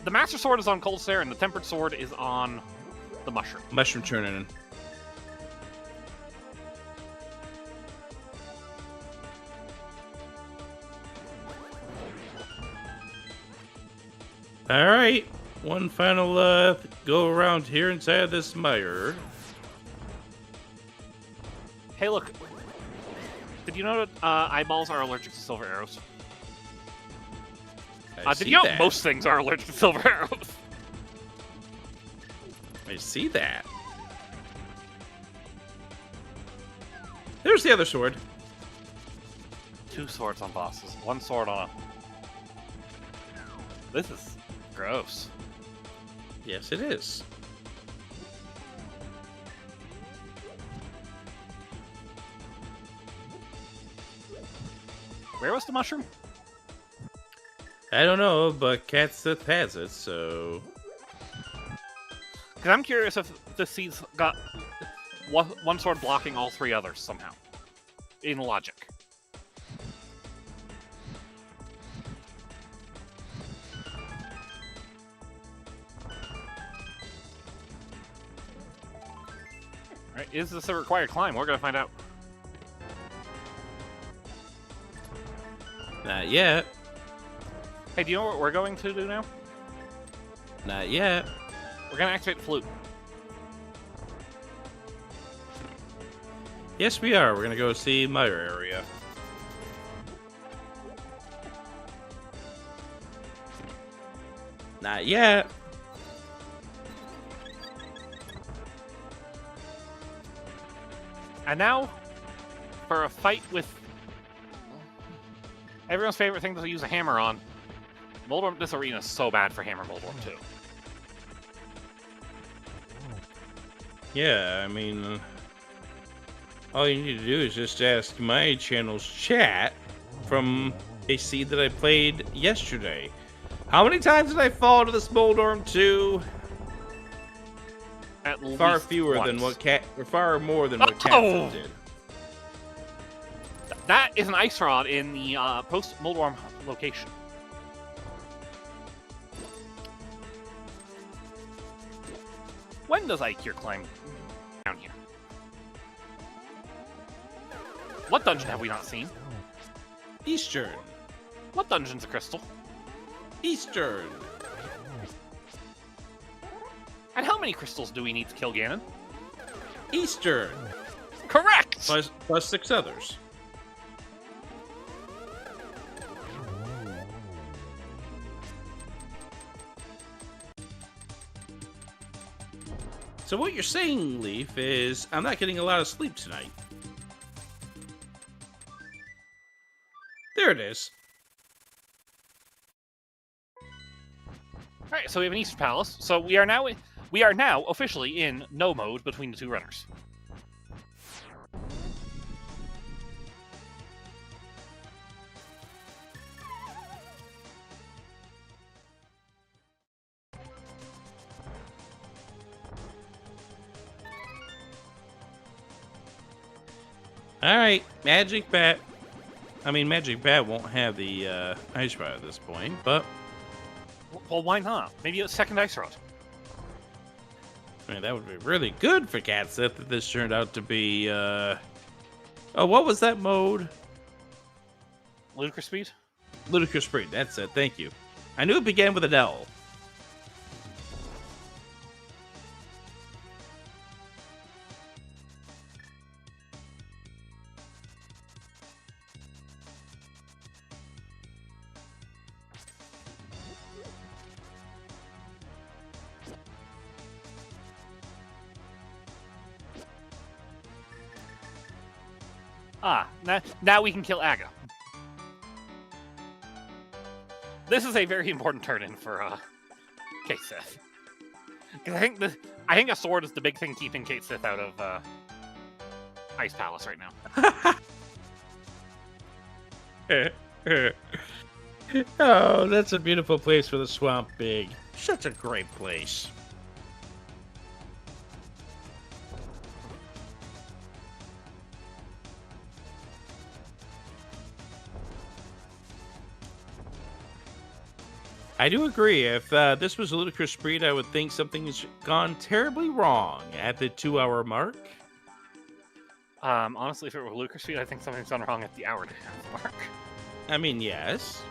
Speaker 2: The Master Sword is on Cold Stare, and the Tempered Sword is on the Mushroom.
Speaker 3: Mushroom Turning. Alright, one final go around here inside of this mire.
Speaker 2: Hey, look. Did you know that eyeballs are allergic to silver arrows? Did you know most things are allergic to silver arrows?
Speaker 3: I see that. There's the other sword.
Speaker 2: 2 swords on bosses. 1 sword on a... This is gross.
Speaker 3: Yes, it is.
Speaker 2: Where was the mushroom?
Speaker 3: I don't know, but CaitSith has it, so...
Speaker 2: Because I'm curious if the seed's got one sword blocking all 3 others somehow. In Logic. Alright, is this a required climb? We're gonna find out.
Speaker 3: Not yet.
Speaker 2: Hey, do you know what we're going to do now?
Speaker 3: Not yet.
Speaker 2: We're gonna activate the flute.
Speaker 3: Yes, we are. We're gonna go see Mire area. Not yet.
Speaker 2: And now, for a fight with everyone's favorite thing to use a hammer on. Moldorm, this arena is so bad for Hammer Moldorm, too.
Speaker 3: Yeah, I mean, all you need to do is just ask my channel's chat from a seed that I played yesterday. How many times did I fall to this Moldorm 2?
Speaker 2: At
Speaker 3: Far
Speaker 2: least
Speaker 3: fewer
Speaker 2: once.
Speaker 3: than what far more than what CaitSith did.
Speaker 2: That is an ice rod in the post Moldorm location. When does Eykir climb down here? What dungeon have we not seen?
Speaker 3: Eastern.
Speaker 2: What dungeon's a crystal?
Speaker 3: Eastern.
Speaker 2: And how many crystals do we need to kill Ganon?
Speaker 3: Eastern.
Speaker 2: Correct!
Speaker 3: Plus 6 others. So what you're saying, Leaf, is I'm not getting a lot of sleep tonight. There it is.
Speaker 2: Alright, so we have an Eastern Palace. So we are now officially in no mode between the two runners.
Speaker 3: Alright, Magic Bat. I mean, Magic Bat won't have the ice rod at this point, but...
Speaker 2: Well, why not? Maybe a second ice rod.
Speaker 3: I mean, that would be really good for CaitSith if this turned out to be, Oh, what was that mode?
Speaker 2: Ludicrous Speed?
Speaker 3: Ludicrous Speed, that's it, thank you. I knew it began with an L.
Speaker 2: Ah, now we can kill Aga. This is a very important turn-in for CaitSith. Because I think a sword is the big thing keeping CaitSith out of Ice Palace right
Speaker 3: now. Oh, that's a beautiful place for the Swamp Big. Such a great place. I do agree. If this was a Ludicrous Speed, I would think something's gone terribly wrong at the 2-hour mark.
Speaker 2: Honestly, if it were Ludicrous Speed, I think something's gone wrong at the hour-and-a-half mark.
Speaker 3: I mean, yes.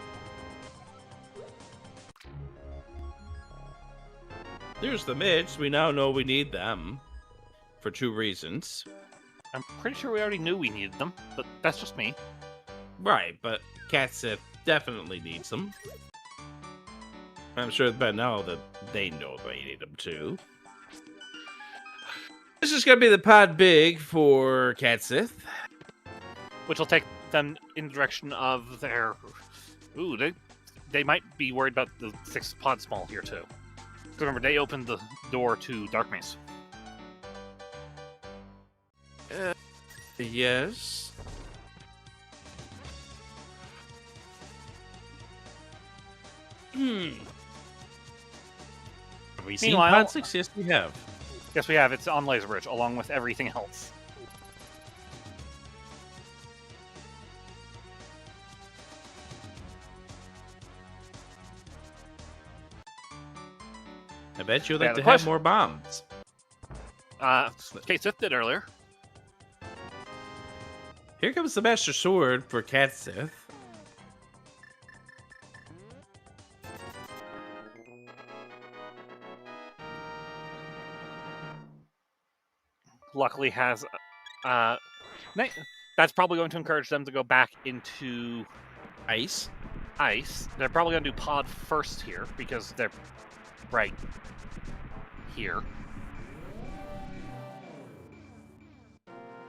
Speaker 3: There's the Midge. We now know we need them for 2 reasons.
Speaker 2: I'm pretty sure we already knew we needed them, but that's just me.
Speaker 3: Right, but CaitSith definitely needs them. I'm sure by now that they know they need them too. This is going to be the pod big for CaitSith.
Speaker 2: Which will take them in the direction of their... Ooh, they might be worried about the 6 pod small here too. Because remember, they opened the door to Dark Maze.
Speaker 3: Yes. Have we seen
Speaker 2: Meanwhile-
Speaker 3: Pod 6? Yes, we have.
Speaker 2: Yes, we have. It's on Laser Bridge, along with everything else.
Speaker 3: I bet you'd
Speaker 2: Yeah,
Speaker 3: like
Speaker 2: the
Speaker 3: to have
Speaker 2: question-
Speaker 3: more bombs.
Speaker 2: CaitSith did earlier.
Speaker 3: Here comes the Master Sword for CaitSith.
Speaker 2: Luckily has... that's probably going to encourage them to go back into...
Speaker 3: Ice.
Speaker 2: ice. They're probably going to do pod first here, because they're right here.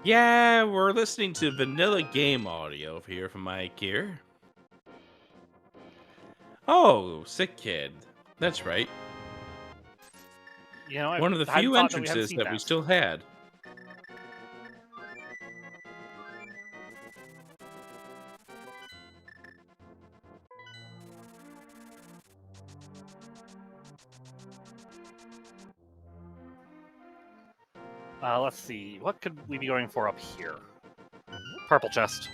Speaker 3: Yeah, we're listening to vanilla game audio here from Eykir. Oh, sick kid. That's right.
Speaker 2: You know,
Speaker 3: One of the few entrances that we still had.
Speaker 2: Let's see. What could we be going for up here? Purple chest.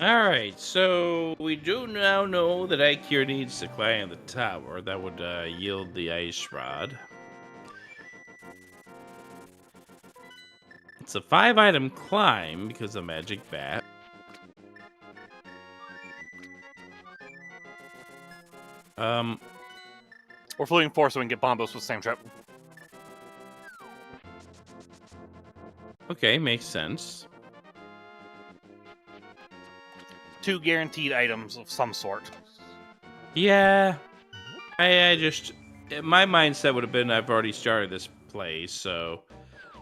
Speaker 3: Alright, so we do now know that Eykir needs to climb the tower. That would yield the ice rod. It's a 5-item climb because of magic bat.
Speaker 2: We're fleeing 4 so we can get bombos with the same trip.
Speaker 3: Okay, makes sense.
Speaker 2: 2 guaranteed items of some sort.
Speaker 3: Yeah, I just... My mindset would have been I've already started this play, so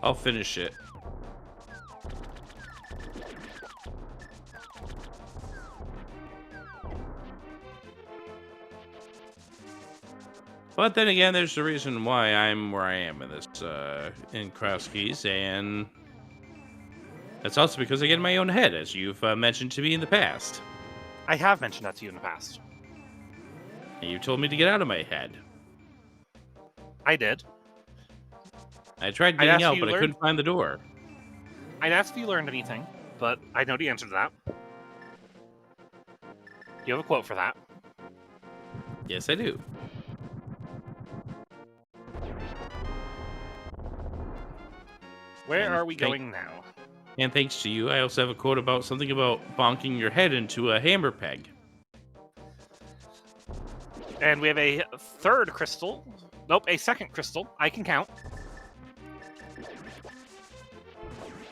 Speaker 3: I'll finish it. But then again, there's the reason why I'm where I am in this, in Crosskeys, and that's also because I get in my own head, as you've mentioned to me in the past.
Speaker 2: I have mentioned that to you in the past.
Speaker 3: And you told me to get out of my head.
Speaker 2: I did.
Speaker 3: I tried getting out, but I couldn't find the door.
Speaker 2: I'd ask if you learned anything, but I know the answer to that. You have a quote for that?
Speaker 3: Yes, I do.
Speaker 2: Where are we going now?
Speaker 3: And thanks to you, I also have a quote about something about bonking your head into a hammer peg.
Speaker 2: And we have a 3rd crystal. Nope, a 2nd crystal. I can count.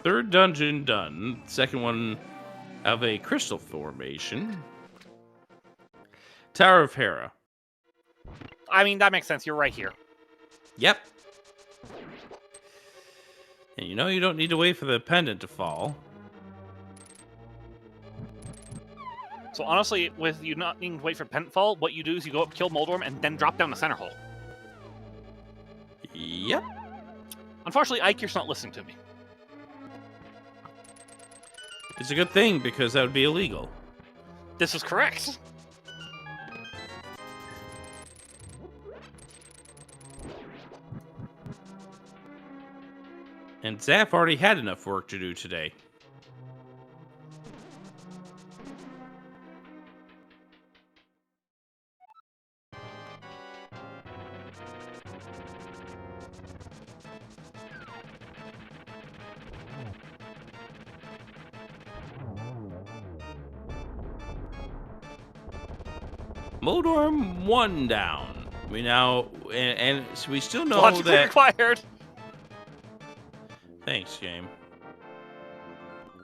Speaker 3: 3rd dungeon done. 2nd one of a crystal formation. Tower of Hera.
Speaker 2: I mean, that makes sense. You're right here.
Speaker 3: Yep. And you know you don't need to wait for the pendant to fall.
Speaker 2: So honestly, with you not needing to wait for pendant fall, what you do is you go up, kill Moldorm, and then drop down the center hole.
Speaker 3: Yep.
Speaker 2: Unfortunately, Eykir's not listening to me.
Speaker 3: It's a good thing, because that would be illegal.
Speaker 2: This is correct.
Speaker 3: And Zaf already had enough work to do today. Moldorm 1 down. We now and so we still know
Speaker 2: Logically
Speaker 3: that
Speaker 2: required.
Speaker 3: Thanks, game.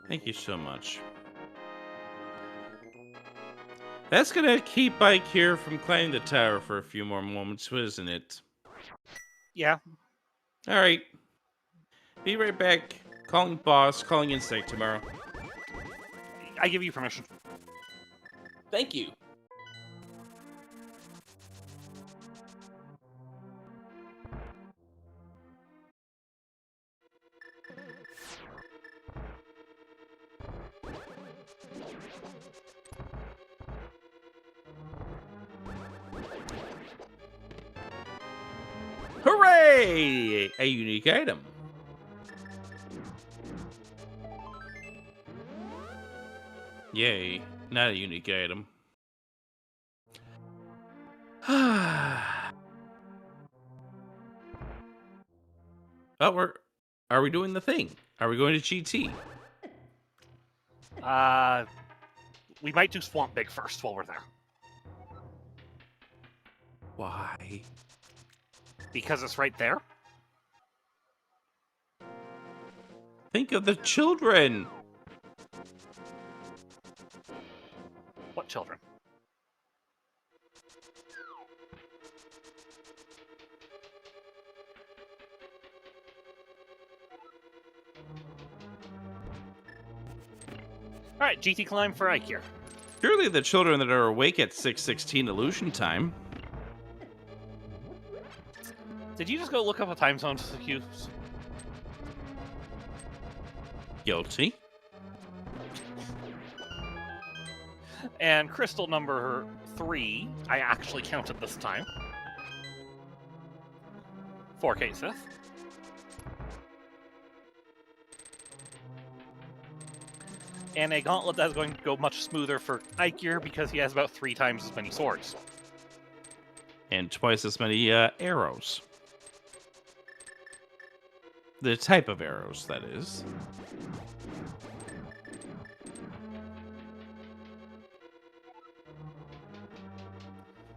Speaker 3: Thank you so much. That's gonna keep Eykir from climbing the tower for a few more moments, isn't it?
Speaker 2: Yeah.
Speaker 3: Alright. Be right back. Calling boss, calling insect tomorrow.
Speaker 2: I give you permission.
Speaker 3: Thank you. Hooray! A unique item. Yay, not a unique item. But are we doing the thing? Are we going to GT?
Speaker 2: We might do Swamp Big first while we're there.
Speaker 3: Why?
Speaker 2: Because it's right there?
Speaker 3: Think of the children!
Speaker 2: What children? Alright, GT climb for Eykir.
Speaker 3: Surely the children that are awake at 6:16 illusion time.
Speaker 2: Did you just go look up a time zone cues?
Speaker 3: Guilty.
Speaker 2: And crystal number 3, I actually counted this time. For CaitSith. And a gauntlet that's going to go much smoother for Eykir because he has about 3 times as many swords.
Speaker 3: And twice as many arrows. The type of arrows, that is.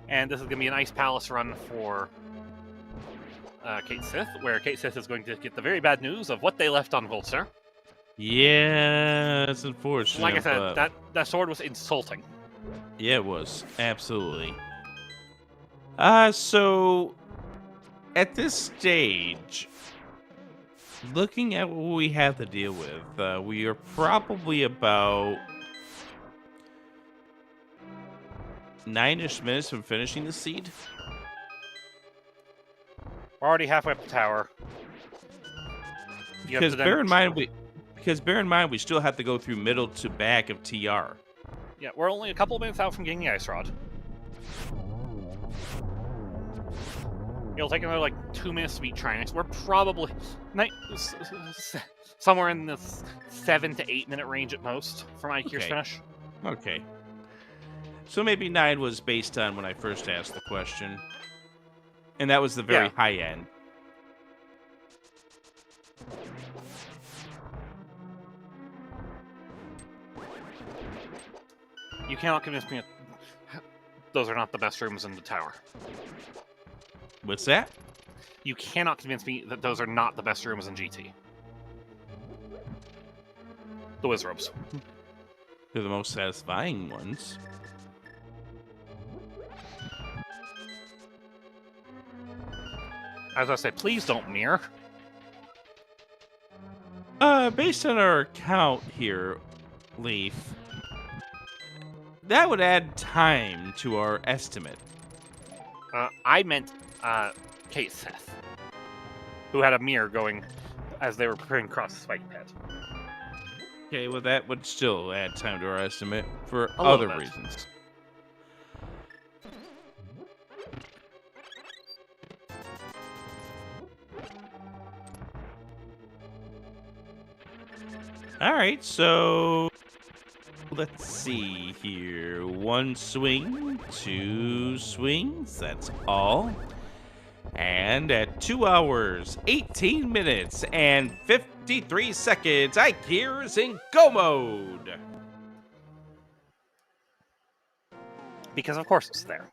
Speaker 2: And this is going to be an Ice Palace run for CaitSith, where CaitSith is going to get the very bad news of what they left on Volster.
Speaker 3: Yeah, it's unfortunate.
Speaker 2: Like I said, that sword was insulting.
Speaker 3: Yeah, it was. Absolutely. So, at this stage, looking at what we have to deal with, we are probably about 9-ish minutes from finishing the seed.
Speaker 2: We're already halfway up the tower.
Speaker 3: Because bear in mind, we still have to go through middle to back of TR.
Speaker 2: Yeah, we're only a couple of minutes out from getting the Ice Rod. It'll take another, 2 minutes to beat Trinix. We're probably somewhere in the 7 to 8 minute range at most from Eykir's finish.
Speaker 3: Okay. So maybe 9 was based on when I first asked the question. And that was the very high end.
Speaker 2: You cannot convince me those are not the best rooms in the tower.
Speaker 3: What's that?
Speaker 2: You cannot convince me that those are not the best rooms in GT. The Wizrobes.
Speaker 3: They're the most satisfying ones.
Speaker 2: As I say, please don't mirror.
Speaker 3: Based on our count here, Leaf, that would add time to our estimate.
Speaker 2: I meant CaitSith, who had a mirror going as they were preparing to cross the spike pit.
Speaker 3: Okay, well that would still add time to our estimate for
Speaker 2: A little
Speaker 3: other
Speaker 2: bit.
Speaker 3: reasons. Alright, so let's see here. 1 swing, 2 swings, that's all. And at 2 hours, 18 minutes, and 53 seconds, Eykir's in go mode.
Speaker 2: Because of course it's there.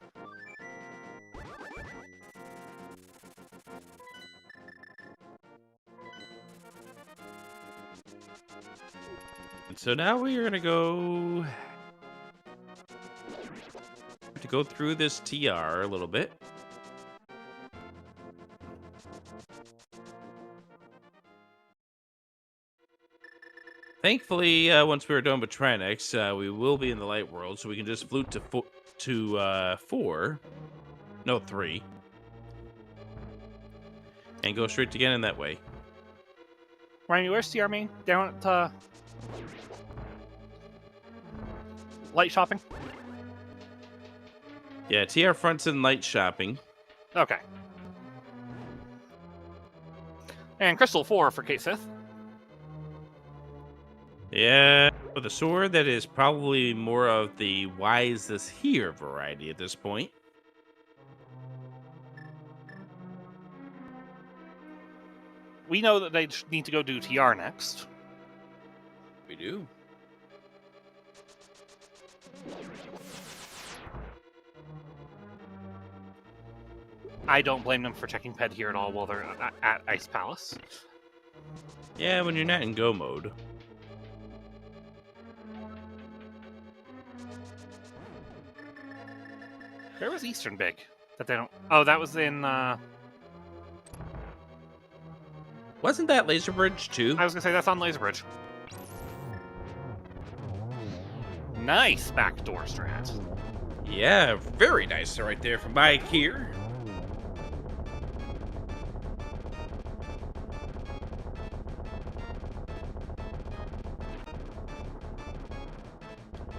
Speaker 3: And so now we are gonna go through this TR a little bit. Thankfully, once we're done with Trinix, we will be in the light world, so we can just flute to 4, no 3, and go straight to Ganon that way.
Speaker 2: Ryan, where's TR main? Down at light shopping?
Speaker 3: Yeah, TR front's in light shopping.
Speaker 2: Okay. And Crystal 4 for CaitSith.
Speaker 3: Yeah, with a sword that is probably more of the why is this here variety at this point.
Speaker 2: We know that they need to go do TR next.
Speaker 3: We do.
Speaker 2: I don't blame them for checking ped here at all while they're at Ice Palace.
Speaker 3: Yeah, when you're not in go mode.
Speaker 2: Where was Eastern Big? That they don't. Oh, that was in.
Speaker 3: Wasn't that Laser Bridge too?
Speaker 2: I was gonna say that's on Laser Bridge. Nice backdoor strat.
Speaker 3: Yeah, very nice right there from Eykir.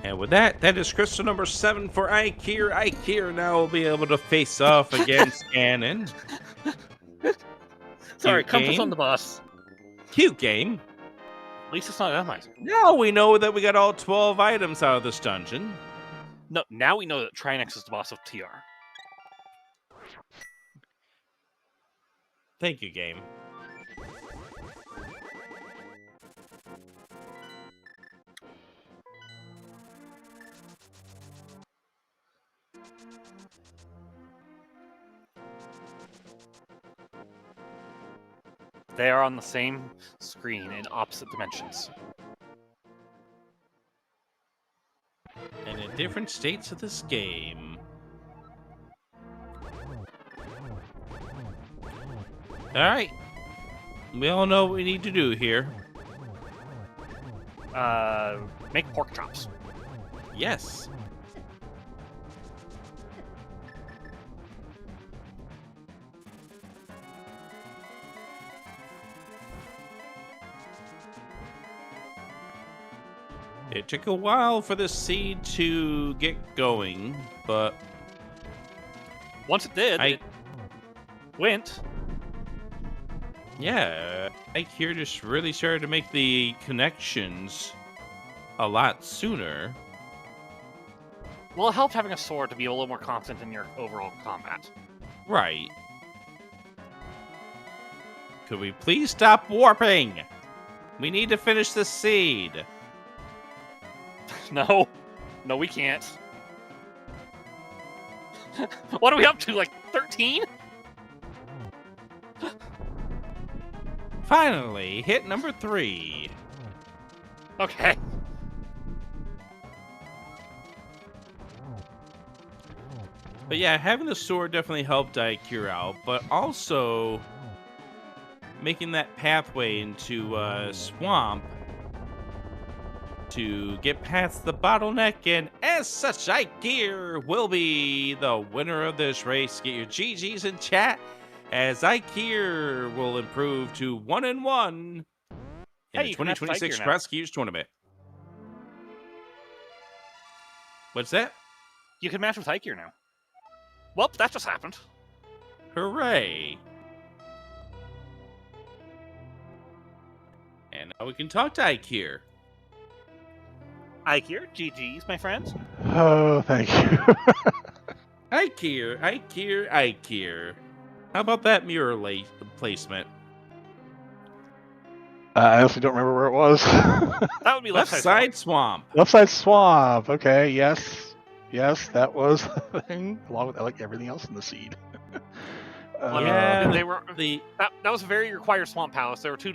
Speaker 3: And with that, that is crystal number 7 for Eykir. Eykir now will be able to face off against Ganon.
Speaker 2: Sorry,
Speaker 3: Cute
Speaker 2: compass
Speaker 3: game.
Speaker 2: on the boss.
Speaker 3: Cute game.
Speaker 2: At least it's not Almighty.
Speaker 3: Now we know that we got all 12 items out of this dungeon.
Speaker 2: No, now we know that Trinex is the boss of TR.
Speaker 3: Thank you, game.
Speaker 2: They are on the same screen in opposite dimensions.
Speaker 3: And in different states of this game. Alright. We all know what we need to do here.
Speaker 2: Make pork chops.
Speaker 3: Yes. It took a while for the seed to get going, but
Speaker 2: Once it did, it went.
Speaker 3: Yeah, Eykir just really started to make the connections a lot sooner.
Speaker 2: Well, it helped having a sword to be a little more confident in your overall combat.
Speaker 3: Right. Could we please stop warping? We need to finish the seed.
Speaker 2: No. No, we can't. What are we up to, like 13?
Speaker 3: Finally, hit number 3.
Speaker 2: Okay.
Speaker 3: But yeah, having the sword definitely helped Eykir out, but also making that pathway into Swamp to get past the bottleneck, and as such, Eykir will be the winner of this race. Get your GGs in chat, as Eykir will improve to 1-1 in
Speaker 2: Hey,
Speaker 3: the
Speaker 2: you can match
Speaker 3: 2026
Speaker 2: Eykir now.
Speaker 3: Crosskeys tournament. What's that?
Speaker 2: You can match with Eykir now. Well, that just happened.
Speaker 3: Hooray! And now we can talk to Eykir.
Speaker 2: Eykir, GG's, my friend.
Speaker 4: Oh, thank you.
Speaker 3: Eykir. How about that mirror placement?
Speaker 4: I honestly don't remember where it was.
Speaker 2: That would be
Speaker 3: Left side swamp.
Speaker 4: Left side swamp. Okay, yes. Yes, that was the thing, along with like everything else in the seed.
Speaker 3: Yeah,
Speaker 2: they were. That was a very required Swamp Palace. There were two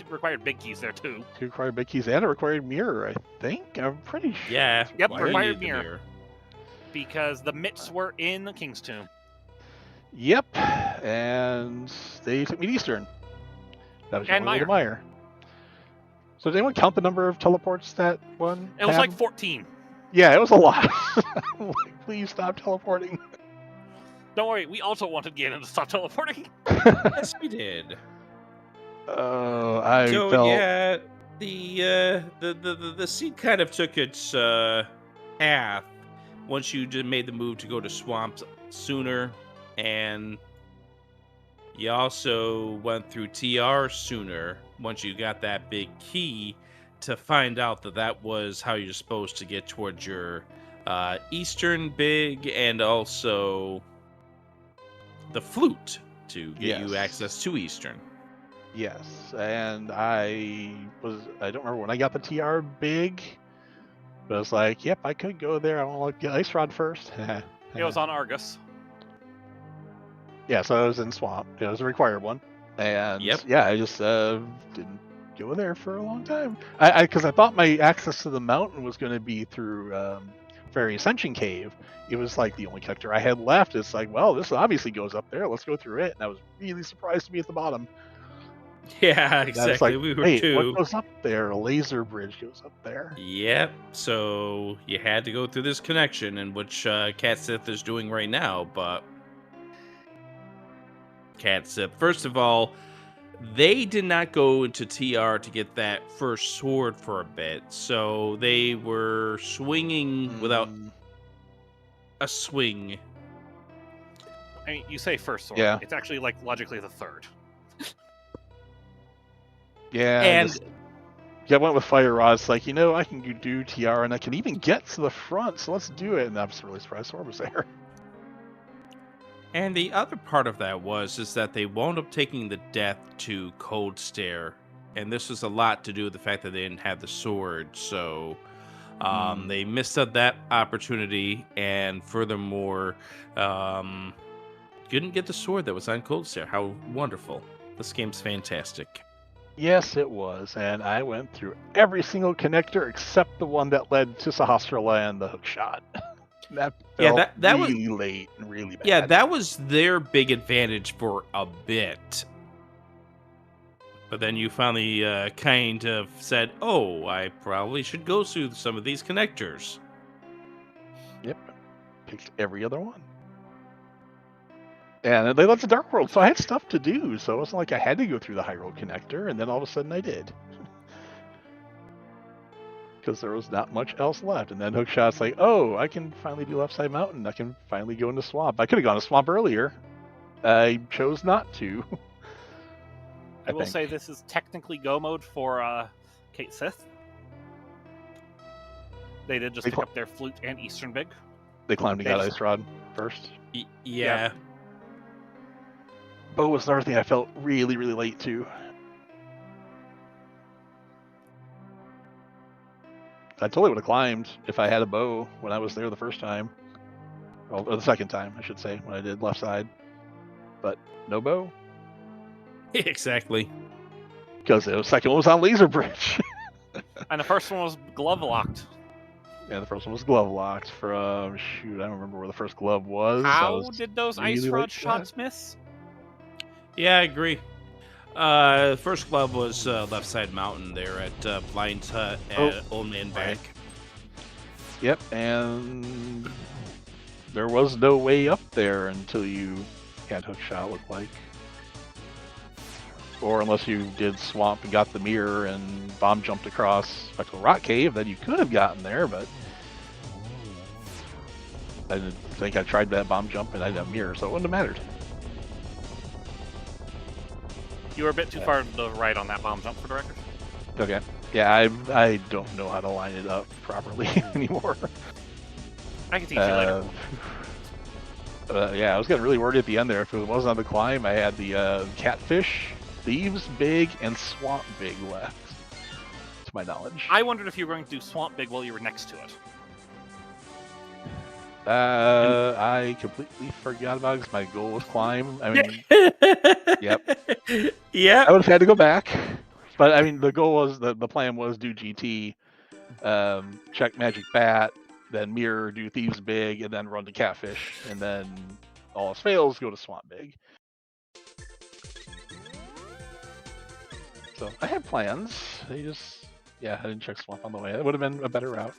Speaker 2: required big keys there too.
Speaker 4: 2 required big keys and a required mirror, I think. I'm pretty sure.
Speaker 3: Yeah.
Speaker 2: Yep,
Speaker 3: why do you
Speaker 2: required
Speaker 3: need the
Speaker 2: mirror. Because the mitts were in the King's Tomb.
Speaker 4: Yep, and they took me to Eastern. That was
Speaker 2: And
Speaker 4: your Meyer. So did anyone count the number of teleports that one
Speaker 2: It was
Speaker 4: had?
Speaker 2: like 14.
Speaker 4: Yeah, it was a lot. Like, please stop teleporting.
Speaker 2: Don't worry, we also wanted Ganon to stop teleporting.
Speaker 3: Yes, we did.
Speaker 4: I
Speaker 3: So
Speaker 4: felt...
Speaker 3: yeah, the seed kind of took its path once you just made the move to go to swamps sooner, and you also went through TR sooner once you got that big key to find out that was how you're supposed to get towards your Eastern big, and also the flute to get you access to Eastern.
Speaker 4: Yes, and I don't remember when I got the TR big, but I was like, yep, I could go there. I want to get Ice Rod first.
Speaker 2: It was on Argus.
Speaker 4: Yeah, so I was in Swamp. It was a required one. And
Speaker 3: Yep.
Speaker 4: yeah, I just didn't go there for a long time. Because I thought my access to the mountain was going to be through Fairy Ascension Cave. It was like the only connector I had left. It's like, well, this obviously goes up there. Let's go through it. And I was really surprised to be at the bottom.
Speaker 3: Yeah,
Speaker 4: And
Speaker 3: exactly.
Speaker 4: Like,
Speaker 3: we were
Speaker 4: wait,
Speaker 3: too.
Speaker 4: what goes up there? A laser bridge goes up there.
Speaker 3: Yep. So you had to go through this connection, in which CaitSith is doing right now. But CaitSith, first of all, they did not go into TR to get that first sword for a bit, so they were swinging without a swing.
Speaker 2: I mean, you say first sword.
Speaker 4: Yeah.
Speaker 2: It's actually like logically the third.
Speaker 4: Yeah.
Speaker 3: And
Speaker 4: I went with Fire Rod. It's like, I can do TR and I can even get to the front, so let's do it. And I'm just really surprised Sword was there.
Speaker 3: And the other part of that is that they wound up taking the death to Cold Stare, and this was a lot to do with the fact that they didn't have the sword, so they missed out that opportunity, and furthermore, couldn't get the sword that was on Cold Stare. How wonderful. This game's fantastic.
Speaker 4: Yes, it was, and I went through every single connector except the one that led to Sahasrara and the hook shot. That felt
Speaker 3: that
Speaker 4: really
Speaker 3: was
Speaker 4: late and really bad.
Speaker 3: Yeah, that was their big advantage for a bit. But then you finally kind of said, oh, I probably should go through some of these connectors.
Speaker 4: Yep. Picked every other one. And they left the Dark World, so I had stuff to do, so it wasn't like I had to go through the High Road connector, and then all of a sudden I did. Because there was not much else left. And then Hookshot's like, oh, I can finally do Left Side Mountain. I can finally go into Swamp. I could have gone to Swamp earlier. I chose not to.
Speaker 2: I will say this is technically go mode for CaitSith. They did just pick up their Flute and Eastern Big.
Speaker 4: They climbed and got Ice Rod first.
Speaker 3: Yeah.
Speaker 4: Bow was another thing I felt really, really late too. I totally would have climbed if I had a bow when I was there the first time. Or the second time, I should say, when I did left side. But no bow.
Speaker 3: Exactly.
Speaker 4: Because the second one was on Laser Bridge.
Speaker 2: And the first one was glove locked.
Speaker 4: Yeah, the first one was glove locked from, shoot, I don't remember where the first glove was.
Speaker 2: How did those Ice Rod shots miss?
Speaker 3: Yeah, I agree. First glove was Left Side Mountain there at Blind's Hut at Old Man Back.
Speaker 4: Yep, and there was no way up there until you had Hookshot, look like. Or unless you did Swamp and got the mirror and bomb jumped across Spectral Rock Cave, then you could have gotten there, but I didn't think I tried that bomb jump and I didn't have a mirror, so it wouldn't have mattered.
Speaker 2: You were a bit too far to the right on that bomb jump, for the record.
Speaker 4: Okay. Yeah, I don't know how to line it up properly anymore.
Speaker 2: I can teach you later.
Speaker 4: Yeah, I was getting really worried at the end there. If it wasn't on the climb, I had the Catfish, Thieves Big, and Swamp Big left, to my knowledge.
Speaker 2: I wondered if you were going to do Swamp Big while you were next to it.
Speaker 4: I completely forgot about it because my goal was climb. I mean, yep.
Speaker 3: Yeah.
Speaker 4: I would have had to go back. But, I mean, the goal was, the plan was do GT, check Magic Bat, then Mirror, do Thieves Big, and then run to Catfish. And then all else fails, go to Swamp Big. So, I had plans. They just, I didn't check Swamp on the way. That would have been a better route.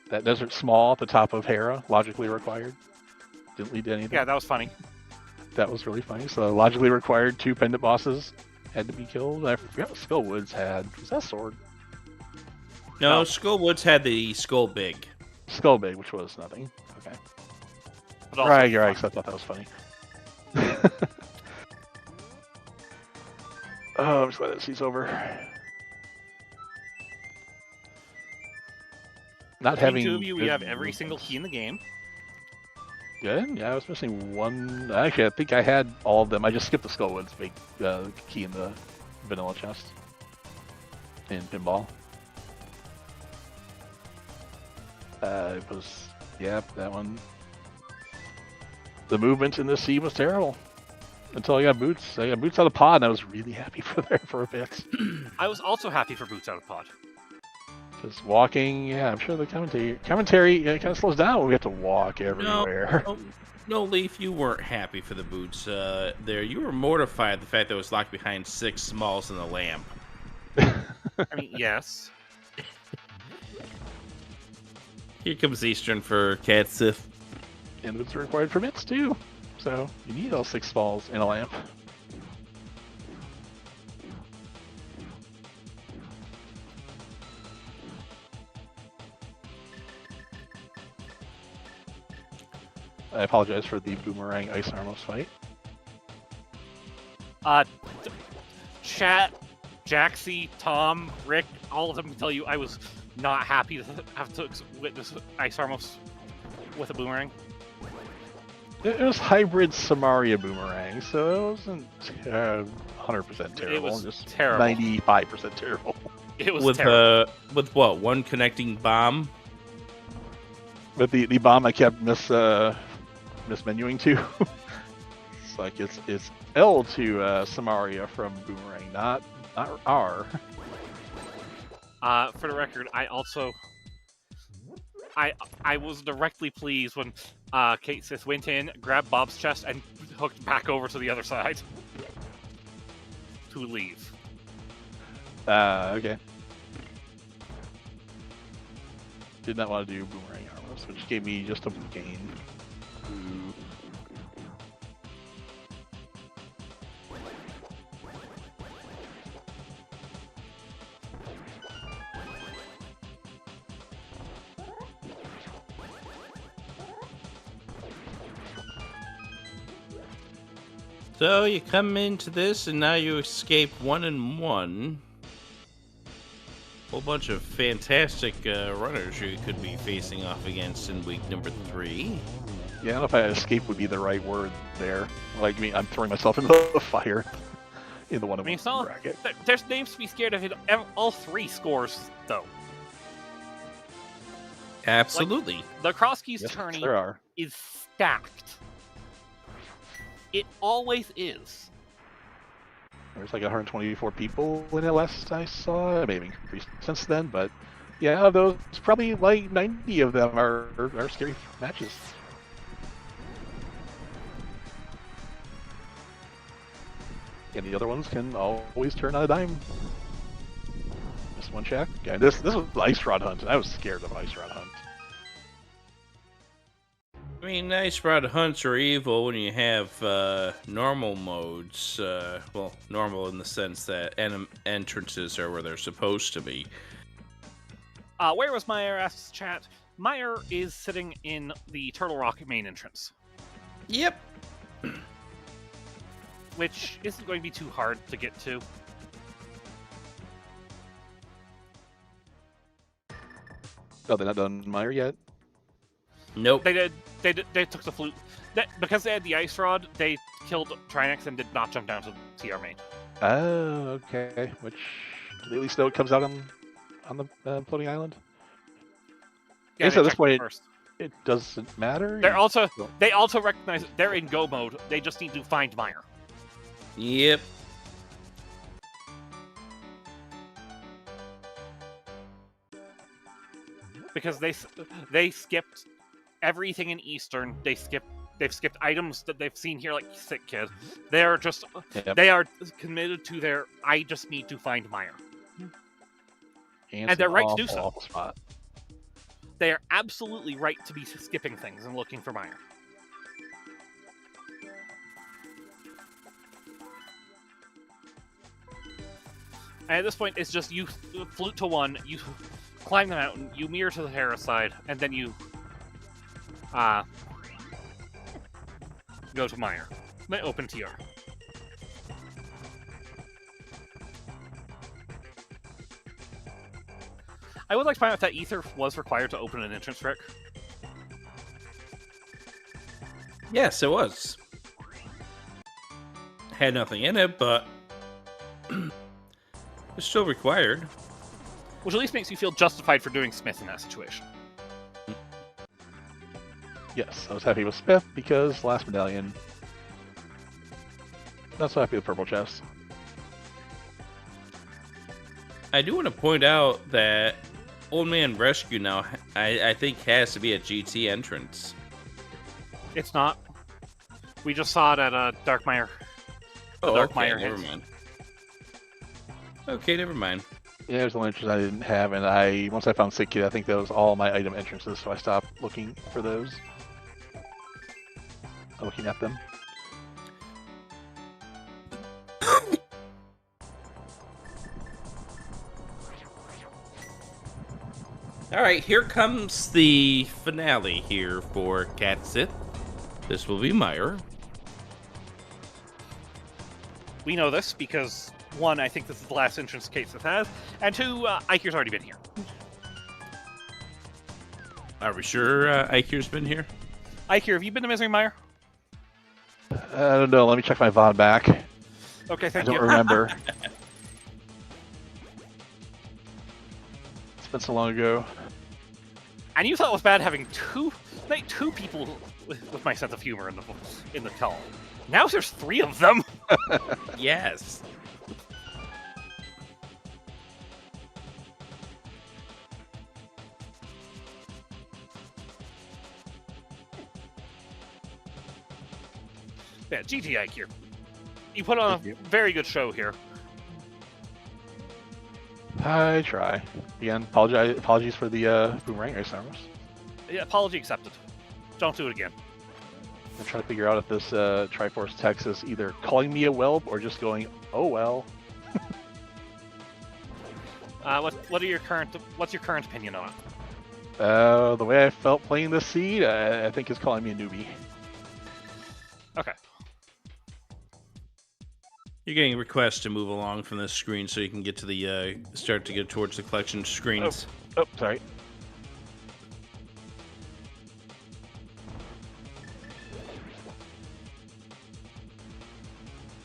Speaker 4: That Desert Small at the top of Hera, logically required. Didn't lead to anything.
Speaker 2: Yeah, that was funny.
Speaker 4: That was really funny. So logically required 2 pendant bosses had to be killed. I forgot what Skullwoods had. Was that sword?
Speaker 3: No, Skullwoods had the Skull Big.
Speaker 4: Skull Big, which was nothing. Okay. Right, you're right, except I thought that was funny. Oh, I'm just glad that seat's over. Not having
Speaker 2: two of you, we have every single key in the game.
Speaker 4: Good. Yeah, I was missing one. Actually, I think I had all of them. I just skipped the Skullwoods big key in the vanilla chest in pinball. It was, that one. The movement in the sea was terrible. Until I got boots. I got boots out of pod, and I was really happy for a bit.
Speaker 2: I was also happy for boots out of pod.
Speaker 4: Because walking, yeah, I'm sure the commentary kind of slows down when we have to walk everywhere.
Speaker 3: No, Leaf, you weren't happy for the boots there. You were mortified at the fact that it was locked behind 6 smalls and a lamp.
Speaker 2: I mean, yes.
Speaker 3: Here comes Eastern for CaitSith.
Speaker 4: And it's required permits too. So you need all 6 balls and a lamp. I apologize for the boomerang Ice Armos fight.
Speaker 2: Chat, Jaxie, Tom, Rick, all of them can tell you I was not happy to have to witness Ice Armos with a boomerang.
Speaker 4: It was hybrid Samaria boomerang, so it wasn't 100% terrible.
Speaker 2: It was
Speaker 4: just
Speaker 2: terrible.
Speaker 4: 95% terrible.
Speaker 2: It was terrible.
Speaker 3: With what? One connecting bomb?
Speaker 4: But the bomb I kept mismenuing to. It's like it's L to Samaria from boomerang, not R.
Speaker 2: For the record, I also I was directly pleased when CaitSith went in, grabbed Bob's chest, and hooked back over to the other side to leave.
Speaker 4: Okay. Did not want to do boomerang armors, which gave me just a gain. Ooh.
Speaker 3: So you come into this, and now you escape 1 and 1. Whole bunch of fantastic runners you could be facing off against in week number 3.
Speaker 4: Yeah, I don't know if escape would be the right word there. Like, I mean, I'm throwing myself into the fire in the 1 and 1 bracket.
Speaker 2: There's names to be scared of in all 3 scores, though.
Speaker 3: Absolutely.
Speaker 2: Like, the Crosskeys
Speaker 4: Yes,
Speaker 2: tourney
Speaker 4: there are.
Speaker 2: is stacked. It always is.
Speaker 4: There's like 124 people in it last I saw. Maybe increased since then, but yeah, of those, probably like 90 of them are scary matches. And the other ones can always turn on a dime. This one check. Yeah, this was Ice Rod Hunt, and I was scared of Ice Rod Hunt.
Speaker 3: I mean, Ice Rod Hunts are evil when you have normal modes. Well, normal in the sense that entrances are where they're supposed to be.
Speaker 2: Where was Meyer? Asks chat. Meyer is sitting in the Turtle Rock main entrance.
Speaker 3: Yep.
Speaker 2: Which isn't going to be too hard to get to.
Speaker 4: Oh, they're not done Meyer yet?
Speaker 3: Nope.
Speaker 2: They did. They took the flute. Because they had the ice rod, they killed Trinex and did not jump down to TR main.
Speaker 4: Oh, okay. Which, do they at least know it comes out on the floating island?
Speaker 2: Yeah,
Speaker 4: I guess at this point,
Speaker 2: first.
Speaker 4: it doesn't matter.
Speaker 2: They also recognize they're in go mode. They just need to find Meyer.
Speaker 3: Yep.
Speaker 2: Because they skipped everything in Eastern. They've skipped items that they've seen here, like Sick Kid. They're just they are committed to their I just need to find Meyer. And they're right to do so.
Speaker 4: Spot.
Speaker 2: They are absolutely right to be skipping things and looking for Meyer. And at this point, it's just you flute to 1, you climb the mountain, you mirror to the Hera side, and then you go to Meyer. Then open TR. I would like to find out if that ether was required to open an entrance, Rick.
Speaker 3: Yes, it was. Had nothing in it, but it's still required.
Speaker 2: Which at least makes you feel justified for doing Smith in that situation.
Speaker 4: Yes, I was happy with Smith because last medallion. Not so happy with purple chest.
Speaker 3: I do want to point out that Old Man Rescue now, I think, has to be a GT entrance.
Speaker 2: It's not. We just saw it at Darkmire.
Speaker 3: Okay, never mind. Okay, never mind.
Speaker 4: Yeah, there's the only entrance I didn't have, and once I found Sick Kid, I think that was all my item entrances, so I stopped looking for those. Looking at them.
Speaker 3: All right, here comes the finale here for CaitSith. This will be Meyer.
Speaker 2: We know this because, one, I think this is the last entrance CaitSith has, and two, Eykir's already been here.
Speaker 3: Are we sure Eykir's been here?
Speaker 2: Eykir, have you been to Misery Mire?
Speaker 4: I don't know. Let me check my VOD back.
Speaker 2: Okay,
Speaker 4: I
Speaker 2: thank you.
Speaker 4: don't remember. It's been so long ago.
Speaker 2: And you thought it was bad having two people with my sense of humor in the call. Now there's 3 of them.
Speaker 3: Yes.
Speaker 2: Yeah, GT Eykir. You put on a very good show here.
Speaker 4: I try. Again, apologies for the boomerang ice armors.
Speaker 2: Yeah, apology accepted. Don't do it again.
Speaker 4: I'm trying to figure out if this Triforce text is either calling me a whelp or just going, oh well.
Speaker 2: What's your current opinion on it?
Speaker 4: The way I felt playing this seed, I think is calling me a newbie.
Speaker 2: Okay.
Speaker 3: You're getting requests to move along from this screen so you can get to the start to get towards the collection screens.
Speaker 4: Oh, sorry.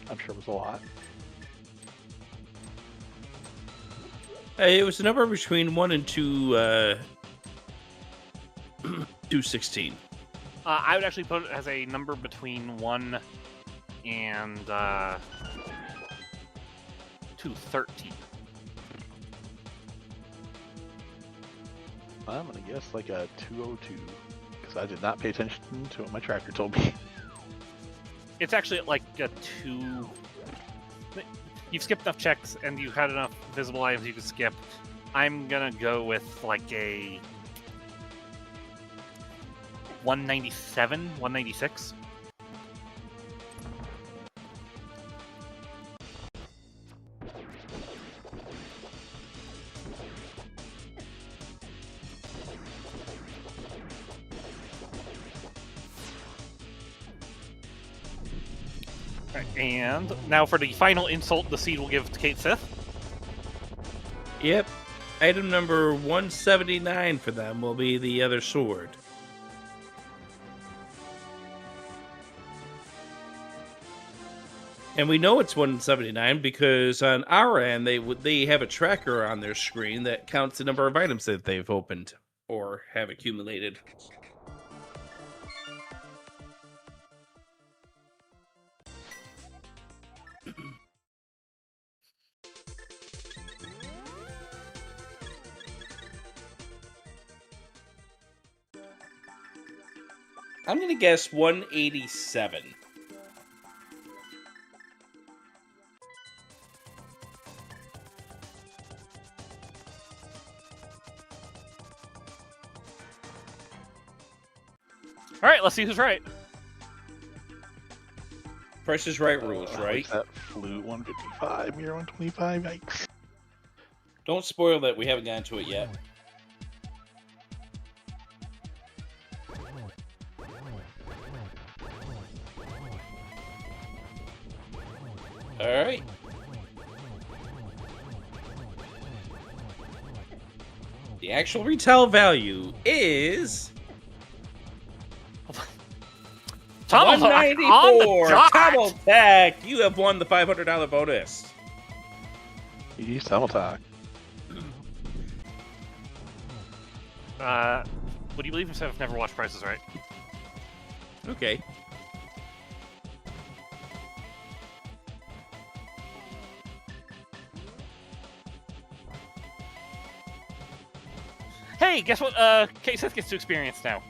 Speaker 4: I'm sure it was a lot.
Speaker 3: It was a number between 1 and 216.
Speaker 2: I would actually put it as a number between 1 and 213.
Speaker 4: I'm gonna guess like a 202 because I did not pay attention to what my tracker told me.
Speaker 2: It's actually like a 2. You've skipped enough checks and you've had enough visible items you can skip. I'm gonna go with like a 197, 196. And now for the final insult the seed will give to CaitSith.
Speaker 3: Yep. Item number 179 for them will be the other sword. And we know it's 179 because on our end they have a tracker on their screen that counts the number of items that they've opened or have accumulated. I'm going to guess 187.
Speaker 2: All right, let's see who's right.
Speaker 3: Price is Right rules, right?
Speaker 4: That flew 155, mirror 125, yikes.
Speaker 3: Don't spoil that. We haven't gotten to it yet. Alright. The actual retail value is... $194! Tummel-Tack! You have won the $500 bonus.
Speaker 4: He's Tummel-Tack.
Speaker 2: Would you believe himself never watched Price is Right?
Speaker 3: Okay.
Speaker 2: Hey, guess what? CaitSith gets to experience now.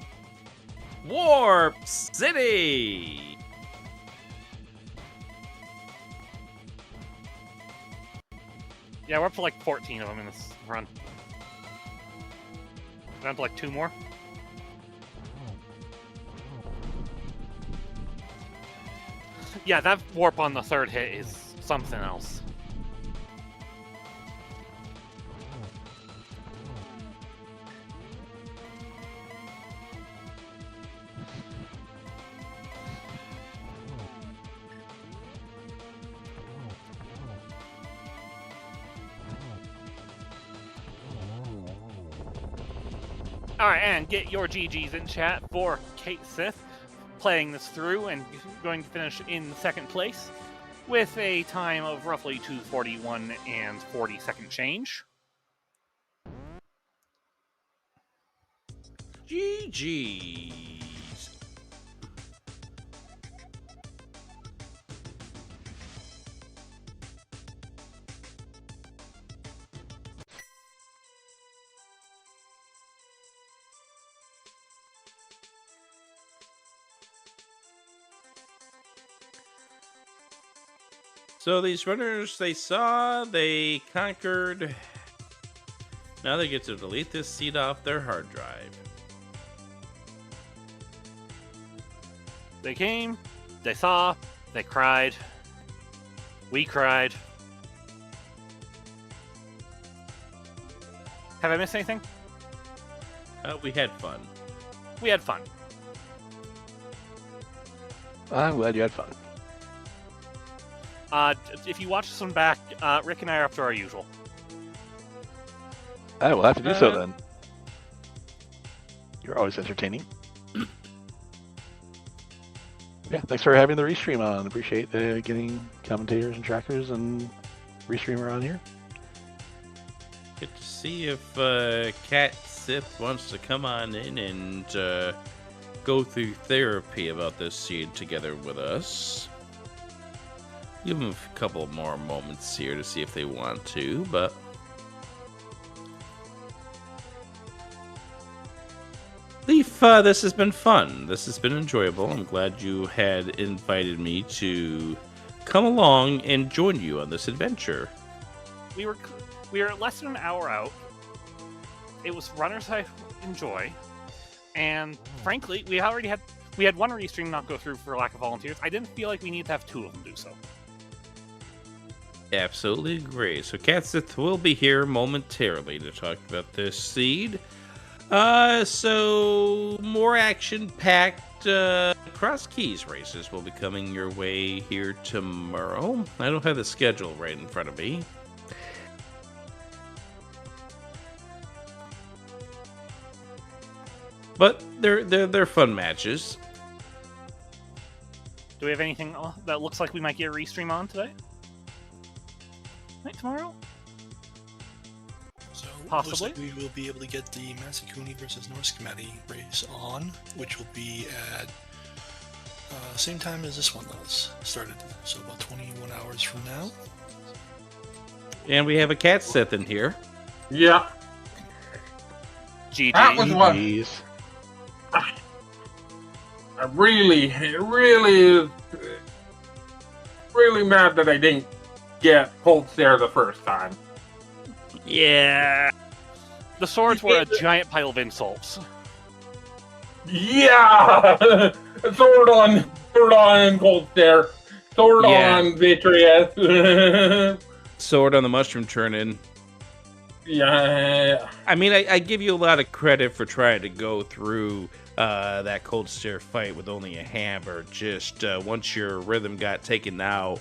Speaker 3: Warp City!
Speaker 2: Yeah, we're up to like 14 of them in this run. Down to like 2 more. Yeah, that warp on the 3rd hit is something else. Alright, and get your GGs in chat for CaitSith playing this through and going to finish in 2nd place with a time of roughly 2:41 and 40-second change.
Speaker 3: GG's. So these runners, they saw, they conquered. Now they get to delete this seed off their hard drive.
Speaker 2: They came, they saw, they cried, we cried. Have I missed anything?
Speaker 3: We had fun.
Speaker 2: We had fun.
Speaker 4: I'm glad you had fun.
Speaker 2: If you watch this one back, Rick and I are up to our usual.
Speaker 4: I will have to do so then. You're always entertaining. Yeah, thanks for having the restream on. Appreciate getting commentators and trackers and restreamer on here.
Speaker 3: Get to see if CaitSith wants to come on in and go through therapy about this seed together with us. Give them a couple more moments here to see if they want to, but Leaf, this has been fun. This has been enjoyable. I'm glad you had invited me to come along and join you on this adventure.
Speaker 2: We were less than an hour out. It was runners I enjoy, and frankly, we had one restream not go through for lack of volunteers. I didn't feel like we needed to have 2 of them do so.
Speaker 3: Absolutely agree. So CaitSith will be here momentarily to talk about this seed. So more action-packed Crosskeys races will be coming your way here tomorrow. I don't have the schedule right in front of me. But they're fun matches.
Speaker 2: Do we have anything that looks like we might get a restream on today? Tomorrow?
Speaker 1: So
Speaker 2: Possibly.
Speaker 1: Looks like we will be able to get the Masakuni versus Norse Committee race on, which will be at same time as this one started, so about 21 hours from now.
Speaker 3: And we have a CaitSith in here.
Speaker 5: Yeah.
Speaker 2: GG.
Speaker 5: That was one.
Speaker 4: Jeez.
Speaker 5: I'm really mad that I didn't get Cold Stare the first time.
Speaker 3: Yeah.
Speaker 2: The swords were a giant pile of insults.
Speaker 5: Yeah! Sword on Cold Stare. Sword on Vitreous.
Speaker 3: Sword on the mushroom turn-in.
Speaker 5: Yeah.
Speaker 3: I mean, I give you a lot of credit for trying to go through that Cold Stare fight with only a hammer. Just once your rhythm got taken out,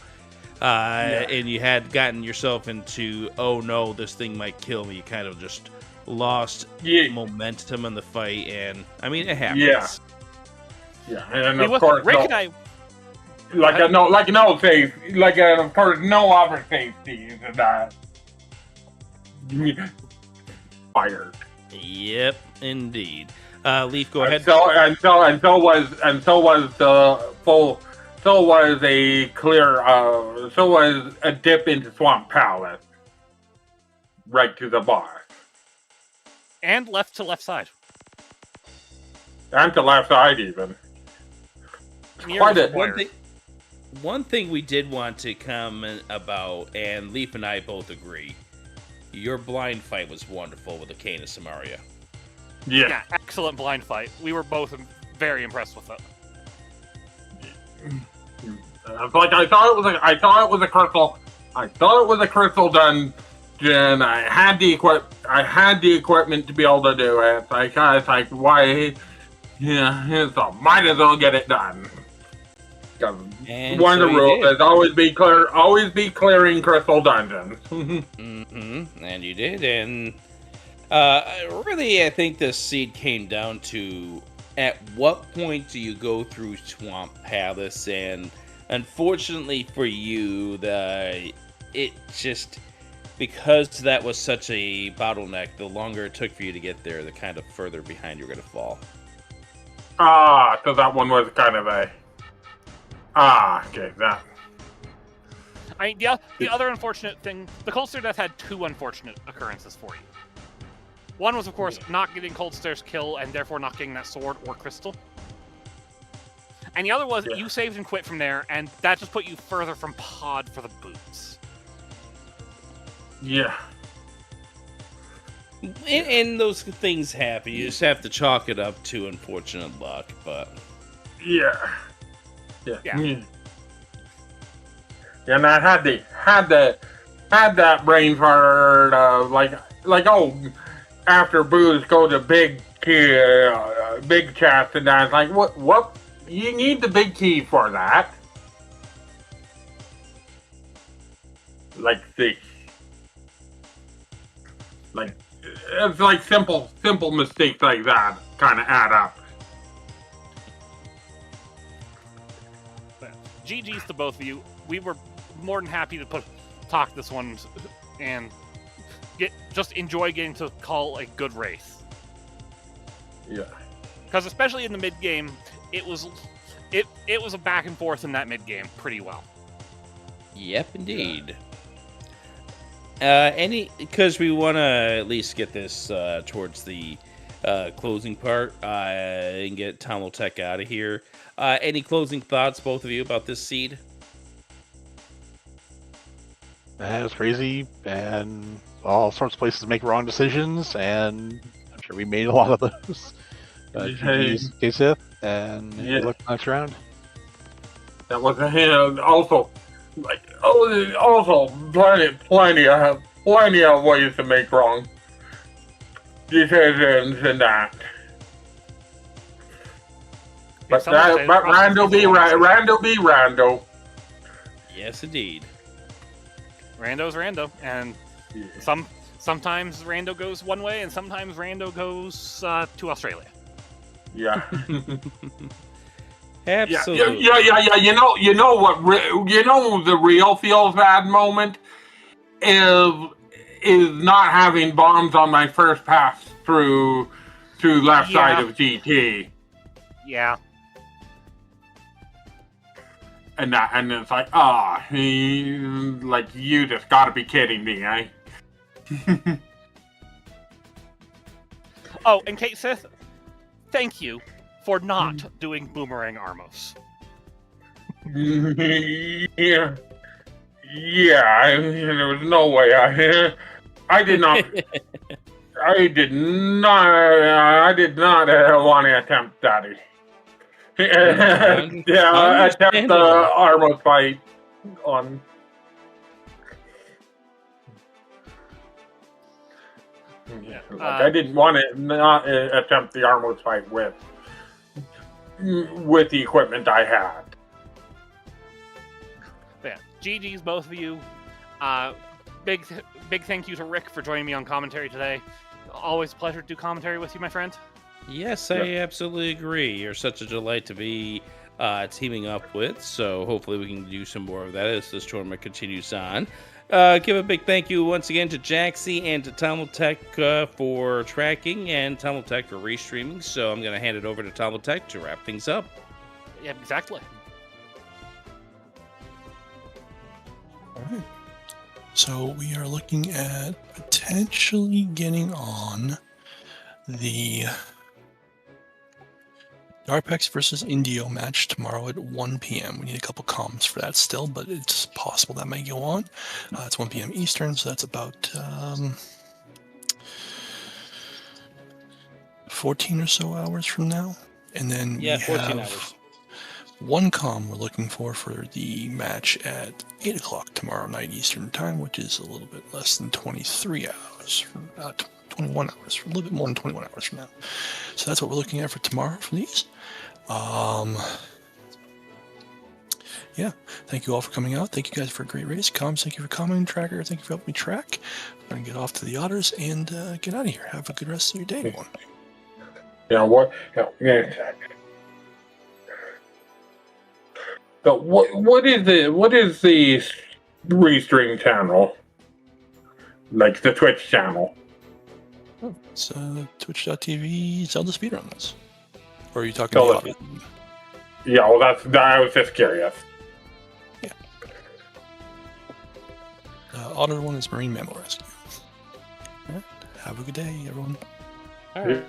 Speaker 3: and you had gotten yourself into, oh no, this thing might kill me, you kind of just lost momentum in the fight, and I mean, it happens.
Speaker 5: Yeah, and of course,
Speaker 2: Rick and I...
Speaker 5: no other safety is that. Fired.
Speaker 3: Yep, indeed. Leaf, go ahead.
Speaker 5: So was a dip into Swamp Palace, right to the bar,
Speaker 2: And left to left side.
Speaker 5: and to left side even. Quite a
Speaker 3: One thing we did want to comment about, and Leaf and I both agree, your blind fight was wonderful with the Cane of Samaria.
Speaker 2: Yeah, excellent blind fight. We were both very impressed with it.
Speaker 5: I thought it was a crystal. I thought it was a crystal dungeon. I had the equipment to be able to do it. Why? Yeah, so might as well get it done.
Speaker 3: And
Speaker 5: one of the
Speaker 3: so
Speaker 5: rules is always be clearing crystal dungeons.
Speaker 3: And you did, and really, I think this seed came down to at what point do you go through Swamp Palace, and unfortunately for you, it just, because that was such a bottleneck, the longer it took for you to get there, the kind of further behind you're going to fall.
Speaker 5: So that one was kind of a... okay, that...
Speaker 2: I mean, the other unfortunate thing, the Cold Stare Death had two unfortunate occurrences for you. One was, of course, not getting Cold Stare's kill and therefore not getting that sword or crystal. And the other was you saved and quit from there, and that just put you further from pod for the boots.
Speaker 5: Yeah.
Speaker 3: And those things happen. You just have to chalk it up to unfortunate luck, but...
Speaker 5: Yeah. And I had that brain fart of after booze go to big chest, and I was like, what? You need the big key for that. It's like simple mistakes like that kind of add up.
Speaker 2: GG's to both of you. We were more than happy to talk this one and just enjoy getting to call a good race.
Speaker 5: Yeah.
Speaker 2: Because especially in the mid game, it was a back and forth in that mid game pretty well.
Speaker 3: Yep, indeed. Because we want to at least get this towards the closing part and get Tech out of here. Any closing thoughts, both of you, about this seed?
Speaker 4: It was crazy, and all sorts of places to make wrong decisions, and I'm sure we made a lot of those. CaitSith, and good luck next round.
Speaker 5: That was also plenty of ways to make wrong decisions in that. But Rando be Rando.
Speaker 3: Yes, indeed.
Speaker 2: Rando's Rando, and sometimes Rando goes one way, and sometimes Rando goes to Australia.
Speaker 5: Yeah.
Speaker 3: Absolutely.
Speaker 5: Yeah. You know what? The real feels bad moment is not having bombs on my first pass through left side of GT.
Speaker 2: Yeah.
Speaker 5: And it's like, you just gotta be kidding me, eh?
Speaker 2: Oh, and CaitSith, thank you for not doing Boomerang Armos.
Speaker 5: Yeah, there was no way I did not want to attempt that. Attempt the Armos fight on. I didn't want to not attempt the Armos fight with the equipment I had.
Speaker 2: Yeah, GG's both of you. Big thank you to Rick for joining me on commentary today. Always a pleasure to do commentary with you, my friend.
Speaker 3: Yes, I absolutely agree. You're such a delight to be teaming up with. So hopefully we can do some more of that as this tournament continues on. Give a big thank you once again to Jaxie and to Tech for tracking and Tech for restreaming. So I'm going to hand it over to Tech to wrap things up.
Speaker 2: Yeah, exactly.
Speaker 1: All right. So we are looking at potentially getting on the Darpex versus Indio match tomorrow at 1 p.m. We need a couple comms for that still, but it's possible that may go on. It's 1 p.m. Eastern, so that's about 14 or so hours from now. And then we
Speaker 3: 14
Speaker 1: have
Speaker 3: hours.
Speaker 1: one comm we're looking for the match at 8 o'clock tomorrow night Eastern time, which is a little bit less than 23 hours, from 21 hours, a little bit more than 21 hours from now. So that's what we're looking at for tomorrow for these. Yeah, thank you all for coming out. Thank you guys for a great race. Comms, thank you for commenting, Tracker. Thank you for helping me track. I'm going to get off to the otters and get out of here. Have a good rest of your day, everyone.
Speaker 5: What is the restream channel? Like the Twitch channel?
Speaker 1: It's twitch.tv ZeldaSpeedRuns. Or are you talking about it?
Speaker 5: Yeah, well, I was just curious.
Speaker 1: Yeah. Otter one is Marine Mammal Rescue. All right. Have a good day, everyone.
Speaker 3: All right.